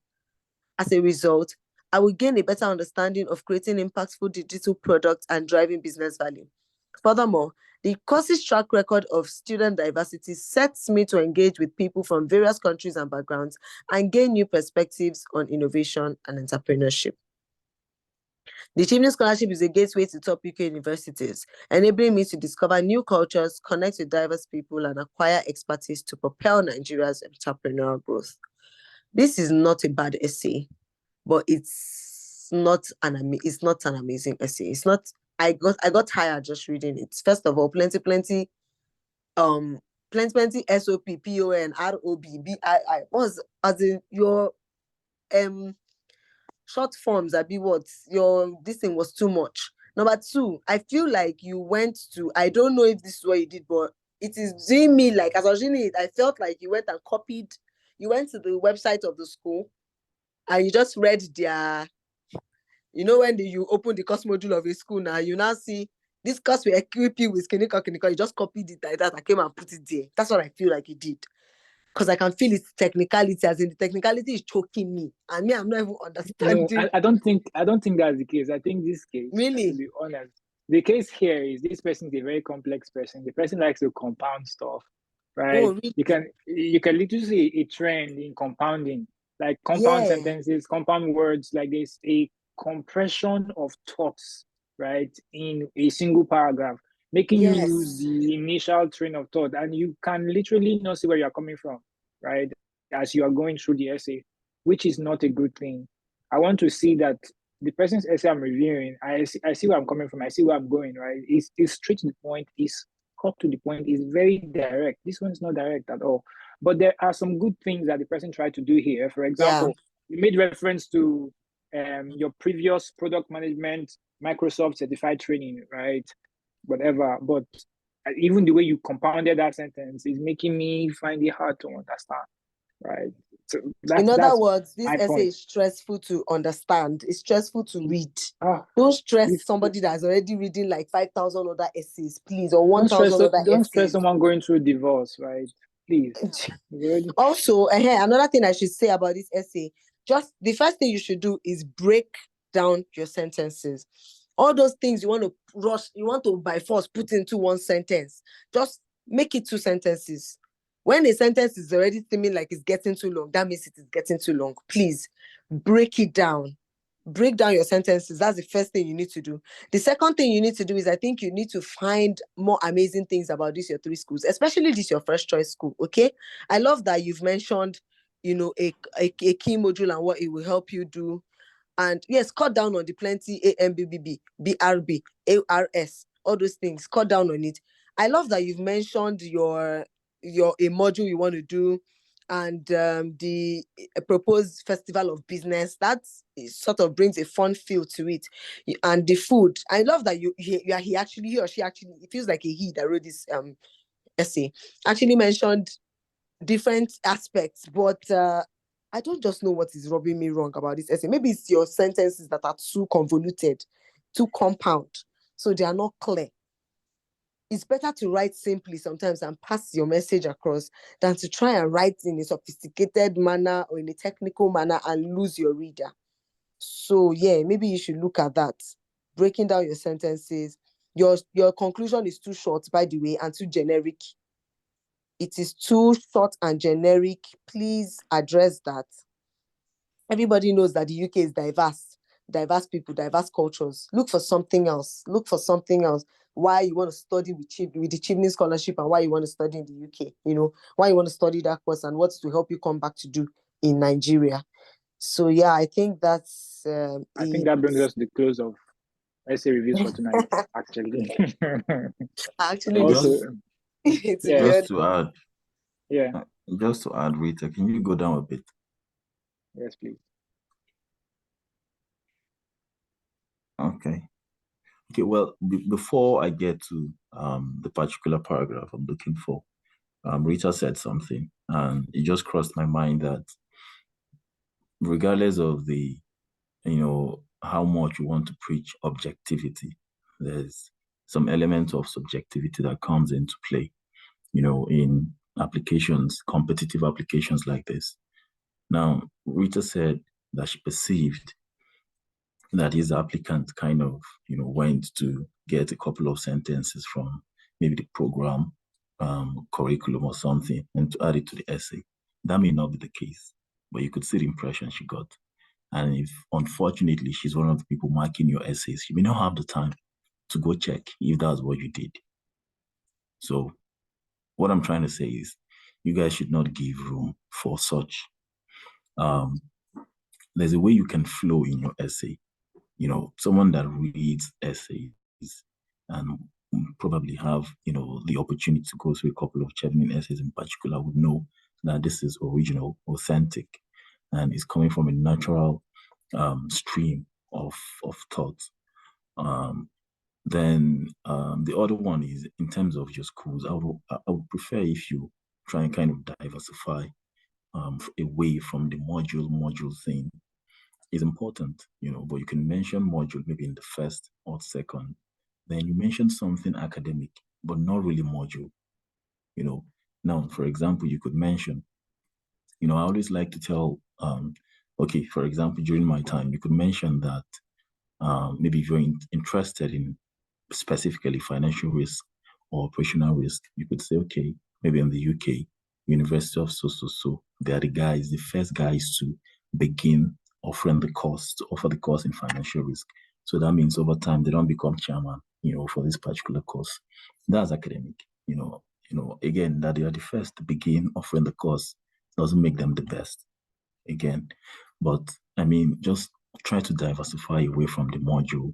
As a result, I will gain a better understanding of creating impactful digital products and driving business value. Furthermore, the course's track record of student diversity sets me to engage with people from various countries and backgrounds and gain new perspectives on innovation and entrepreneurship. The Chevening Scholarship is a gateway to top UK universities, enabling me to discover new cultures, connect with diverse people, and acquire expertise to propel Nigeria's entrepreneurial growth. This is not a bad essay, but it's not an amazing essay. It's not. I got tired just reading it. First of all, plenty SOP, PON, ROB, BII. Was as in your short forms, this thing was too much. Number two, I feel like you went to, I don't know if this is what you did, but it is doing me like, as I was reading it, I felt like you went to the website of the school and you just read their, when you open the course module of a school now, you now see this course will equip you with clinical, you just copied it like that. I came and put it there. That's what I feel like you did. Because I can feel its technicality, as in the technicality is choking me. And me, I'm not even understanding. No, I don't think that's the case. I think this case, really, to be honest, the case here is this person is a very complex person. The person likes to compound stuff, right? Oh, really? You can literally see a trend in compounding. like compound Yeah. sentences, compound words, like there's a compression of thoughts, right, in a single paragraph, making you lose Yes. the initial train of thought, and you can literally not see where you're coming from, right, as you are going through the essay, which is not a good thing. I want to see that the person's essay I'm reviewing, I see where I'm coming from, I see where I'm going, right? It's straight to the point, it's cut to the point, it's very direct. This one's not direct at all. But there are some good things that the person tried to do here. For example, you made reference to your previous product management, Microsoft certified training, right? Whatever. But even the way you compounded that sentence is making me find it hard to understand, right? So In other that's words, this my essay point. is stressful to understand. It's stressful to read. Ah, Don't stress if somebody that's already reading like 5,000 other essays, please, or 1,000 other don't stress essays. someone going through divorce, right? Please. Also, another thing I should say about this essay, just the first thing you should do is break down your sentences. All those things you want to rush, you want to by force put into one sentence, just make it 2 sentences. When a sentence is already seeming like it's getting too long, that means it is getting too long. Please break it down. Break down your sentences. That's the first thing you need to do. The second thing you need to do is, I think you need to find more amazing things about this your 3 schools, especially this your first choice school. Okay, I love that you've mentioned, a key module and what it will help you do. And yes, cut down on the plenty AMBBB, BRB, ARS, all those things. Cut down on it. I love that you've mentioned a module you want to do, and the proposed festival of business. That sort of brings a fun feel to it. And the food. I love that he or she actually, it feels like a he that wrote this essay, actually mentioned different aspects, but I don't just know what is rubbing me wrong about this essay. Maybe it's your sentences that are too convoluted, too compound, so they are not clear. It's better to write simply sometimes and pass your message across than to try and write in a sophisticated manner or in a technical manner and lose your reader. So yeah, maybe you should look at that. Breaking down your sentences. Your conclusion is too short, by the way, and too generic. It is too short and generic. Please address that. Everybody knows that the UK is diverse people, diverse cultures. Look for something else. Why you want to study with the Chevening scholarship, and why you want to study in the UK, why you want to study that course, and what's to help you come back to do in Nigeria. So yeah, I think that's I think that brings us to the close of essay reviews for tonight, actually. Also, just to add, yeah. Just to add, Rita, can you go down a bit? Yes, please. Okay. Well, before I get to the particular paragraph I'm looking for, Rita said something, and it just crossed my mind that regardless of the, how much you want to preach objectivity, there's some element of subjectivity that comes into play, in applications, competitive applications like this. Now, Rita said that she perceived that his applicant kind of, went to get a couple of sentences from maybe the program, curriculum or something, and to add it to the essay. That may not be the case, but you could see the impression she got. And if, unfortunately, she's one of the people marking your essays, you may not have the time to go check if that's what you did. So what I'm trying to say is, you guys should not give room for such. There's a way you can flow in your essay. Someone that reads essays and probably have, the opportunity to go through a couple of Chevening essays in particular would know that this is original, authentic, and is coming from a natural stream of thought. Then the other one is, in terms of your schools, I would prefer if you try and kind of diversify away from the module thing. Is important, but you can mention module maybe in the first or second. Then you mention something academic, but not really module. Now, for example, you could mention, I always like to tell, okay, for example, during my time, you could mention that maybe if you're interested in specifically financial risk or operational risk, you could say, okay, maybe in the UK, University of so, they are the first guys to begin offering the course, to offer the course in financial risk. So that means over time they don't become chairman, for this particular course. That's academic, again, that they are the first to begin offering the course doesn't make them the best. Again, but I mean, just try to diversify away from the module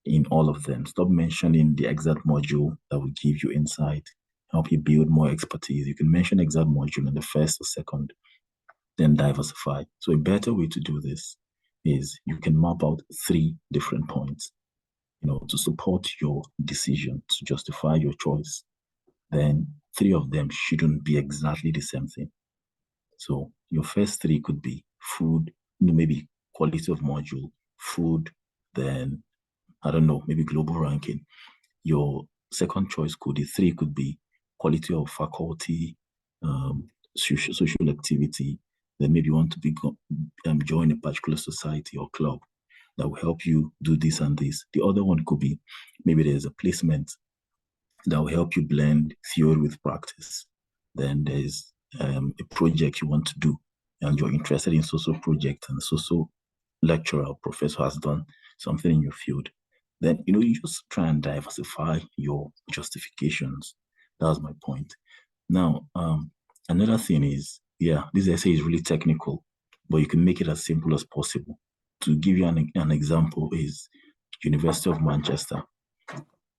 in all of them. Stop mentioning the exact module that will give you insight, help you build more expertise. You can mention exact module in the first or second, then diversify. So a better way to do this is you can map out 3 different points, to support your decision, to justify your choice. Then 3 of them shouldn't be exactly the same thing. So your first 3 could be food, maybe quality of module, food, then, I don't know, maybe global ranking. Your second choice could be quality of faculty, social activity. Then maybe you want to join a particular society or club that will help you do this and this. The other one could be maybe there's a placement that will help you blend theory with practice. Then there's a project you want to do and you're interested in social project, and social lecturer or professor has done something in your field. Then, you just try and diversify your justifications. That's my point. Now, another thing is, this essay is really technical, but you can make it as simple as possible. To give you an example is University of Manchester.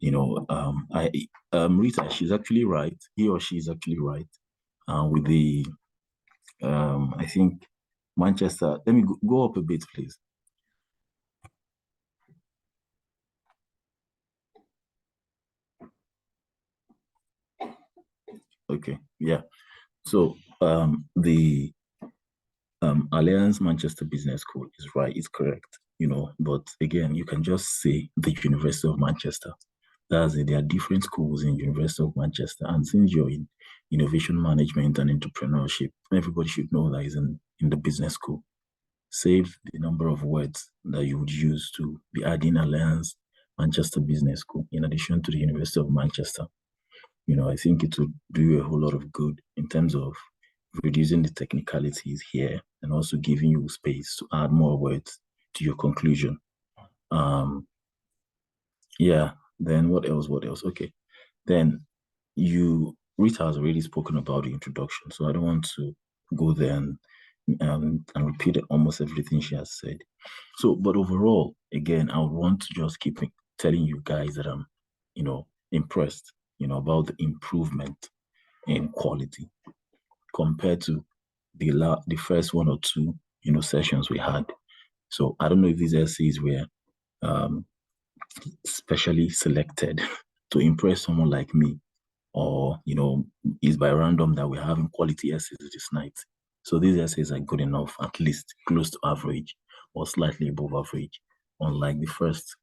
Rita, she's actually right. He or she is actually right. With the, I think, Manchester. Let me go up a bit, please. Okay, yeah. So the Alliance Manchester Business School is right, it's correct, but again, you can just say the University of Manchester. That's it. There are different schools in University of Manchester, and since you're in innovation management and entrepreneurship, everybody should know that is in the business school. Save the number of words that you would use to be adding Alliance Manchester Business School in addition to the University of Manchester. I think it would do a whole lot of good in terms of reducing the technicalities here and also giving you space to add more words to your conclusion. Then what else? Okay. Then Rita has already spoken about the introduction, so I don't want to go there and repeat almost everything she has said. So, but overall, again, I would want to just keep telling you guys that I'm, impressed, about the improvement in quality compared to the first 1 or 2, sessions we had. So I don't know if these essays were specially selected to impress someone like me, or it's by random that we're having quality essays this night. So these essays are good enough, at least close to average or slightly above average, unlike the first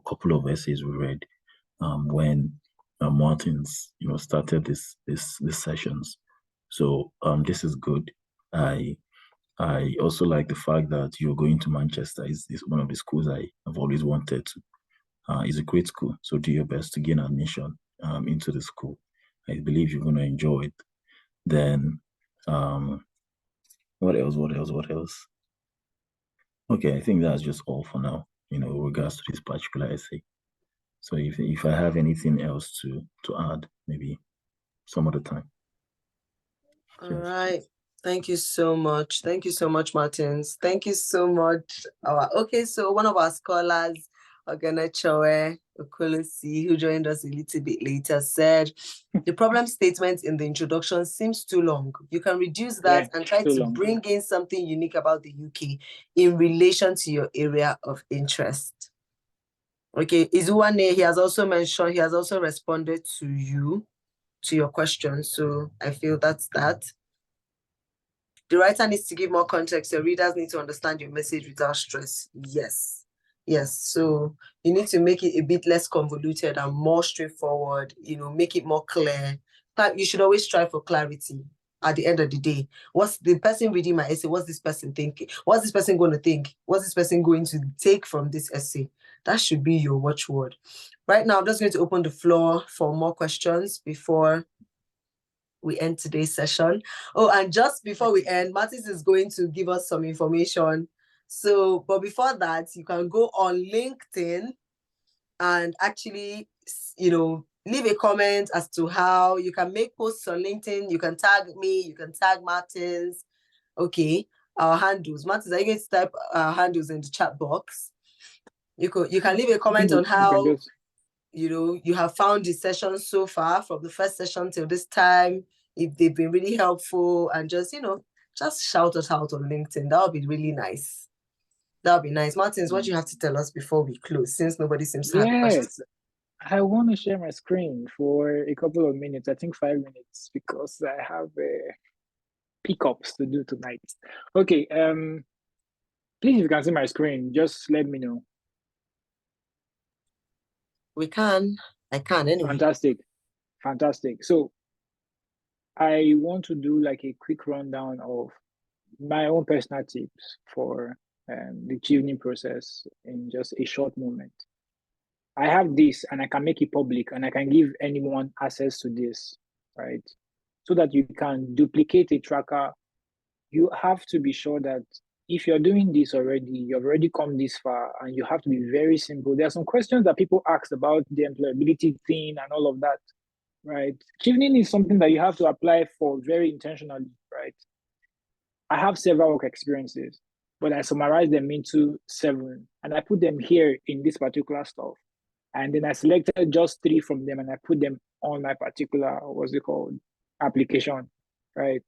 couple of essays we read when Martins started this sessions. So this is good. I also like the fact that you're going to Manchester. Is one of the schools I've always wanted to. It's a great school, so do your best to gain admission into the school. I believe you're going to enjoy it. Then, what else? Okay, I think that's just all for now, with regards to this particular essay. So if I have anything else to add, maybe some other time. All right. Thank you so much. Thank you so much, Martins. Thank you so much. Okay, so one of our scholars, Oganachoe Okolosi, who joined us a little bit later, said, the problem statement in the introduction seems too long. You can reduce that and try to bring in something unique about the UK in relation to your area of interest. Okay, Izuwane, he has also responded to your question. So I feel that's that. The writer needs to give more context. Your readers need to understand your message without stress. Yes. So you need to make it a bit less convoluted and more straightforward, make it more clear. You should always strive for clarity at the end of the day. What's the person reading my essay? What's this person thinking? What's this person going to think? What's this person going to take from this essay? That should be your watchword. Right now, I'm just going to open the floor for more questions before we end today's session. Oh, and just before we end, Martins is going to give us some information. So, but before that, you can go on LinkedIn and actually, leave a comment as to how you can make posts on LinkedIn. You can tag me, you can tag Martins. Okay, our handles. Martins, are you going to type our handles in the chat box? You can leave a comment on how you have found the session so far, from the first session till this time, if they've been really helpful, and just shout us out on LinkedIn. That would be really nice. That would be nice. Martins, what do you have to tell us before we close, since nobody seems to have questions? I want to share my screen for a couple of minutes, I think 5 minutes, because I have pickups to do tonight. Okay, please, if you can see my screen, just let me know. We can. I can anyway. Fantastic. So I want to do like a quick rundown of my own personal tips for the Chevening process in just a short moment. I have this and I can make it public and I can give anyone access to this, right? So that you can duplicate a tracker. You have to be sure that if you're doing this already, you've already come this far, and you have to be very simple. There are some questions that people ask about the employability thing and all of that, right? Chevening is something that you have to apply for very intentionally, right? I have several work experiences, but I summarize them into 7, and I put them here in this particular stuff. And then I selected just 3 from them and I put them on my particular, application, right?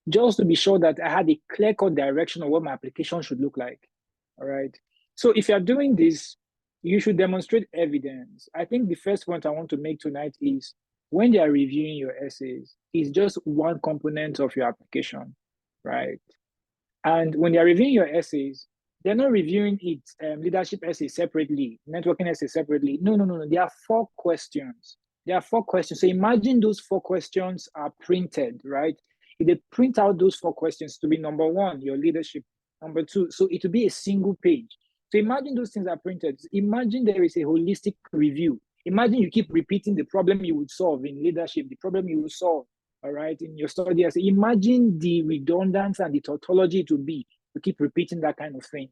Just to be sure that I had a clear-cut direction of what my application should look like, all right? So if you're doing this, you should demonstrate evidence. I think the first point I want to make tonight is when they are reviewing your essays, it's just one component of your application, right? And when they're reviewing your essays, they're not reviewing it, leadership essays separately, networking essays separately. No. There are 4 questions. So imagine those 4 questions are printed, right? If they print out those 4 questions to be number 1, your leadership, number 2, so it will be a single page. So imagine those things are printed. Imagine there is a holistic review. Imagine you keep repeating the problem you would solve in leadership, the problem you will solve, all right, in your study. Imagine the redundancy and the tautology it would be to keep repeating that kind of thing,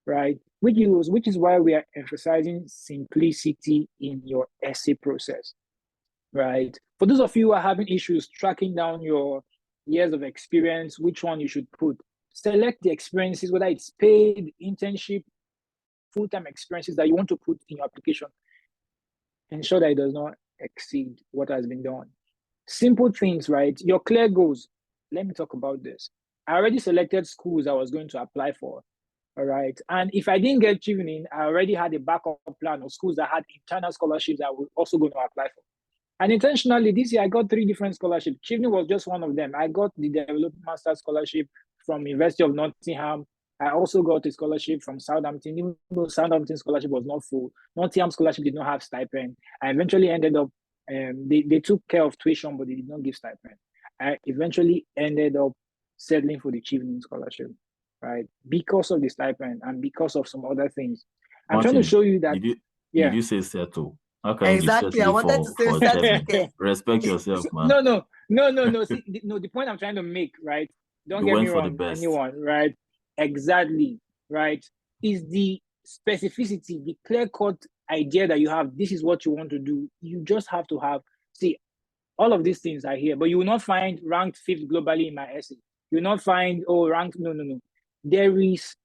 right? Which is why we are emphasizing simplicity in your essay process, right? For those of you who are having issues tracking down your years of experience, which one you should put, select the experiences, whether it's paid, internship, full-time experiences that you want to put in your application. Ensure that it does not exceed what has been done. Simple things, right? Your clear goals. Let me talk about this. I already selected schools I was going to apply for, all right? And if I didn't get Chevening, I already had a backup plan of schools that had internal scholarships that I was also going to apply for. And intentionally, this year, I got 3 different scholarships. Chevening was just one of them. I got the Development Master Scholarship from University of Nottingham. I also got a scholarship from Southampton, even though Southampton scholarship was not full. Nottingham scholarship did not have stipend. I eventually ended up, they took care of tuition, but they did not give stipend. I eventually ended up settling for the Chevening scholarship, right? Because of the stipend and because of some other things. I'm trying to show you that. Did you say settle? How can exactly. you I wanted to say certificate. Respect yourself, man. No. See, the point I'm trying to make, right? Don't get me wrong, anyone, right? Exactly, right? Is the specificity, the clear-cut idea that you have, this is what you want to do. You just have to have, see, all of these things are here, but you will not find ranked 5th globally in my essay. You will not find, ranked, no. There is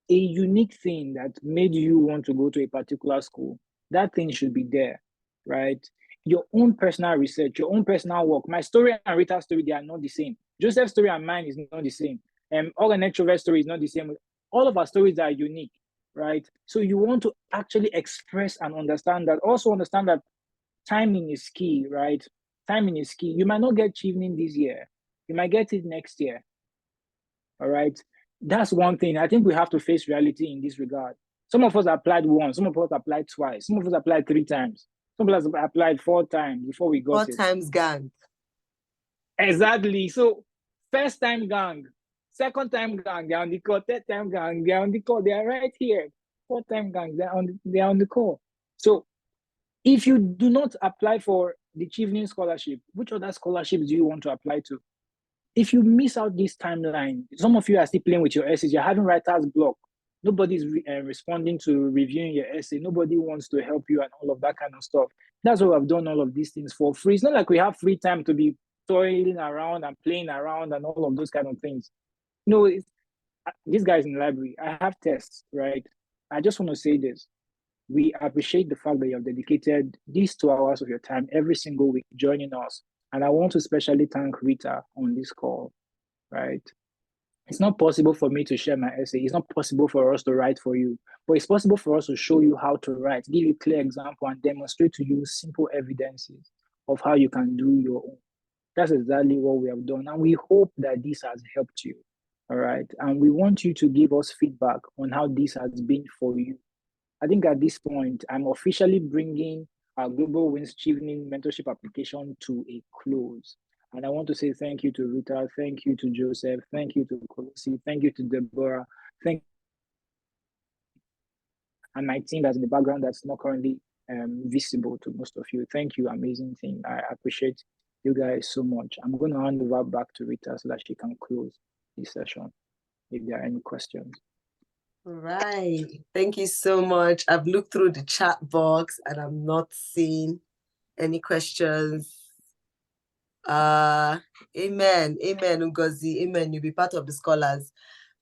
a unique thing that made you want to go to a particular school. That thing should be there, right? Your own personal research, your own personal work. My story and Rita's story, they are not the same. Joseph's story and mine is not the same. All an extrovert story is not the same. All of our stories are unique, right? So you want to actually express and understand that. Also understand that timing is key, right? Timing is key. You might not get Chevening this year. You might get it next year, all right? That's one thing. I think we have to face reality in this regard. Some of us applied once, some of us applied twice, some of us applied 3 times, some of us applied 4 times before we got 4 times gang. Exactly. So first time gang, second time gang, they're on the call, third time gang, they're on the call, they are right here. 4th time gang, they're on the call. So if you do not apply for the Chevening scholarship, which other scholarships do you want to apply to? If you miss out this timeline, some of you are still playing with your essays, you're having writer's block. Nobody's responding to reviewing your essay. Nobody wants to help you and all of that kind of stuff. That's why I've done all of these things for free. It's not like we have free time to be toiling around and playing around and all of those kind of things. No, this guy's in the library. I have tests, right? I just want to say this. We appreciate the fact that you have dedicated these 2 hours of your time every single week joining us. And I want to especially thank Rita on this call, right? It's not possible for me to share my essay. It's not possible for us to write for you, but it's possible for us to show you how to write, give you a clear example, and demonstrate to you simple evidences of how you can do your own. That's exactly what we have done. And we hope that this has helped you, all right? And we want you to give us feedback on how this has been for you. I think at this point, I'm officially bringing our Global Wins Chevening mentorship application to a close. And I want to say thank you to Rita, thank you to Joseph, thank you to Kolosi, thank you to Deborah, and my team that's in the background that's not currently visible to most of you. Thank you, amazing team. I appreciate you guys so much. I'm going to hand over back to Rita so that she can close this session if there are any questions. Right. Thank you so much. I've looked through the chat box and I'm not seeing any questions. Amen. Amen, Ngozi. Amen. You'll be part of the scholars.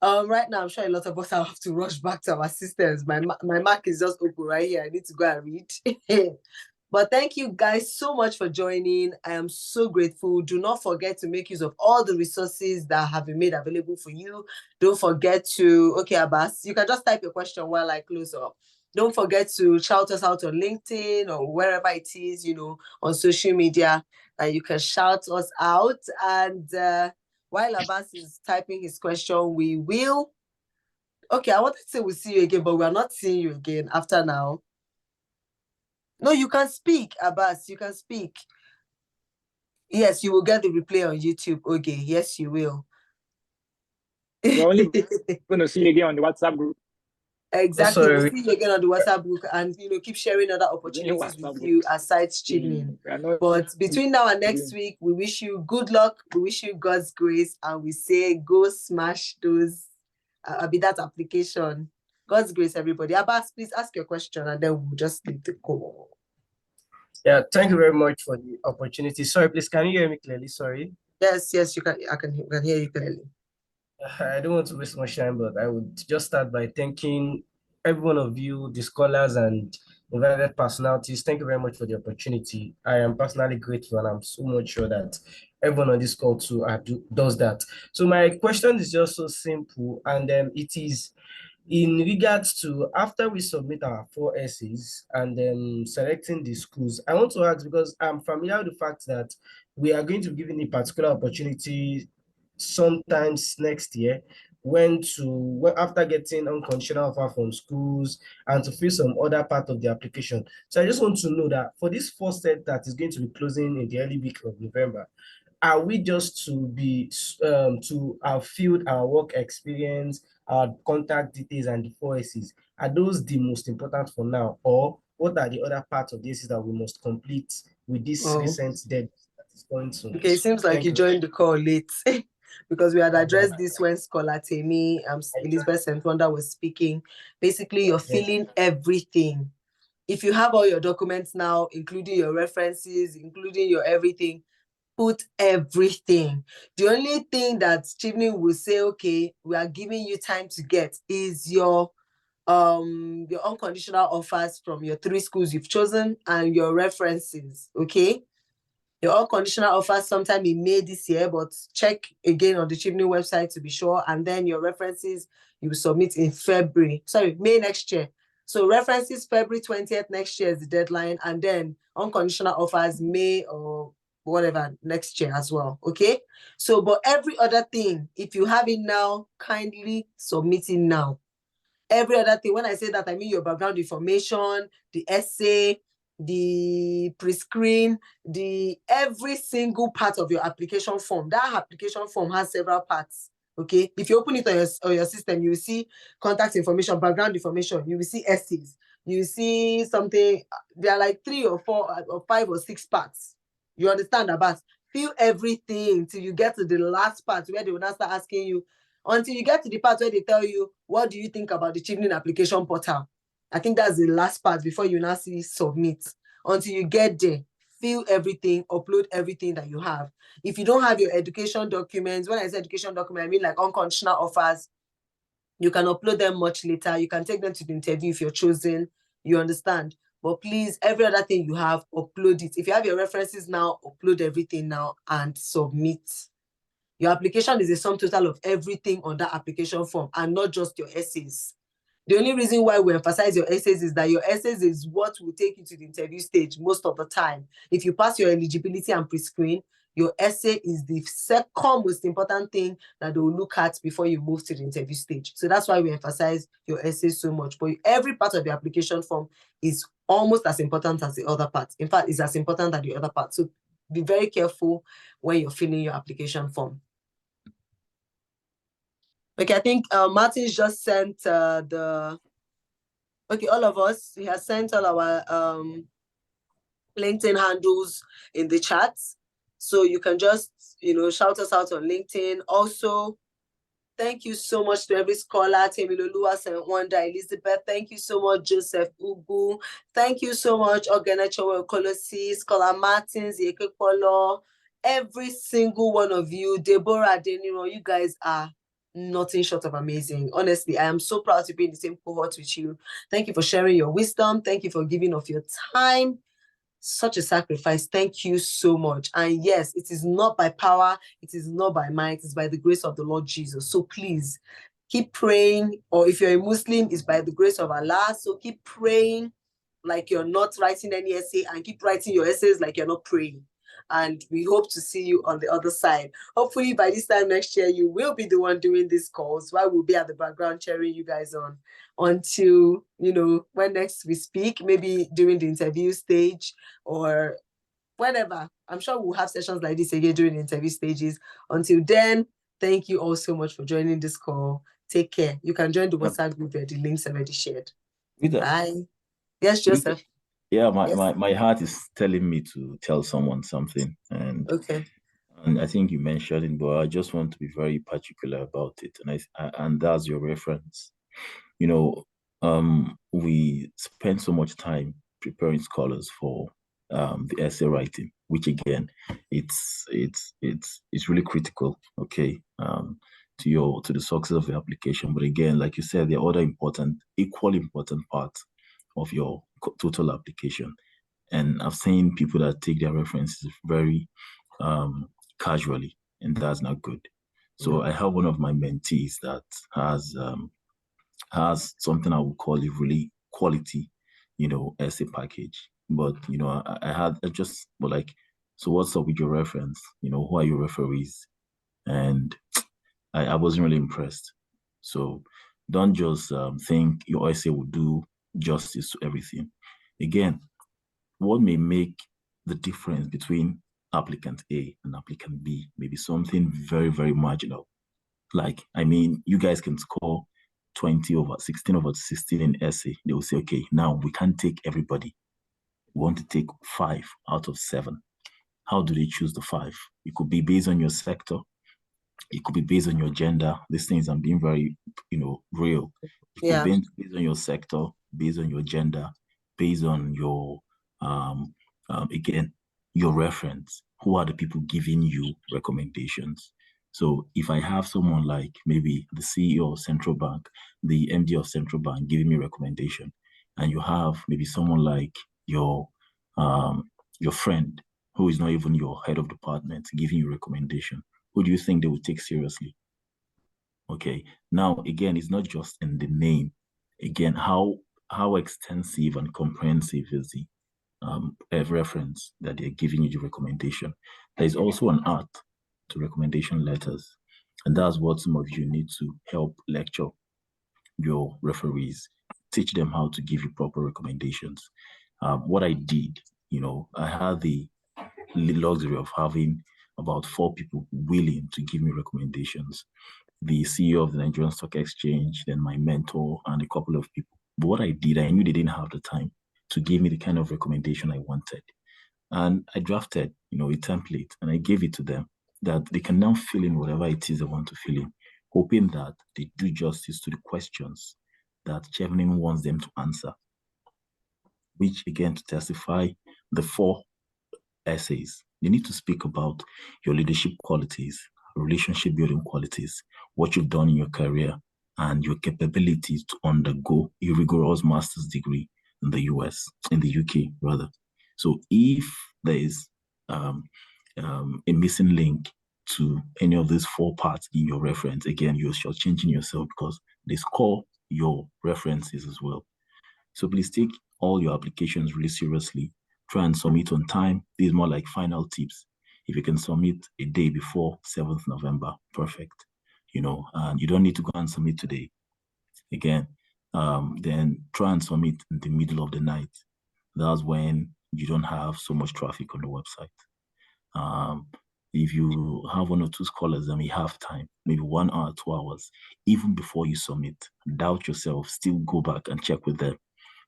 Right now, I'm sure a lot of us have to rush back to our systems. My Mac is just open right here. I need to go and read. But thank you guys so much for joining. I am so grateful. Do not forget to make use of all the resources that have been made available for you. Don't forget to, okay, Abbas, you can just type your question while I close up. Don't forget to shout us out on LinkedIn or wherever it is, on social media. You can shout us out. And while Abbas is typing his question, we will. Okay, I wanted to say we'll see you again, but we're not seeing you again after now. No, you can speak, Abbas. You can speak. Yes, you will get the replay on YouTube. Okay, yes, you will. We're only going to see you again on the WhatsApp group. Exactly. We'll see you again on the WhatsApp group and keep sharing other opportunities with you aside Chevening. But between now and next week, we wish you good luck. We wish you God's grace, and we say go smash those that application. God's grace, everybody. Abbas, please ask your question and then we'll just leave the call. Yeah, thank you very much for the opportunity. Sorry, please, can you hear me clearly? Sorry. Yes, you can. I can hear you clearly. I don't want to waste much time, but I would just start by thanking every one of you, the scholars and invited personalities. Thank you very much for the opportunity. I am personally grateful, and I'm so much sure that everyone on this call too does that. So my question is just so simple, and it is in regards to after we submit our 4 essays and then selecting the schools. I want to ask, because I'm familiar with the fact that we are going to be given a particular opportunity sometimes next year after getting unconditional offer from schools and to fill some other part of the application. So I just want to know that for this first set that is going to be closing in the early week of November, are we just to have filled our work experience, our contact details, and the 4 essays? Are those the most important for now, or what are the other parts of this that we must complete with this recent deadline that is going to? Okay, it seems like you joined the call late because we had addressed this when Scholar Temi, Elizabeth Sentwanda was speaking. Basically, you're filling everything. If you have all your documents now, including your references, including your everything, put everything. The only thing that Chevening will say, okay, we are giving you time to get is your unconditional offers from your 3 schools you've chosen and your references, okay? Your unconditional offers sometime in May this year, but check again on the Chevening website to be sure. And then your references you will submit in May next year. So references February 20th next year is the deadline, and then unconditional offers May or whatever next year as well, okay? So, but every other thing, if you have it now, kindly submit it now. Every other thing, when I say that, I mean your background information, the essay, the pre-screen, every single part of your application form. That application form has several parts, okay? If you open it on your system, you will see contact information, background information, you will see essays, you will see something, there are like 3 or 4 or 5 or 6 parts. You understand, Abbas? Fill everything till you get to the last part where they will now start asking you, until you get to the part where they tell you, what do you think about the Chevening application portal? I think that's the last part before you now see submit. Until you get there, fill everything, upload everything that you have. If you don't have your education documents, when I say education document, I mean like unconditional offers, you can upload them much later. You can take them to the interview if you're chosen. You understand? But please, every other thing you have, upload it. If you have your references now, upload everything now and submit. Your application is a sum total of everything on that application form and not just your essays. The only reason why we emphasize your essays is that your essays is what will take you to the interview stage most of the time. If you pass your eligibility and pre-screen, your essay is the second most important thing that they will look at before you move to the interview stage. So that's why we emphasize your essay so much. But every part of the application form is almost as important as the other part. In fact, it's as important as the other part. So be very careful when you're filling your application form. Okay, I think Martin's just sent all of us, he has sent all our LinkedIn handles in the chat. So you can just, shout us out on LinkedIn. Also, thank you so much to every scholar, Temilolua, St. Wanda, Elizabeth. Thank you so much, Joseph Ugu. Thank you so much, Ogenechowe Kolosi, Scholar Martins, Yekekolo, every single one of you, Deborah, Deniro, you guys are nothing short of amazing. Honestly, I am so proud to be in the same cohort with you. Thank you for sharing your wisdom. Thank you for giving of your time. Such a sacrifice. Thank you so much. And yes, it is not by power, it is not by might, it's by the grace of the Lord Jesus. So please keep praying, or if you're a Muslim, it's by the grace of Allah. So keep praying like you're not writing any essay, and keep writing your essays like you're not praying. And we hope to see you on the other side. Hopefully by this time next year, you will be the one doing these calls while we'll be at the background cheering you guys on until, when next we speak, maybe during the interview stage or whenever. I'm sure we'll have sessions like this again during the interview stages. Until then, thank you all so much for joining this call. Take care. You can join the WhatsApp group where the links are already shared. Bye. Yes, Joseph. Yeah, my heart is telling me to tell someone something, and I think you mentioned it, but I just want to be very particular about it, and that's your reference. We spend so much time preparing scholars for the essay writing, which again, it's really critical, okay, to the success of the application. But again, like you said, there are other equally important parts of your total application. And I've seen people that take their references very casually, and that's not good. So I have one of my mentees that has something I would call a really quality, essay package. But so what's up with your reference? Who are your referees? And I wasn't really impressed. So don't just think your essay will do justice to everything. Again, what may make the difference between applicant A and applicant B may be something very, very marginal. Like, you guys can score 20 over 16 over 16 in essay. They will say, okay, now we can't take everybody. We want to take 5 out of 7. How do they choose the 5? It could be based on your sector. It could be based on your gender. These things, I'm being very, real. It could be based on your sector, based on your gender, based on your, again, your reference. Who are the people giving you recommendations? So if I have someone like maybe the CEO of Central Bank, the MD of Central Bank giving me recommendation, and you have maybe someone like your friend who is not even your head of department giving you recommendation, who do you think they would take seriously? Okay, now again, it's not just in the name. Again, how extensive and comprehensive is the reference that they're giving you the recommendation? There's also an art to recommendation letters, and that's what some of you need to help lecture your referees, teach them how to give you proper recommendations. What I did, I had the luxury of having about 4 people willing to give me recommendations. The CEO of the Nigerian Stock Exchange, then my mentor, and a couple of people. But what I did, I knew they didn't have the time to give me the kind of recommendation I wanted. And I drafted, a template, and I gave it to them that they can now fill in whatever it is they want to fill in, hoping that they do justice to the questions that Chevening wants them to answer, which again, to testify the 4 essays, you need to speak about your leadership qualities, relationship building qualities, what you've done in your career, and your capabilities to undergo a rigorous master's degree in the UK rather. So if there is a missing link to any of these 4 parts in your reference, again, you're shortchanging yourself because they score your references as well. So please take all your applications really seriously. Try and submit on time. These are more like final tips. If you can submit a day before 7th November, perfect. And you don't need to go and submit today. Again, then try and submit in the middle of the night. That's when you don't have so much traffic on the website. If you have 1 or 2 scholars and you have time, maybe 1 hour, 2 hours, even before you submit, doubt yourself, still go back and check with them.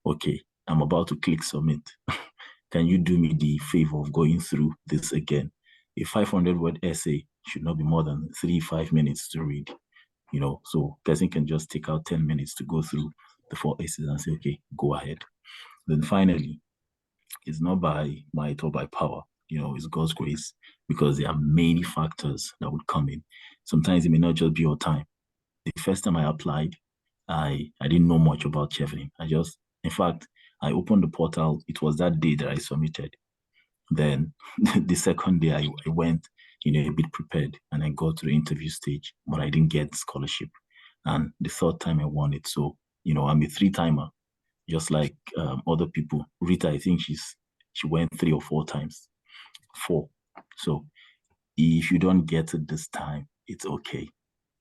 Okay, I'm about to click submit. Can you do me the favor of going through this again? A 500-word essay should not be more than 3-5 minutes to read. So person can just take out 10 minutes to go through the 4 essays and say, okay, go ahead. Then finally, it's not by might or by power, it's God's grace, because there are many factors that would come in. Sometimes it may not just be your time. The first time I applied, I didn't know much about Chevening. In fact, I opened the portal. It was that day that I submitted. Then the second day I went, a bit prepared, and I got to the interview stage, but I didn't get scholarship. And the 3rd time I won it. So, I'm a 3-timer, just like other people. Rita, I think she went 3 or 4 times. 4. So if you don't get it this time, it's okay,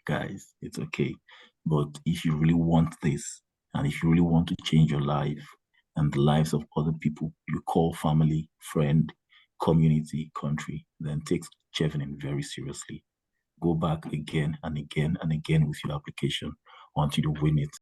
guys, it's okay. But if you really want this, and if you really want to change your life and the lives of other people you call family, friend, community, country, then take Chevening very seriously. Go back again and again and again with your application until you win it.